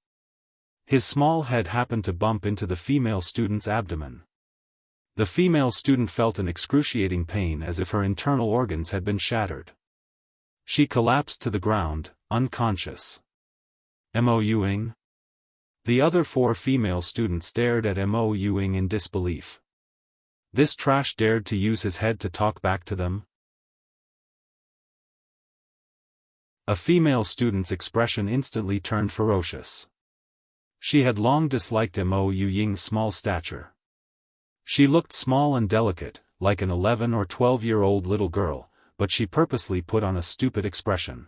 His small head happened to bump into the female student's abdomen. The female student felt an excruciating pain as if her internal organs had been shattered. She collapsed to the ground, unconscious. Mo Yuing? The other four female students stared at Mo Yuing in disbelief. This trash dared to use his head to talk back to them? A female student's expression instantly turned ferocious. She had long disliked Mo Yuying's small stature. She looked small and delicate, like an 11 or 12-year-old little girl, but she purposely put on a stupid expression.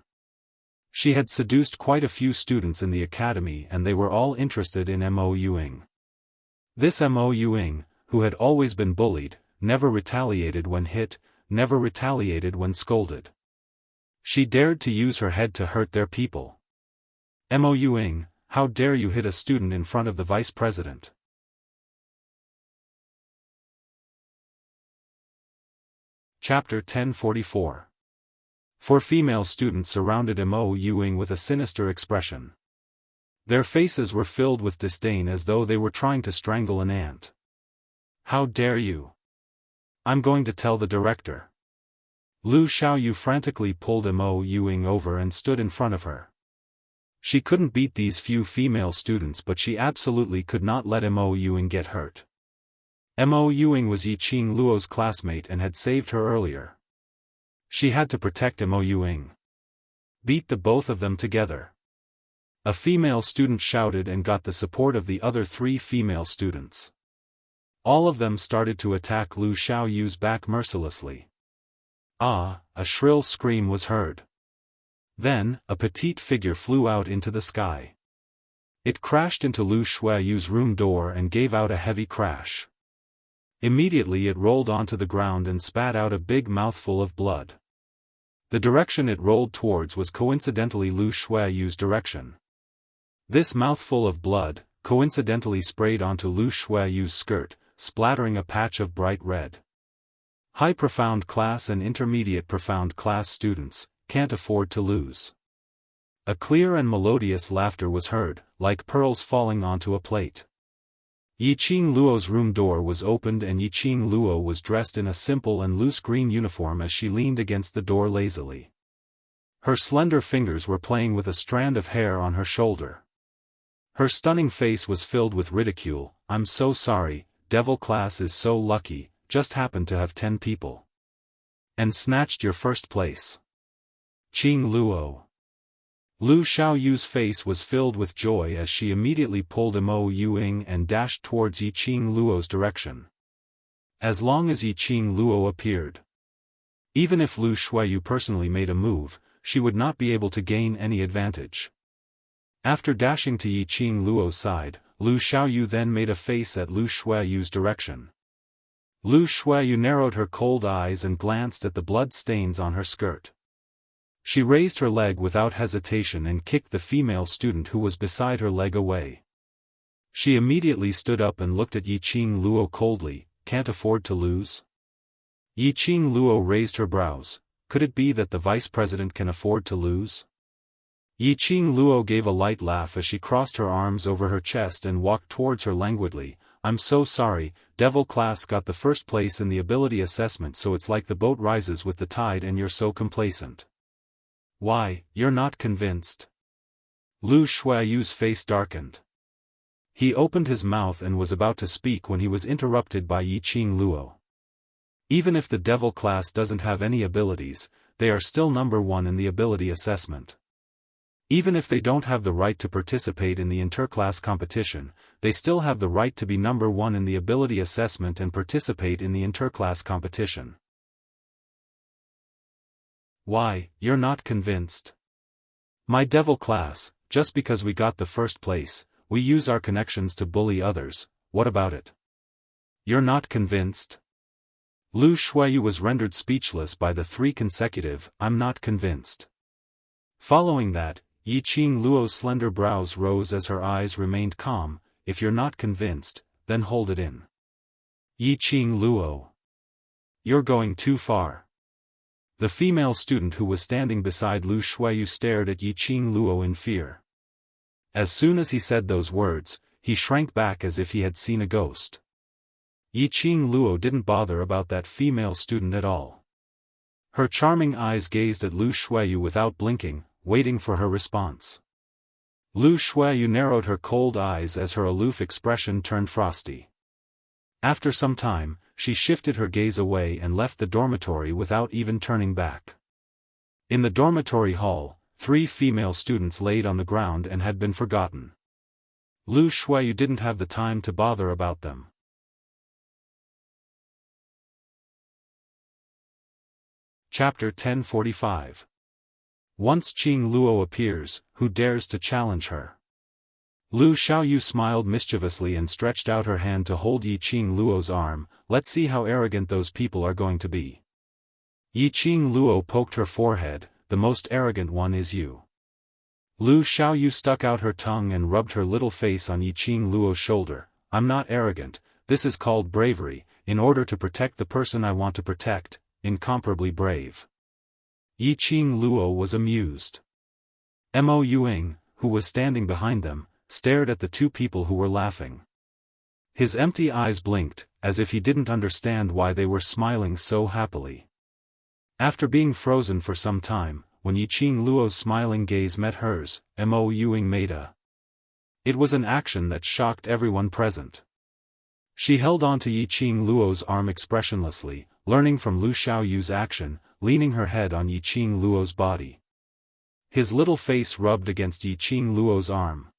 She had seduced quite a few students in the academy and they were all interested in Mo Yuing. This Mo Yuing, who had always been bullied, never retaliated when hit, never retaliated when scolded. She dared to use her head to hurt their people. Mo Yuing, how dare you hit a student in front of the vice president? Chapter 1044. Four female students surrounded Mo Yuing with a sinister expression. Their faces were filled with disdain as though they were trying to strangle an ant. How dare you? I'm going to tell the director. Lu Xiaoyu frantically pulled Mo Yuing over and stood in front of her. She couldn't beat these few female students, but she absolutely could not let Mo Yuing get hurt. Mo Yuing was Yiqing Luo's classmate and had saved her earlier. She had to protect Mo Yuing. Beat the both of them together. A female student shouted and got the support of the other three female students. All of them started to attack Lu Xiaoyu's back mercilessly. Ah, a shrill scream was heard. Then, a petite figure flew out into the sky. It crashed into Lu Xiaoyu's room door and gave out a heavy crash. Immediately it rolled onto the ground and spat out a big mouthful of blood. The direction it rolled towards was coincidentally Lu Xiaoyu's direction. This mouthful of blood, coincidentally sprayed onto Lu Xiaoyu's skirt, splattering a patch of bright red. High profound class and intermediate profound class students can't afford to lose. A clear and melodious laughter was heard, like pearls falling onto a plate. Yiqing Luo's room door was opened and Yiqing Luo was dressed in a simple and loose green uniform as she leaned against the door lazily. Her slender fingers were playing with a strand of hair on her shoulder. Her stunning face was filled with ridicule. "I'm so sorry, devil class is so lucky, just happened to have 10 people. And snatched your first place. Qing Luo." Lu Xiaoyu's face was filled with joy as she immediately pulled Mo Yuing and dashed towards Yiqing Luo's direction. As long as Yiqing Luo appeared. Even if Lu Xiaoyu personally made a move, she would not be able to gain any advantage. After dashing to Yiqing Luo's side, Lu Xiaoyu then made a face at Lu Xiaoyu's direction. Lu Xiaoyu narrowed her cold eyes and glanced at the blood stains on her skirt. She raised her leg without hesitation and kicked the female student who was beside her leg away. She immediately stood up and looked at Yiqing Luo coldly. "Can't afford to lose?" Yiqing Luo raised her brows. Could it be that the vice president can afford to lose? Yiqing Luo gave a light laugh as she crossed her arms over her chest and walked towards her languidly. "I'm so sorry, devil class got the first place in the ability assessment, so it's like the boat rises with the tide and you're so complacent." "Why, you're not convinced?" Lu Xiaoyu's face darkened. He opened his mouth and was about to speak when he was interrupted by Yiqing Luo. "Even if the devil class doesn't have any abilities, they are still number 1 in the ability assessment. Even if they don't have the right to participate in the interclass competition, they still have the right to be number 1 in the ability assessment and participate in the interclass competition." "Why, you're not convinced?" "My devil class, just because we got the first place, we use our connections to bully others. What about it? You're not convinced?" Lu Xiaoyu was rendered speechless by the 3 consecutive "I'm not convinced." Following that, Yiqing Luo's slender brows rose as her eyes remained calm. "If you're not convinced, then hold it in." "Yiqing Luo. You're going too far." The female student who was standing beside Lu Xiaoyu stared at Yiqing Luo in fear. As soon as he said those words, he shrank back as if he had seen a ghost. Yiqing Luo didn't bother about that female student at all. Her charming eyes gazed at Lu Xiaoyu without blinking, waiting for her response. Lu Xiaoyu narrowed her cold eyes as her aloof expression turned frosty. After some time, she shifted her gaze away and left the dormitory without even turning back. In the dormitory hall, 3 female students laid on the ground and had been forgotten. Lu Xiaoyu didn't have the time to bother about them. Chapter 1045. Once Qing Luo appears, who dares to challenge her? Lu Xiaoyu smiled mischievously and stretched out her hand to hold Yiqing Luo's arm. "Let's see how arrogant those people are going to be." Yiqing Luo poked her forehead. "The most arrogant one is you." Lu Xiaoyu stuck out her tongue and rubbed her little face on Yiqing Luo's shoulder. "I'm not arrogant, this is called bravery, in order to protect the person I want to protect, incomparably brave." Yiqing Luo was amused. Mo Yuing, who was standing behind them, stared at the 2 people who were laughing. His empty eyes blinked, as if he didn't understand why they were smiling so happily. After being frozen for some time, when Yiqing Luo's smiling gaze met hers, Mo Yuing made a. It was an action that shocked everyone present. She held on to Yiqing Luo's arm expressionlessly, learning from Lu Xiaoyu's action, leaning her head on Yiqing Luo's body. His little face rubbed against Yiqing Luo's arm.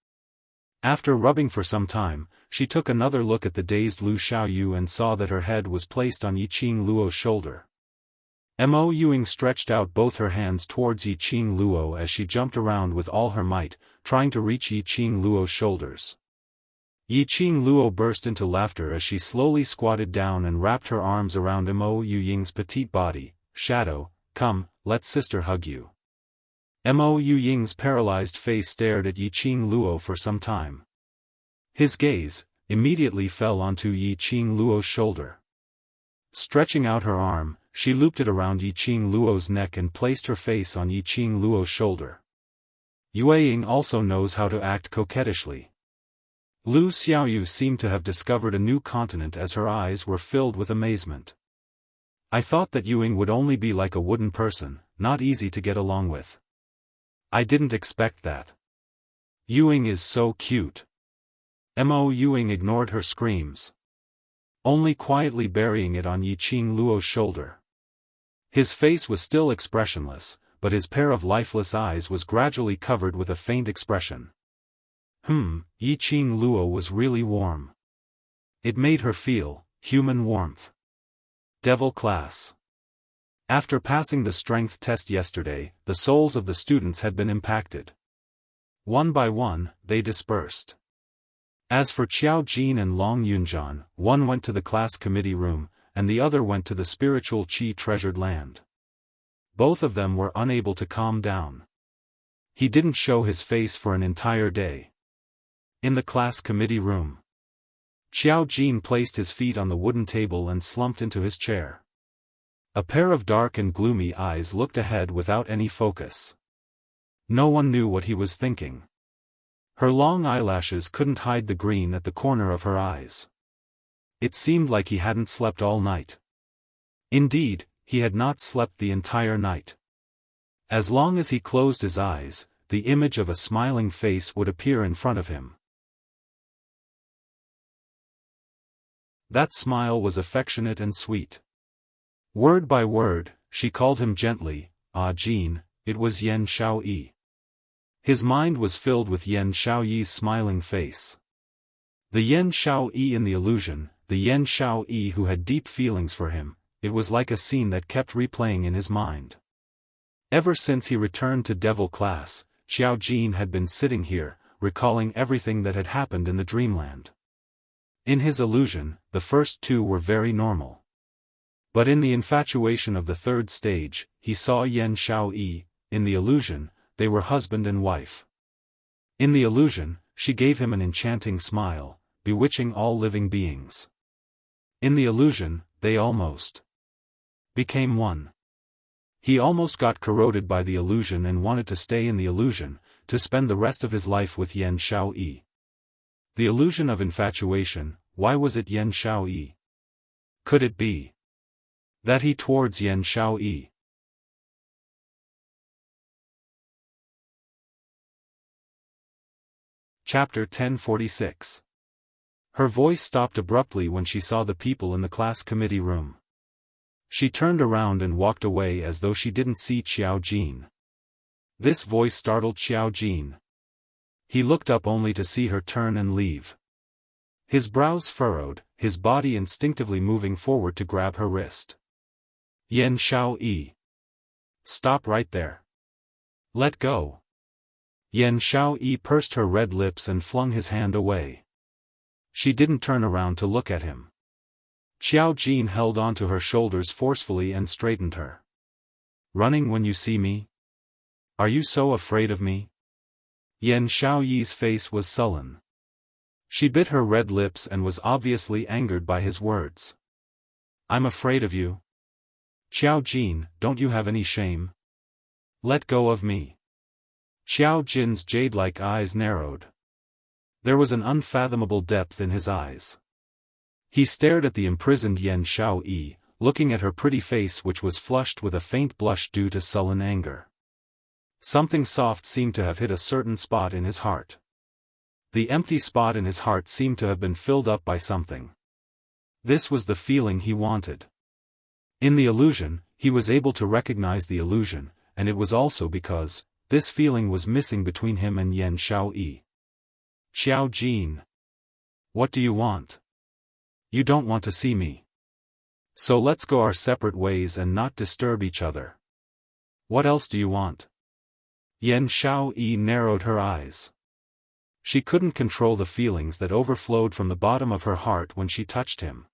After rubbing for some time, she took another look at the dazed Lu Xiaoyu and saw that her head was placed on Yiqing Luo's shoulder. Mo Yuing stretched out both her hands towards Yiqing Luo as she jumped around with all her might, trying to reach Yiqing Luo's shoulders. Yiqing Luo burst into laughter as she slowly squatted down and wrapped her arms around Mo Yuying's petite body. "Shadow, come, let sister hug you." Mo Yuying's paralyzed face stared at Yiqing Luo for some time. His gaze immediately fell onto Yiqing Luo's shoulder. Stretching out her arm, she looped it around Yiqing Luo's neck and placed her face on Yiqing Luo's shoulder. Ying also knows how to act coquettishly. Lu Xiaoyu seemed to have discovered a new continent as her eyes were filled with amazement. I thought that Ying would only be like a wooden person, not easy to get along with. I didn't expect that. Ying is so cute. Ying ignored her screams, only quietly burying it on Yiqing Luo's shoulder. His face was still expressionless, but his pair of lifeless eyes was gradually covered with a faint expression. Yiqing Luo was really warm. It made her feel human warmth. Devil class. After passing the strength test yesterday, the souls of the students had been impacted. One by one, they dispersed. As for Qiao Jin and Long Yunjian, one went to the class committee room, and the other went to the spiritual qi treasured land. Both of them were unable to calm down. He didn't show his face for an entire day. In the class committee room, Qiao Jin placed his feet on the wooden table and slumped into his chair. A pair of dark and gloomy eyes looked ahead without any focus. No one knew what he was thinking. Her long eyelashes couldn't hide the green at the corner of her eyes. It seemed like he hadn't slept all night. Indeed, he had not slept the entire night. As long as he closed his eyes, the image of a smiling face would appear in front of him. That smile was affectionate and sweet. Word by word, she called him gently, "Ah Jin," it was Yan Xiaoyi. His mind was filled with Yan Xiaoyi's smiling face. The Yan Xiaoyi in the illusion, the Yan Xiaoyi who had deep feelings for him, it was like a scene that kept replaying in his mind. Ever since he returned to devil class, Qiao Jin had been sitting here, recalling everything that had happened in the dreamland. In his illusion, the first two were very normal. But in the infatuation of the third stage, he saw Yan Xiaoyi. In the illusion, they were husband and wife. In the illusion, she gave him an enchanting smile, bewitching all living beings. In the illusion, they almost became one. He almost got corroded by the illusion and wanted to stay in the illusion, to spend the rest of his life with Yan Xiaoyi. The illusion of infatuation, why was it Yan Xiaoyi? Could it be that he towards Yan Xiaoyi? Chapter 1046. Her voice stopped abruptly when she saw the people in the class committee room. She turned around and walked away as though she didn't see Qiao Jin. This voice startled Qiao Jin. He looked up only to see her turn and leave. His brows furrowed, his body instinctively moving forward to grab her wrist. Yan Xiaoyi. Stop right there. Let go. Yan Xiaoyi pursed her red lips and flung his hand away. She didn't turn around to look at him. Qiao Jin held onto her shoulders forcefully and straightened her. Running when you see me? Are you so afraid of me? Yan Xiaoyi's face was sullen. She bit her red lips and was obviously angered by his words. I'm afraid of you? Qiao Jin, don't you have any shame? Let go of me. Qiao Jin's jade-like eyes narrowed. There was an unfathomable depth in his eyes. He stared at the imprisoned Yan Xiaoyi, looking at her pretty face which was flushed with a faint blush due to sullen anger. Something soft seemed to have hit a certain spot in his heart. The empty spot in his heart seemed to have been filled up by something. This was the feeling he wanted. In the illusion, he was able to recognize the illusion, and it was also because this feeling was missing between him and Yan Xiaoyi. Qiao Jin. What do you want? You don't want to see me. So let's go our separate ways and not disturb each other. What else do you want? Yan Xiaoyi narrowed her eyes. She couldn't control the feelings that overflowed from the bottom of her heart when she touched him.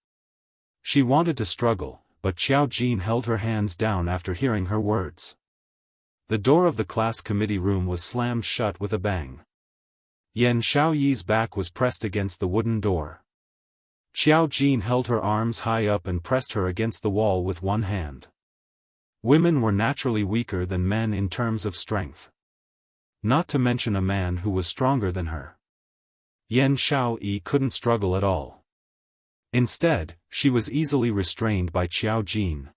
She wanted to struggle, but Qiao Jin held her hands down after hearing her words. The door of the class committee room was slammed shut with a bang. Yan Xiaoyi's back was pressed against the wooden door. Qiao Jin held her arms high up and pressed her against the wall with one hand. Women were naturally weaker than men in terms of strength. Not to mention a man who was stronger than her. Yan Xiaoyi couldn't struggle at all. Instead, she was easily restrained by Qiao Jin.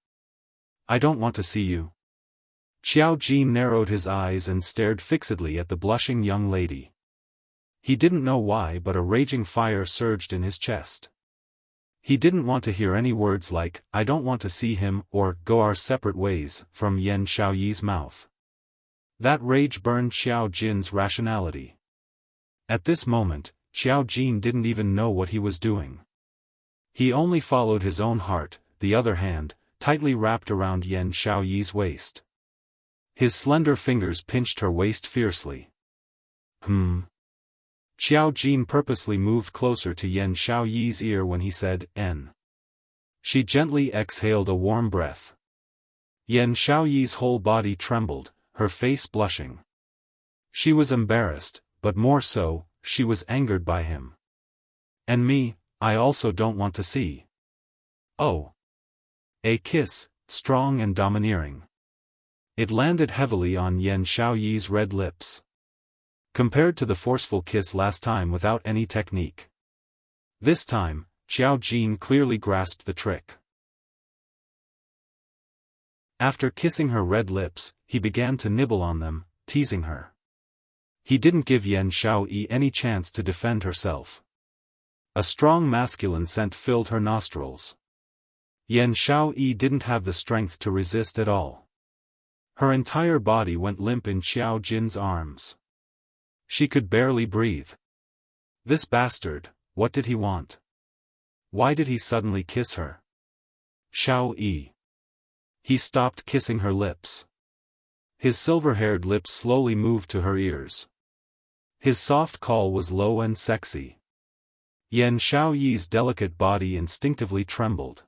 "I don't want to see you." Qiao Jin narrowed his eyes and stared fixedly at the blushing young lady. He didn't know why, but a raging fire surged in his chest. He didn't want to hear any words like, "I don't want to see him," or "go our separate ways," from Yan Xiaoyi's mouth. That rage burned Qiao Jin's rationality. At this moment, Qiao Jin didn't even know what he was doing. He only followed his own heart, the other hand, tightly wrapped around Yan Xiaoyi's waist. His slender fingers pinched her waist fiercely. Qiao Jin purposely moved closer to Yan Xiaoyi's ear when he said, "N." She gently exhaled a warm breath. Yan Xiaoyi's whole body trembled, her face blushing. She was embarrassed, but more so, she was angered by him. "And me, I also don't want to see." "Oh." A kiss, strong and domineering. It landed heavily on Yan Xiaoyi's red lips. Compared to the forceful kiss last time without any technique. This time, Qiao Jin clearly grasped the trick. After kissing her red lips, he began to nibble on them, teasing her. He didn't give Yan Xiaoyi any chance to defend herself. A strong masculine scent filled her nostrils. Yan Xiaoyi didn't have the strength to resist at all. Her entire body went limp in Qiao Jin's arms. She could barely breathe. This bastard, what did he want? Why did he suddenly kiss her? Xiaoyi. He stopped kissing her lips. His silver-haired lips slowly moved to her ears. His soft call was low and sexy. Yan Xiaoyi's delicate body instinctively trembled.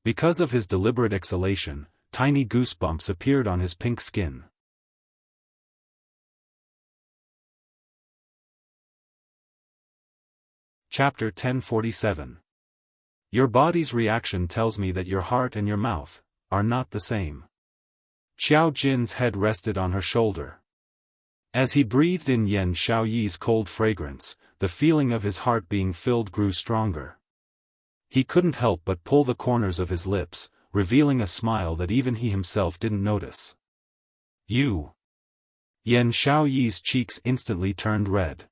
Because of his deliberate exhalation, tiny goosebumps appeared on his pink skin. Chapter 1047. Your body's reaction tells me that your heart and your mouth are not the same. Qiao Jin's head rested on her shoulder. As he breathed in Yan Xiaoyi's cold fragrance, the feeling of his heart being filled grew stronger. He couldn't help but pull the corners of his lips, revealing a smile that even he himself didn't notice. "You." Yan Xiaoyi's cheeks instantly turned red.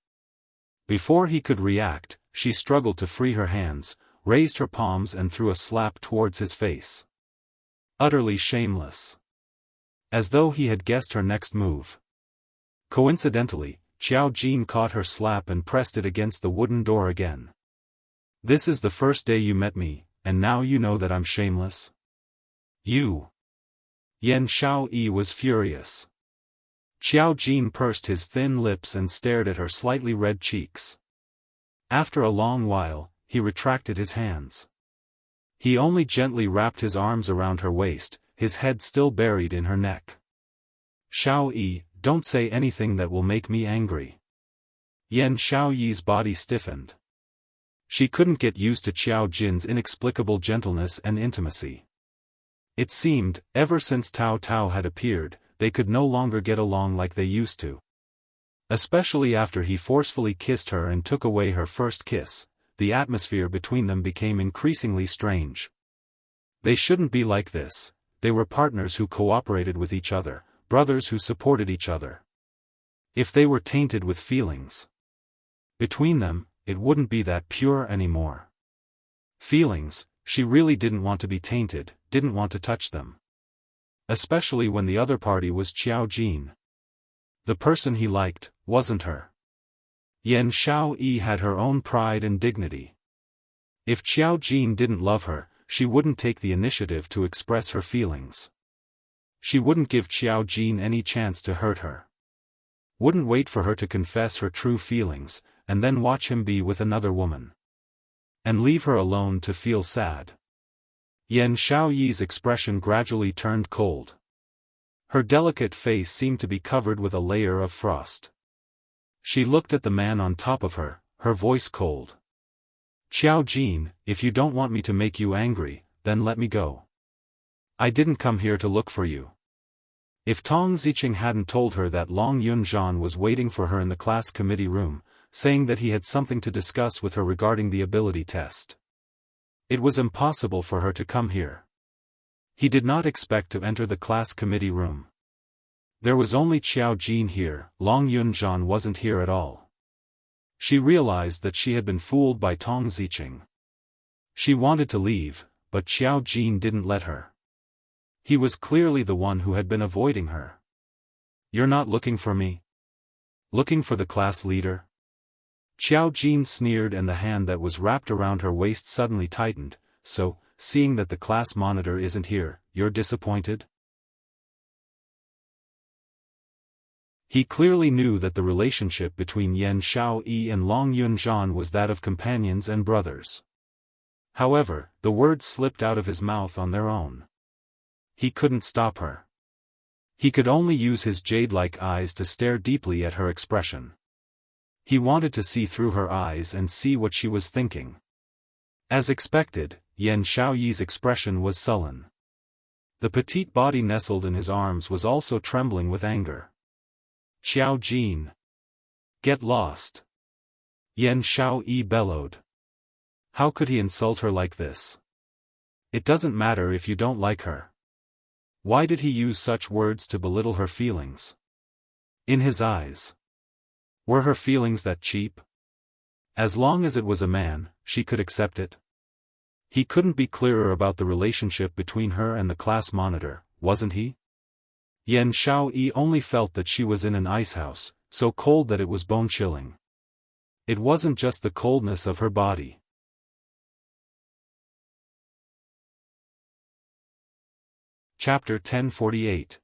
Before he could react, she struggled to free her hands, raised her palms and threw a slap towards his face. Utterly shameless. As though he had guessed her next move. Coincidentally, Qiao Jin caught her slap and pressed it against the wooden door again. "This is the first day you met me, and now you know that I'm shameless?" "You." Yan Xiaoyi was furious. Qiao Jin pursed his thin lips and stared at her slightly red cheeks. After a long while, he retracted his hands. He only gently wrapped his arms around her waist, his head still buried in her neck. "Xiaoyi, don't say anything that will make me angry." Yan Xiaoyi's body stiffened. She couldn't get used to Qiao Jin's inexplicable gentleness and intimacy. It seemed, ever since Tao Tao had appeared, they could no longer get along like they used to. Especially after he forcefully kissed her and took away her first kiss, the atmosphere between them became increasingly strange. They shouldn't be like this, they were partners who cooperated with each other, brothers who supported each other. If they were tainted with feelings between them, it wouldn't be that pure anymore. Feelings, she really didn't want to be tainted, didn't want to touch them. Especially when the other party was Qiao Jin. The person he liked, wasn't her. Yan Xiaoyi had her own pride and dignity. If Qiao Jin didn't love her, she wouldn't take the initiative to express her feelings. She wouldn't give Qiao Jin any chance to hurt her. Wouldn't wait for her to confess her true feelings, and then watch him be with another woman. And leave her alone to feel sad. Yan Xiaoyi's expression gradually turned cold. Her delicate face seemed to be covered with a layer of frost. She looked at the man on top of her, her voice cold. "Qiao Jin, if you don't want me to make you angry, then let me go. I didn't come here to look for you." If Tong Ziqing hadn't told her that Long Yunzhan was waiting for her in the class committee room, saying that he had something to discuss with her regarding the ability test. It was impossible for her to come here. He did not expect to enter the class committee room. There was only Xiao Jin here, Long Yunzhan wasn't here at all. She realized that she had been fooled by Tong Ziqing. She wanted to leave, but Xiao Jin didn't let her. He was clearly the one who had been avoiding her. "You're not looking for me? Looking for the class leader?" Xiao Jin sneered, and the hand that was wrapped around her waist suddenly tightened. "So, seeing that the class monitor isn't here, you're disappointed?" He clearly knew that the relationship between Yan Xiaoyi and Long Yunzhan was that of companions and brothers. However, the words slipped out of his mouth on their own. He couldn't stop her. He could only use his jade-like eyes to stare deeply at her expression. He wanted to see through her eyes and see what she was thinking. As expected, Yan Xiaoyi's expression was sullen. The petite body nestled in his arms was also trembling with anger. "Xiao Jin! Get lost!" Yan Xiaoyi bellowed. How could he insult her like this? It doesn't matter if you don't like her. Why did he use such words to belittle her feelings? In his eyes, were her feelings that cheap? As long as it was a man, she could accept it. He couldn't be clearer about the relationship between her and the class monitor, wasn't he? Yan Xiaoyi only felt that she was in an icehouse, so cold that it was bone-chilling. It wasn't just the coldness of her body. Chapter 1048.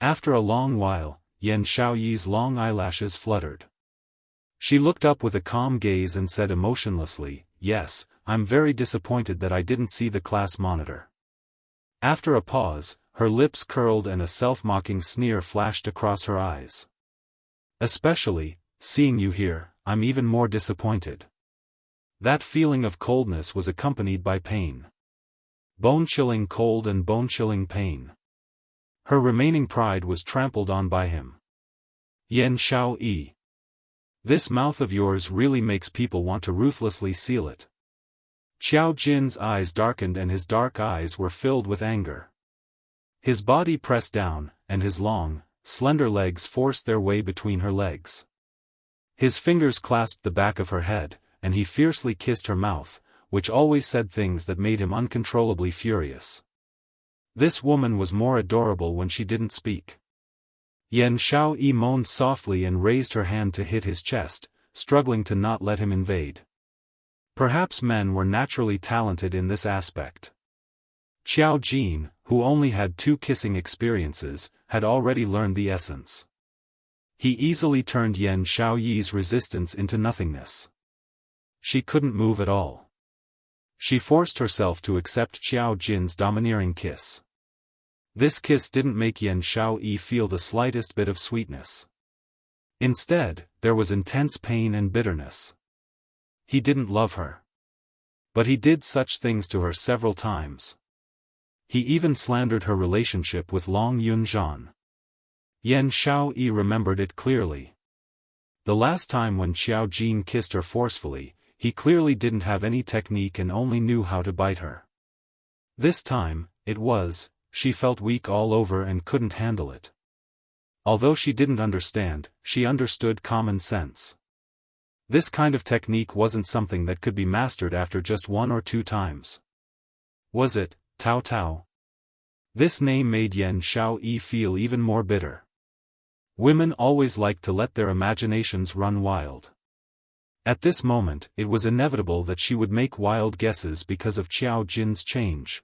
After a long while, Yan Xiaoyi's long eyelashes fluttered. She looked up with a calm gaze and said emotionlessly, "Yes, I'm very disappointed that I didn't see the class monitor." After a pause, her lips curled and a self-mocking sneer flashed across her eyes. "Especially, seeing you here, I'm even more disappointed." That feeling of coldness was accompanied by pain. Bone-chilling cold and bone-chilling pain. Her remaining pride was trampled on by him. "Yan Xiaoyi. This mouth of yours really makes people want to ruthlessly seal it." Xiao Jin's eyes darkened and his dark eyes were filled with anger. His body pressed down, and his long, slender legs forced their way between her legs. His fingers clasped the back of her head, and he fiercely kissed her mouth, which always said things that made him uncontrollably furious. This woman was more adorable when she didn't speak. Yan Xiaoyi moaned softly and raised her hand to hit his chest, struggling to not let him invade. Perhaps men were naturally talented in this aspect. Xiao Jin, who only had 2 kissing experiences, had already learned the essence. He easily turned Yan Xiaoyi's resistance into nothingness. She couldn't move at all. She forced herself to accept Xiao Jin's domineering kiss. This kiss didn't make Yan Xiaoyi feel the slightest bit of sweetness. Instead, there was intense pain and bitterness. He didn't love her. But he did such things to her several times. He even slandered her relationship with Long Yunzhan. Yan Xiaoyi remembered it clearly. The last time when Xiao Jin kissed her forcefully, he clearly didn't have any technique and only knew how to bite her. This time, she felt weak all over and couldn't handle it. Although she didn't understand, she understood common sense. This kind of technique wasn't something that could be mastered after just 1 or 2 times. Was it, Tao Tao? This name made Yan Xiaoyi feel even more bitter. Women always like to let their imaginations run wild. At this moment, it was inevitable that she would make wild guesses because of Xiao Jin's change.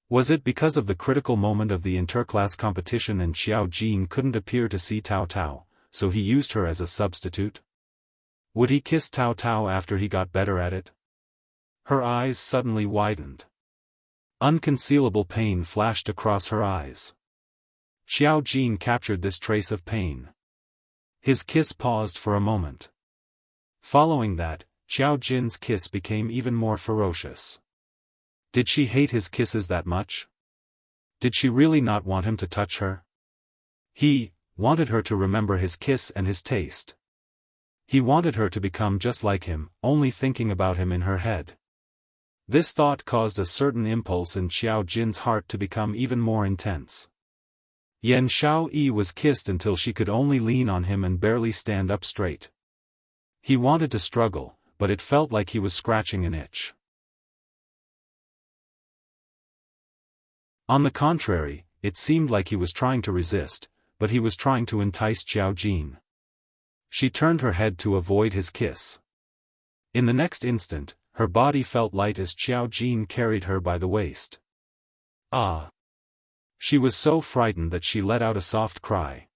Was it because of the critical moment of the interclass competition and Xiao Jin couldn't appear to see Tao Tao, so he used her as a substitute? Would he kiss Tao Tao after he got better at it? Her eyes suddenly widened. Unconcealable pain flashed across her eyes. Xiao Jin captured this trace of pain. His kiss paused for a moment. Following that, Xiao Jin's kiss became even more ferocious. Did she hate his kisses that much? Did she really not want him to touch her? He wanted her to remember his kiss and his taste. He wanted her to become just like him, only thinking about him in her head. This thought caused a certain impulse in Xiao Jin's heart to become even more intense. Yan Xiaoyi was kissed until she could only lean on him and barely stand up straight. He wanted to struggle, but it felt like he was scratching an itch. On the contrary, it seemed like he was trying to resist, but he was trying to entice Xiao Jin. She turned her head to avoid his kiss. In the next instant, her body felt light as Xiao Jin carried her by the waist. Ah! She was so frightened that she let out a soft cry.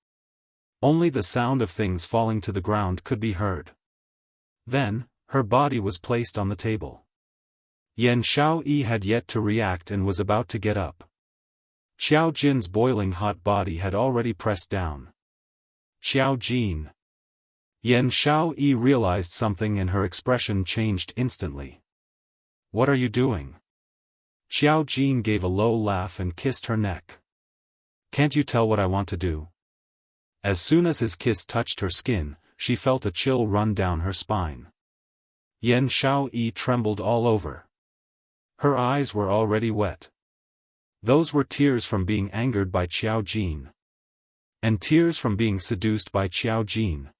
Only the sound of things falling to the ground could be heard. Then, her body was placed on the table. Yan Xiaoyi had yet to react and was about to get up. Xiao Jin's boiling hot body had already pressed down. Xiao Jin. Yan Xiaoyi realized something and her expression changed instantly. What are you doing? Xiao Jin gave a low laugh and kissed her neck. Can't you tell what I want to do? As soon as his kiss touched her skin, she felt a chill run down her spine. Yan Xiaoyi trembled all over. Her eyes were already wet. Those were tears from being angered by Xiao Jin. And tears from being seduced by Xiao Jin.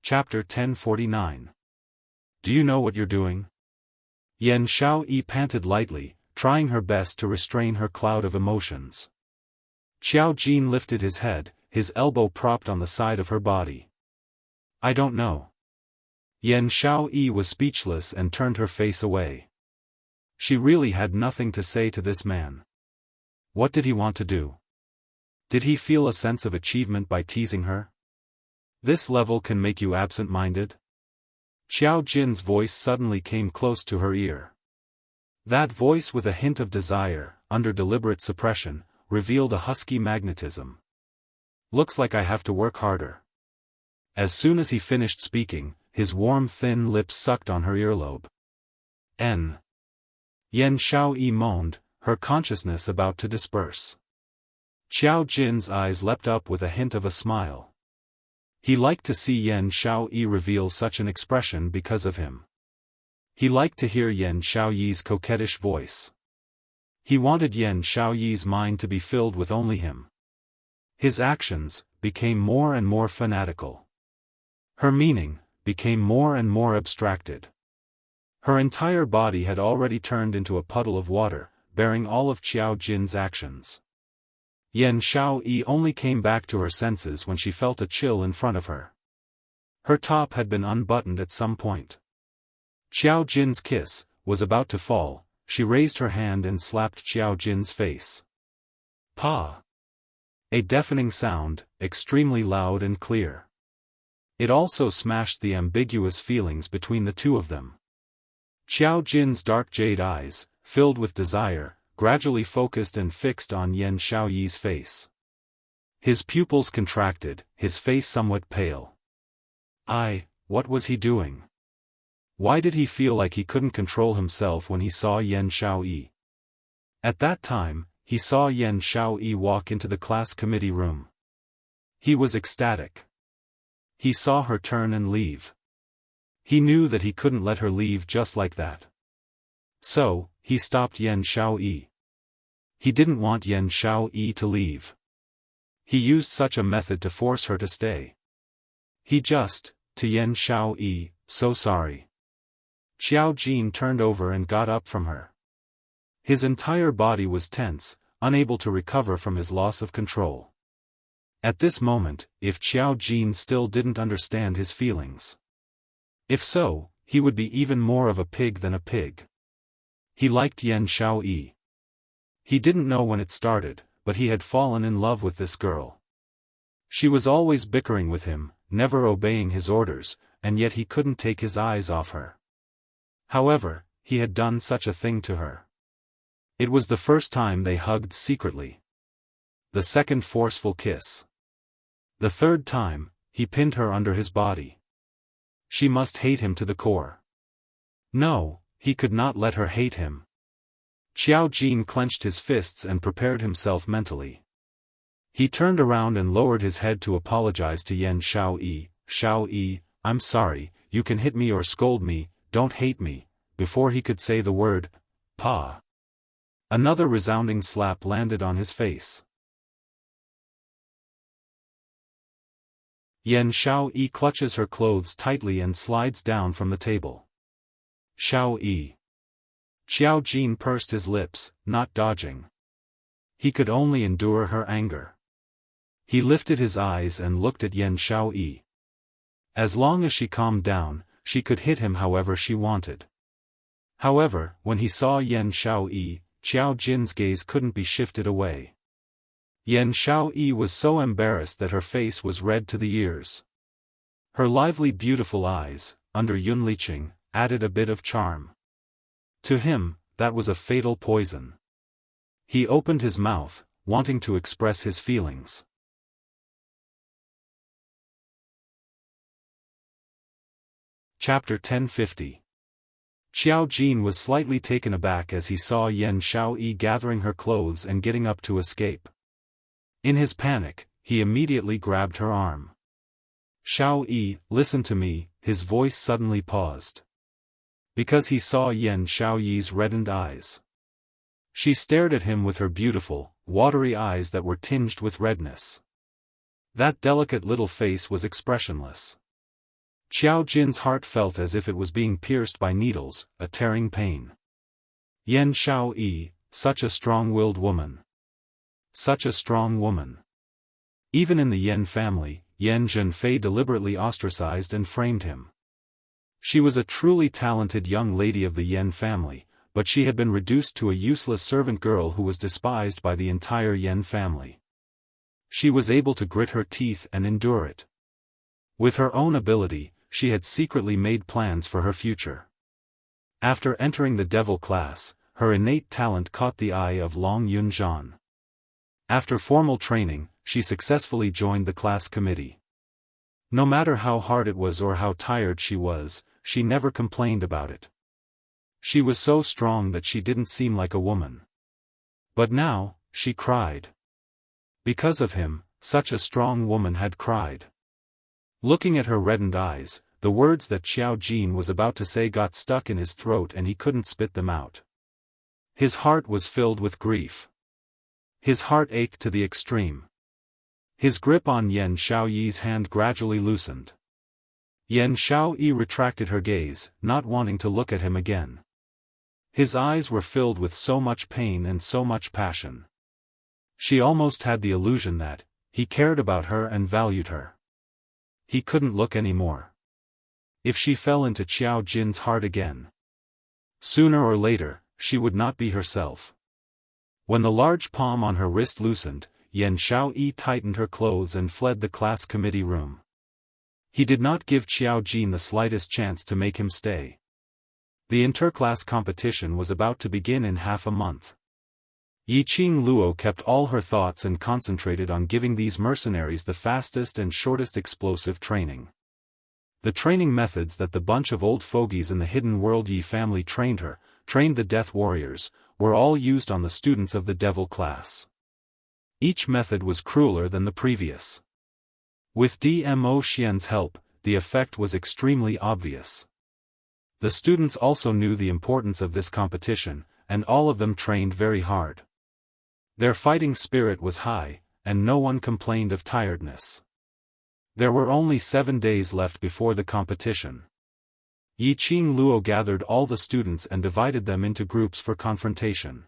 Chapter 1049. Do you know what you're doing? Yan Xiaoyi panted lightly, trying her best to restrain her cloud of emotions. Xiao Jin lifted his head, his elbow propped on the side of her body. I don't know. Yan Xiaoyi was speechless and turned her face away. She really had nothing to say to this man. What did he want to do? Did he feel a sense of achievement by teasing her? This level can make you absent-minded? Xiao Jin's voice suddenly came close to her ear. That voice with a hint of desire, under deliberate suppression, revealed a husky magnetism. Looks like I have to work harder. As soon as he finished speaking, his warm thin lips sucked on her earlobe. Yan Xiaoyi moaned, her consciousness about to disperse. Xiao Jin's eyes leapt up with a hint of a smile. He liked to see Yan Xiaoyi reveal such an expression because of him. He liked to hear Yan Xiaoyi's coquettish voice. He wanted Yan Xiaoyi's mind to be filled with only him. His actions became more and more fanatical. Her meaning became more and more abstracted. Her entire body had already turned into a puddle of water, bearing all of Xiao Jin's actions. Yan Xiaoyi only came back to her senses when she felt a chill in front of her. Her top had been unbuttoned at some point. Xiao Jin's kiss was about to fall. She raised her hand and slapped Xiao Jin's face. Pa! A deafening sound, extremely loud and clear. It also smashed the ambiguous feelings between the two of them. Xiao Jin's dark jade eyes, filled with desire, gradually focused and fixed on Yan Xiaoyi's face. His pupils contracted, his face somewhat pale. What was he doing? Why did he feel like he couldn't control himself when he saw Yan Xiaoyi? At that time, he saw Yan Xiaoyi walk into the class committee room. He was ecstatic. He saw her turn and leave. He knew that he couldn't let her leave just like that. So, he stopped Yan Xiaoyi. He didn't want Yan Xiaoyi to leave. He used such a method to force her to stay. To Yan Xiaoyi, so sorry. Xiao Jin turned over and got up from her. His entire body was tense, unable to recover from his loss of control. At this moment, if Xiao Jin still didn't understand his feelings. If so, he would be even more of a pig than a pig. He liked Yan Xiaoyi. He didn't know when it started, but he had fallen in love with this girl. She was always bickering with him, never obeying his orders, and yet he couldn't take his eyes off her. However, he had done such a thing to her. It was the first time they hugged secretly. The second forceful kiss. The third time, he pinned her under his body. She must hate him to the core. No, he could not let her hate him. Xiao Jin clenched his fists and prepared himself mentally. He turned around and lowered his head to apologize to Yan Xiaoyi. "Xiaoyi, I'm sorry, you can hit me or scold me, don't hate me." Before he could say the word, "Pa!" another resounding slap landed on his face. Yan Xiaoyi clutches her clothes tightly and slides down from the table. "Xiaoyi." Xiao Jin pursed his lips, not dodging. He could only endure her anger. He lifted his eyes and looked at Yan Xiaoyi. As long as she calmed down, she could hit him however she wanted. However, when he saw Yan Xiaoyi, Xiao Jin's gaze couldn't be shifted away. Yan Xiaoyi was so embarrassed that her face was red to the ears. Her lively beautiful eyes, under Yunliqing, added a bit of charm. To him, that was a fatal poison. He opened his mouth, wanting to express his feelings. Chapter 1050. Xiao Jin was slightly taken aback as he saw Yan Xiaoyi gathering her clothes and getting up to escape. In his panic, he immediately grabbed her arm. "Xiaoyi, listen to me," his voice suddenly paused. Because he saw Yan Xiaoyi's reddened eyes. She stared at him with her beautiful, watery eyes that were tinged with redness. That delicate little face was expressionless. Xiao Jin's heart felt as if it was being pierced by needles, a tearing pain. Yan Xiaoyi, such a strong-willed woman. Such a strong woman. Even in the Yan family, Yan Zhenfei deliberately ostracized and framed him. She was a truly talented young lady of the Yan family, but she had been reduced to a useless servant girl who was despised by the entire Yan family. She was able to grit her teeth and endure it. With her own ability, she had secretly made plans for her future. After entering the devil class, her innate talent caught the eye of Long Yunzhan. After formal training, she successfully joined the class committee. No matter how hard it was or how tired she was, she never complained about it. She was so strong that she didn't seem like a woman. But now, she cried. Because of him, such a strong woman had cried. Looking at her reddened eyes, the words that Xiao Jin was about to say got stuck in his throat and he couldn't spit them out. His heart was filled with grief. His heart ached to the extreme. His grip on Yan Xiaoyi's hand gradually loosened. Yan Xiaoyi retracted her gaze, not wanting to look at him again. His eyes were filled with so much pain and so much passion. She almost had the illusion that he cared about her and valued her. He couldn't look anymore. If she fell into Xiao Jin's heart again, sooner or later, she would not be herself. When the large palm on her wrist loosened, Yan Xiaoyi tightened her clothes and fled the class committee room. He did not give Xiao Jin the slightest chance to make him stay. The interclass competition was about to begin in half a month. Yiqing Luo kept all her thoughts and concentrated on giving these mercenaries the fastest and shortest explosive training. The training methods that the bunch of old fogies in the hidden world Yi family trained the Death Warriors, were all used on the students of the Devil class. Each method was crueler than the previous. With Dmo Xian's help, the effect was extremely obvious. The students also knew the importance of this competition, and all of them trained very hard. Their fighting spirit was high, and no one complained of tiredness. There were only 7 days left before the competition. Yiqing Luo gathered all the students and divided them into groups for confrontation.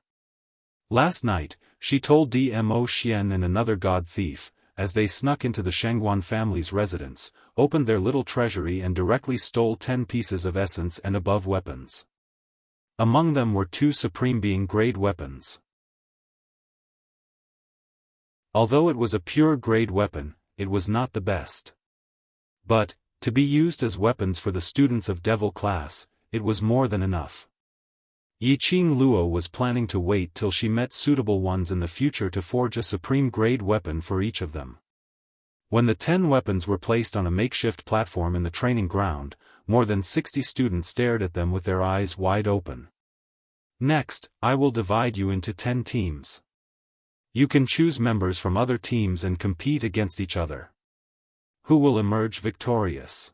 Last night, she told Dmo Xian and another god thief, as they snuck into the Shengguan family's residence, opened their little treasury and directly stole 10 pieces of essence and above weapons. Among them were 2 supreme being grade weapons. Although it was a pure grade weapon, it was not the best. But, to be used as weapons for the students of Devil class, it was more than enough. Yiqing Luo was planning to wait till she met suitable ones in the future to forge a supreme grade weapon for each of them. When the 10 weapons were placed on a makeshift platform in the training ground, more than 60 students stared at them with their eyes wide open. Next, I will divide you into 10 teams. You can choose members from other teams and compete against each other. Who will emerge victorious?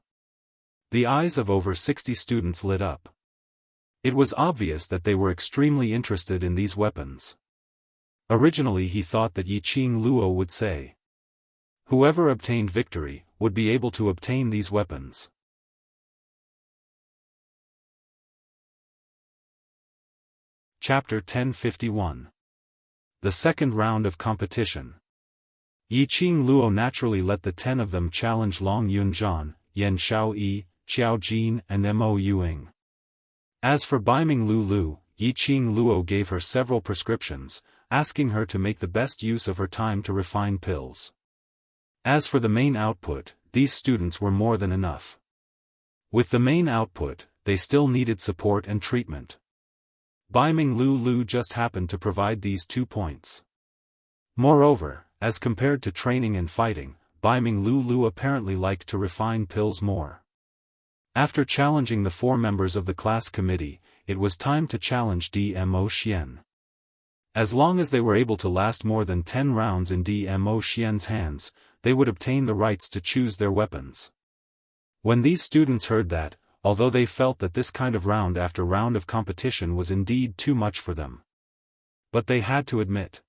The eyes of over 60 students lit up. It was obvious that they were extremely interested in these weapons. Originally he thought that Yiqing Luo would say, whoever obtained victory would be able to obtain these weapons. Chapter 1051. The second round of competition. Yiqing Luo naturally let the 10 of them challenge Long Yunzhan, Yan Xiaoyi, Xiao Jin and Mo Yuing. As for Baiming Lu, Yiqing Luo gave her several prescriptions, asking her to make the best use of her time to refine pills. As for the main output, these students were more than enough. With the main output, they still needed support and treatment. Baiming Lu just happened to provide these 2 points. Moreover, as compared to training and fighting, Baiming Lu apparently liked to refine pills more. After challenging the 4 members of the class committee, it was time to challenge Dmo Xian. As long as they were able to last more than 10 rounds in Dmo Xian's hands, they would obtain the rights to choose their weapons. When these students heard that, although they felt that this kind of round after round of competition was indeed too much for them, but they had to admit,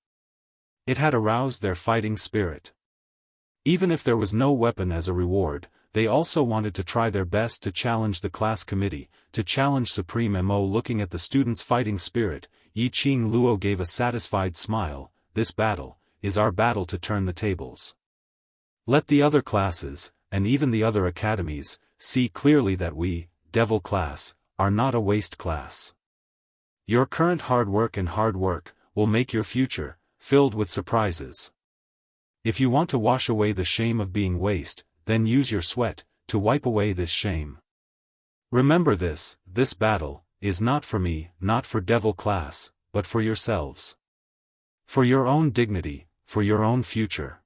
it had aroused their fighting spirit. Even if there was no weapon as a reward, they also wanted to try their best to challenge the class committee, to challenge Supreme Mo. Looking at the students' fighting spirit, Yiqing Luo gave a satisfied smile. This battle is our battle to turn the tables. Let the other classes, and even the other academies, see clearly that we, Devil class, are not a waste class. Your current hard work will make your future filled with surprises. If you want to wash away the shame of being waste, then use your sweat to wipe away this shame. Remember this battle is not for me, not for Devil class, but for yourselves. For your own dignity, for your own future.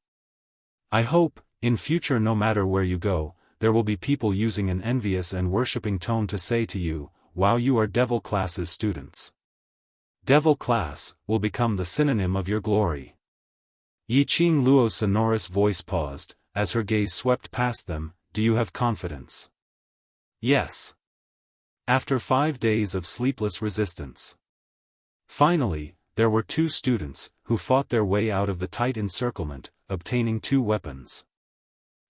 I hope, in future no matter where you go, there will be people using an envious and worshipping tone to say to you, wow, you are Devil class's students. Devil class will become the synonym of your glory. Yiqing Luo's sonorous voice paused, as her gaze swept past them. Do you have confidence? Yes. After 5 days of sleepless resistance. Finally, there were 2 students, who fought their way out of the tight encirclement, obtaining 2 weapons.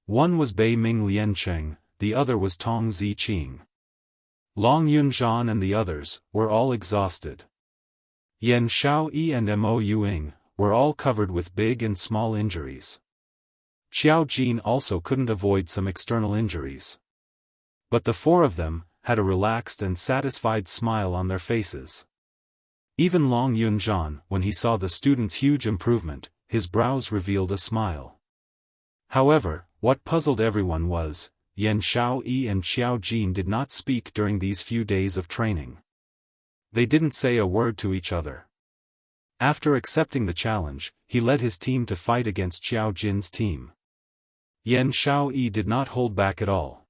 One was Bei Ming Liancheng, the other was Tong Ziqing. Long Yunzhan and the others were all exhausted. Yan Xiaoyi and Mo Yuing were all covered with big and small injuries. Xiao Jin also couldn't avoid some external injuries. But the 4 of them had a relaxed and satisfied smile on their faces. Even Long Yunzhan, when he saw the students' huge improvement, his brows revealed a smile. However, what puzzled everyone was, Yan Xiaoyi and Xiao Jin did not speak during these few days of training. They didn't say a word to each other. After accepting the challenge, he led his team to fight against Xiao Jin's team. Yan Xiaoyi did not hold back at all.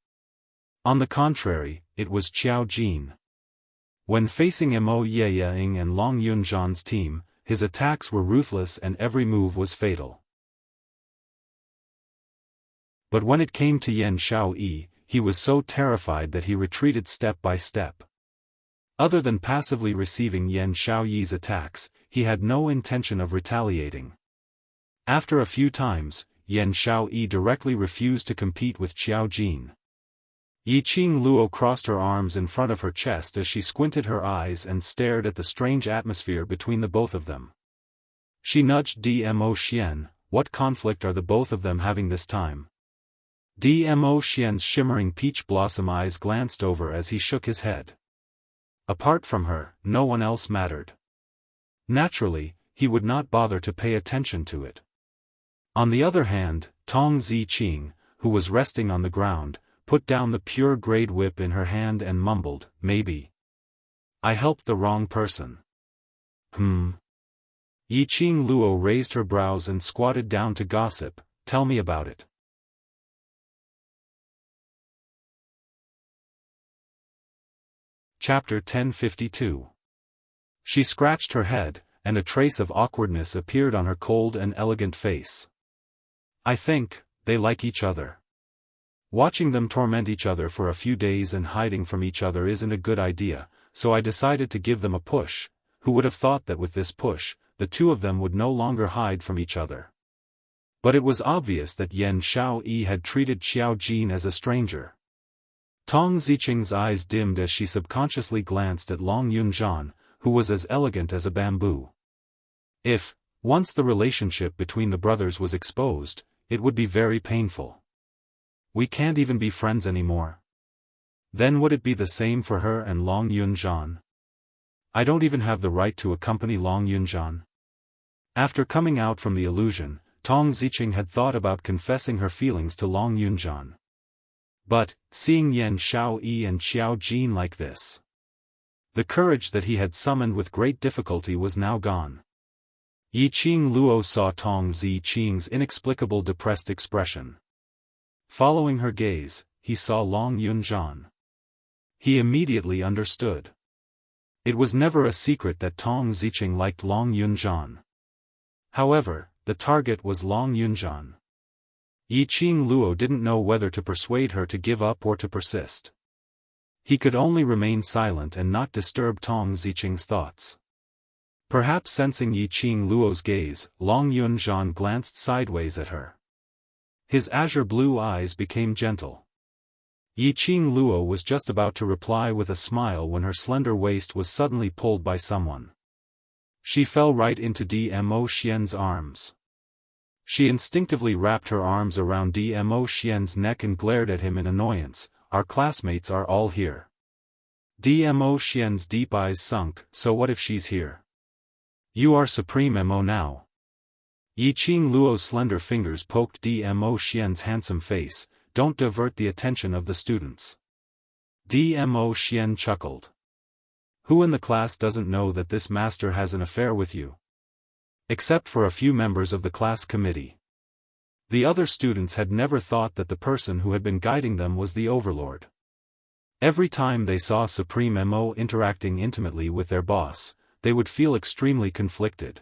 On the contrary, it was Xiao Jin. When facing Mo Yeying and Long Yunzhan's team, his attacks were ruthless and every move was fatal. But when it came to Yan Xiaoyi, he was so terrified that he retreated step by step. Other than passively receiving Yan Xiaoyi's attacks, he had no intention of retaliating. After a few times, Yan Xiaoyi directly refused to compete with Xiao Jin. Yiqing Luo crossed her arms in front of her chest as she squinted her eyes and stared at the strange atmosphere between the both of them. She nudged Dmo Xian. What conflict are the both of them having this time? Dmo Xian's shimmering peach blossom eyes glanced over as he shook his head. Apart from her, no one else mattered. Naturally, he would not bother to pay attention to it. On the other hand, Tong Ziqing, who was resting on the ground, put down the pure grade whip in her hand and mumbled, maybe I helped the wrong person. Yiqing Luo raised her brows and squatted down to gossip. Tell me about it. Chapter 1052. She scratched her head, and a trace of awkwardness appeared on her cold and elegant face. I think they like each other. Watching them torment each other for a few days and hiding from each other isn't a good idea, so I decided to give them a push. Who would have thought that with this push, the two of them would no longer hide from each other? But it was obvious that Yan Xiaoyi had treated Xiao Jin as a stranger. Tong Ziqing's eyes dimmed as she subconsciously glanced at Long Yunzhan, who was as elegant as a bamboo. If, once the relationship between the brothers was exposed, it would be very painful. We can't even be friends anymore. Then would it be the same for her and Long Yunzhan? I don't even have the right to accompany Long Yunzhan. After coming out from the illusion, Tong Ziqing had thought about confessing her feelings to Long Yunzhan. But, seeing Yan Xiaoyi and Xiao Jin like this, the courage that he had summoned with great difficulty was now gone. Yiqing Luo saw Tong Ziqing's inexplicable depressed expression. Following her gaze, he saw Long Yunzhan. He immediately understood. It was never a secret that Tong Ziqing liked Long Yunzhan. However, the target was Long Yunzhan. Yiqing Luo didn't know whether to persuade her to give up or to persist. He could only remain silent and not disturb Tong Ziqing's thoughts. Perhaps sensing Yiqing Luo's gaze, Long Yunzhan glanced sideways at her. His azure blue eyes became gentle. Yiqing Luo was just about to reply with a smile when her slender waist was suddenly pulled by someone. She fell right into Dmo Xian's arms. She instinctively wrapped her arms around Dmo Xian's neck and glared at him in annoyance. Our classmates are all here. Dmo Xian's deep eyes sunk. So what if she's here? You are Supreme Mo now. Yiqing Luo's slender fingers poked Dmo Xian's handsome face. Don't divert the attention of the students. Dmo Xian chuckled. Who in the class doesn't know that this master has an affair with you? Except for a few members of the class committee. The other students had never thought that the person who had been guiding them was the overlord. Every time they saw Supreme Mo interacting intimately with their boss, they would feel extremely conflicted.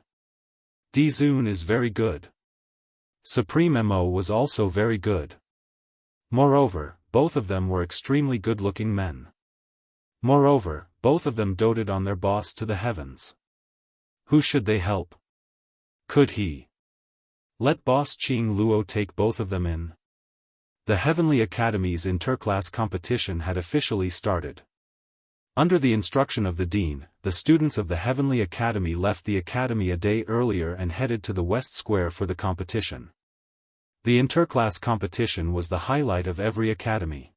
Dizun is very good. Supreme Mo was also very good. Moreover, both of them were extremely good-looking men. Moreover, both of them doted on their boss to the heavens. Who should they help? Could he let Boss Qing Luo take both of them in? The Heavenly Academy's interclass competition had officially started. Under the instruction of the Dean, the students of the Heavenly Academy left the Academy a day earlier and headed to the West Square for the competition. The interclass competition was the highlight of every academy.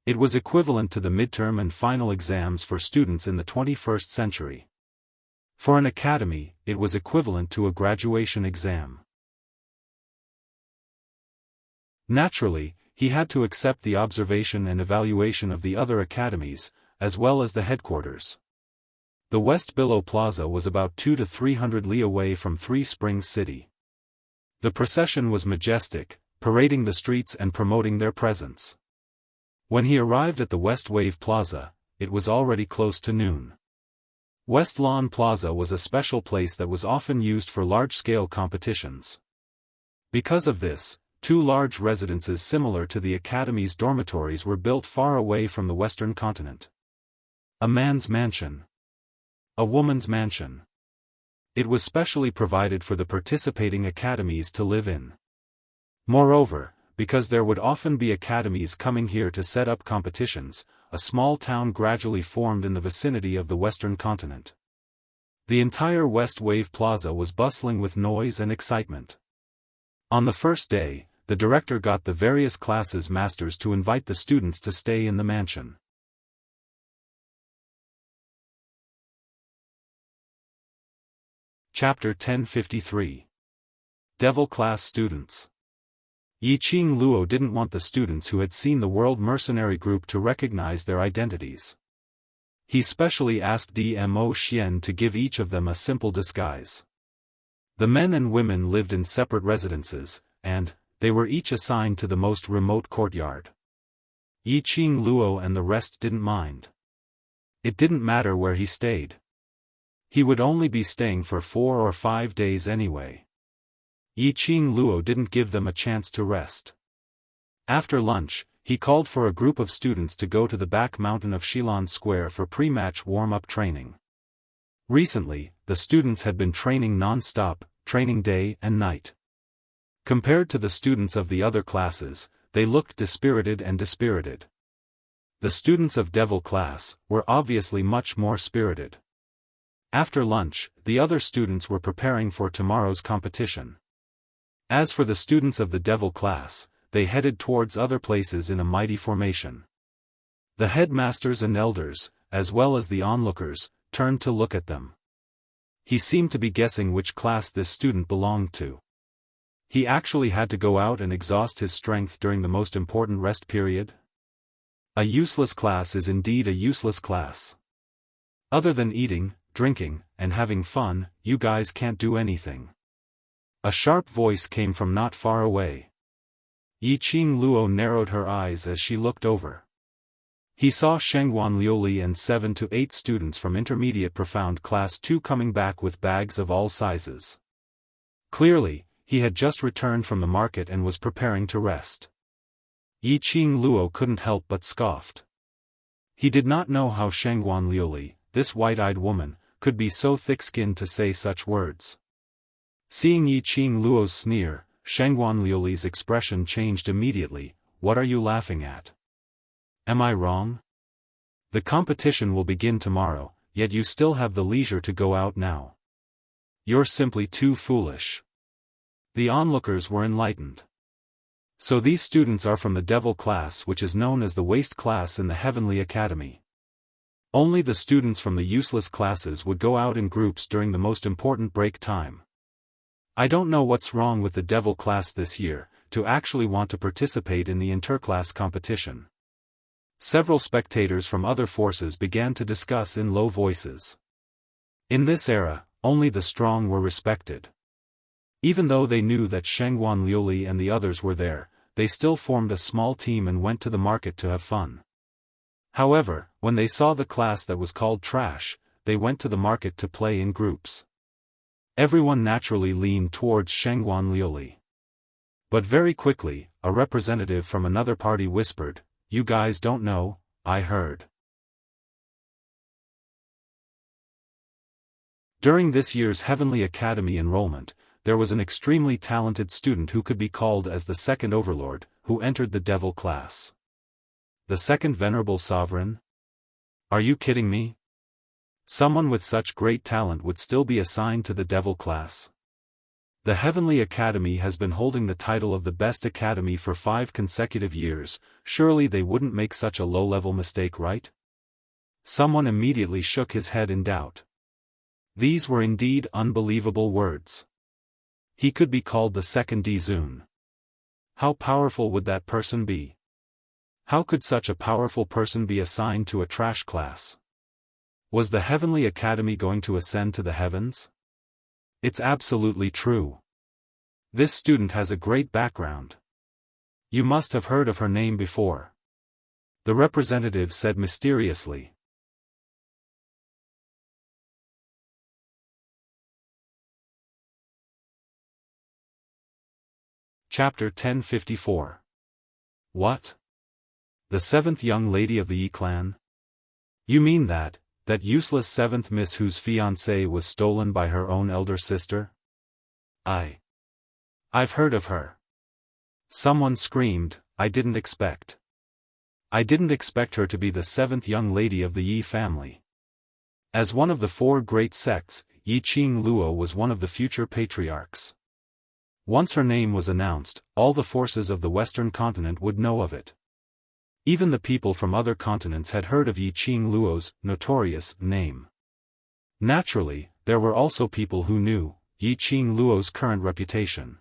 It was equivalent to the midterm and final exams for students in the 21st century. For an academy, it was equivalent to a graduation exam. Naturally, he had to accept the observation and evaluation of the other academies, as well as the headquarters. The West Billow Plaza was about 200 to 300 li away from Three Springs City. The procession was majestic, parading the streets and promoting their presence. When he arrived at the West Wave Plaza, it was already close to noon. West Lawn Plaza was a special place that was often used for large-scale competitions. Because of this, two large residences similar to the Academy's dormitories were built far away from the Western continent. A man's mansion. A woman's mansion. It was specially provided for the participating academies to live in. Moreover, because there would often be academies coming here to set up competitions, a small town gradually formed in the vicinity of the Western continent. The entire West Wave Plaza was bustling with noise and excitement. On the first day, the director got the various classes' masters to invite the students to stay in the mansion. Chapter 1053. Devil Class Students. Yiqing Luo didn't want the students who had seen the World Mercenary Group to recognize their identities. He specially asked Dmo Xian to give each of them a simple disguise. The men and women lived in separate residences, and they were each assigned to the most remote courtyard. Yiqing Luo and the rest didn't mind. It didn't matter where he stayed. He would only be staying for 4 or 5 days anyway. Yi Qing Luo didn't give them a chance to rest. After lunch, he called for a group of students to go to the back mountain of Shilan Square for pre-match warm-up training. Recently, the students had been training non-stop, training day and night. Compared to the students of the other classes, they looked dispirited and dispirited. The students of Devil class were obviously much more spirited. After lunch, the other students were preparing for tomorrow's competition. As for the students of the Devil class, they headed towards other places in a mighty formation. The headmasters and elders, as well as the onlookers, turned to look at them. He seemed to be guessing which class this student belonged to. He actually had to go out and exhaust his strength during the most important rest period? A useless class is indeed a useless class. Other than eating, drinking, and having fun, you guys can't do anything. A sharp voice came from not far away. Yi Qing Luo narrowed her eyes as she looked over. He saw Shengguan Liuli and 7 to 8 students from Intermediate Profound Class 2 coming back with bags of all sizes. Clearly, he had just returned from the market and was preparing to rest. Yi Qing Luo couldn't help but scoffed. He did not know how Shengguan Liuli, this white-eyed woman, could be so thick-skinned to say such words. Seeing Yi Qing Luo's sneer, Shengguan Liuli's expression changed immediately. What are you laughing at? Am I wrong? The competition will begin tomorrow, yet you still have the leisure to go out now. You're simply too foolish. The onlookers were enlightened. So these students are from the Devil class, which is known as the waste class in the Heavenly Academy. Only the students from the useless classes would go out in groups during the most important break time. I don't know what's wrong with the Devil class this year, to actually want to participate in the interclass competition. Several spectators from other forces began to discuss in low voices. In this era, only the strong were respected. Even though they knew that Shengguan Liuli and the others were there, they still formed a small team and went to the market to have fun. However, when they saw the class that was called trash, they went to the market to play in groups. Everyone naturally leaned towards Shengguan Liuli. But very quickly, a representative from another party whispered, "You guys don't know, I heard." During this year's Heavenly Academy enrollment, there was an extremely talented student who could be called as the second overlord, who entered the Devil class. The second venerable sovereign? Are you kidding me? Someone with such great talent would still be assigned to the Devil class? The Heavenly Academy has been holding the title of the best academy for 5 consecutive years, surely they wouldn't make such a low-level mistake, right? Someone immediately shook his head in doubt. These were indeed unbelievable words. He could be called the second Dizun. How powerful would that person be? How could such a powerful person be assigned to a trash class? Was the Heavenly Academy going to ascend to the heavens? It's absolutely true. This student has a great background. You must have heard of her name before. The representative said mysteriously. Chapter 1054. What? The 7th young lady of the Yi clan? You mean that useless 7th miss whose fiancé was stolen by her own elder sister? I've heard of her. Someone screamed, I didn't expect her to be the 7th young lady of the Yi family. As one of the 4 great sects, Yi Qing Luo was one of the future patriarchs. Once her name was announced, all the forces of the Western continent would know of it. Even the people from other continents had heard of Yi Qing Luo's notorious name. Naturally, there were also people who knew Yi Qing Luo's current reputation.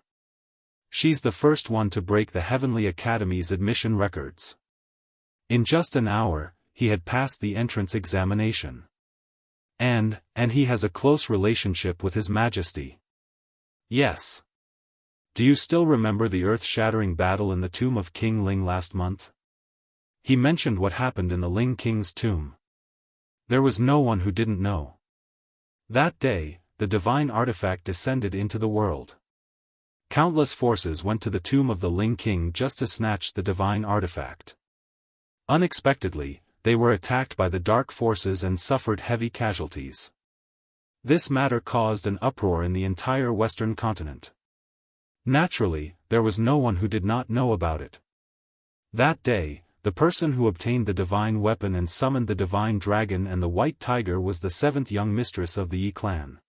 She's the first one to break the Heavenly Academy's admission records. In just an hour, he had passed the entrance examination. And he has a close relationship with His Majesty. Yes. Do you still remember the earth-shattering battle in the tomb of King Ling last month? He mentioned what happened in the Ling King's tomb. There was no one who didn't know. That day, the divine artifact descended into the world. Countless forces went to the tomb of the Ling King just to snatch the divine artifact. Unexpectedly, they were attacked by the dark forces and suffered heavy casualties. This matter caused an uproar in the entire Western continent. Naturally, there was no one who did not know about it. That day, the person who obtained the divine weapon and summoned the divine dragon and the white tiger was the seventh young mistress of the Yi clan.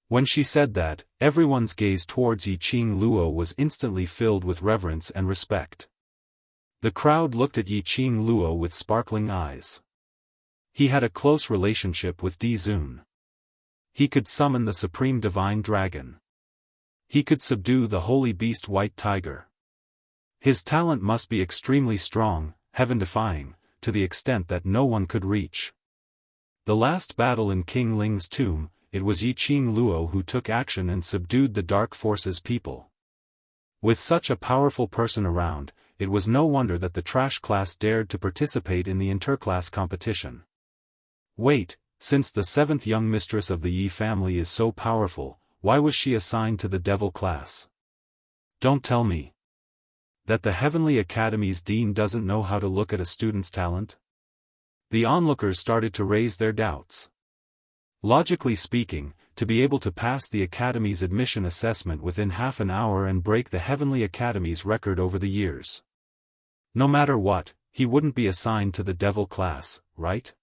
When she said that, everyone's gaze towards Yi Qing Luo was instantly filled with reverence and respect. The crowd looked at Yi Qing Luo with sparkling eyes. He had a close relationship with Di Zun. He could summon the supreme divine dragon. He could subdue the holy beast white tiger. His talent must be extremely strong, heaven-defying, to the extent that no one could reach. The last battle in King Ling's tomb, it was Yi Qing Luo who took action and subdued the dark forces people. With such a powerful person around, it was no wonder that the trash class dared to participate in the interclass competition. Wait, since the seventh young mistress of the Yi family is so powerful, why was she assigned to the devil class? Don't tell me that the Heavenly Academy's dean doesn't know how to look at a student's talent? The onlookers started to raise their doubts. Logically speaking, to be able to pass the Academy's admission assessment within half an hour and break the Heavenly Academy's record over the years. No matter what, he wouldn't be assigned to the devil class, right?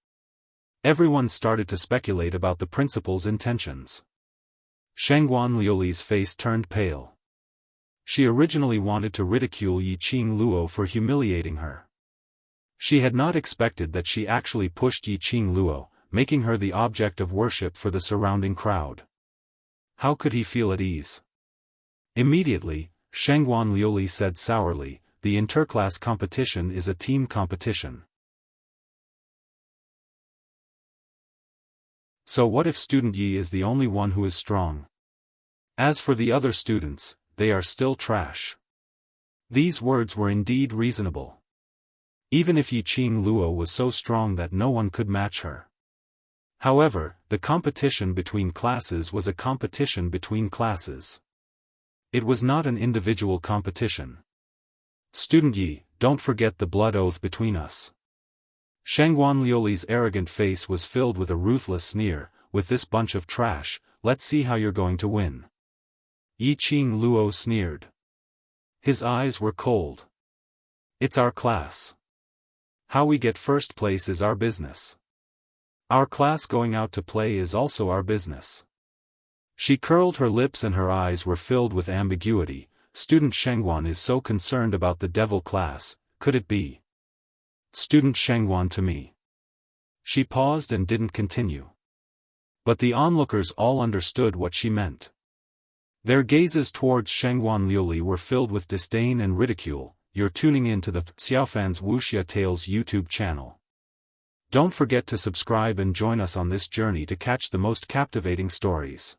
Everyone started to speculate about the principal's intentions. Shangguan Liuli's face turned pale. She originally wanted to ridicule Yi Qing Luo for humiliating her. She had not expected that she actually pushed Yi Qing Luo, making her the object of worship for the surrounding crowd. How could he feel at ease? Immediately, Shangguan Liuli said sourly, "The interclass competition is a team competition. So what if student Yi is the only one who is strong? As for the other students, they are still trash." These words were indeed reasonable. Even if Yi Qing Luo was so strong that no one could match her. However, the competition between classes was a competition between classes. It was not an individual competition. "Student Yi, don't forget the blood oath between us." Shangguan Liuli's arrogant face was filled with a ruthless sneer. "With this bunch of trash, let's see how you're going to win." Yi Qing Luo sneered. His eyes were cold. "It's our class. How we get first place is our business. Our class going out to play is also our business." She curled her lips and her eyes were filled with ambiguity. Student Shangguan is so concerned about the devil class, could it be? Student Shangguan to me. She paused and didn't continue. But the onlookers all understood what she meant. Their gazes towards Shangguan Liuli were filled with disdain and ridicule. You're tuning in to the Xiaofan's Wuxia Tales YouTube channel. Don't forget to subscribe and join us on this journey to catch the most captivating stories.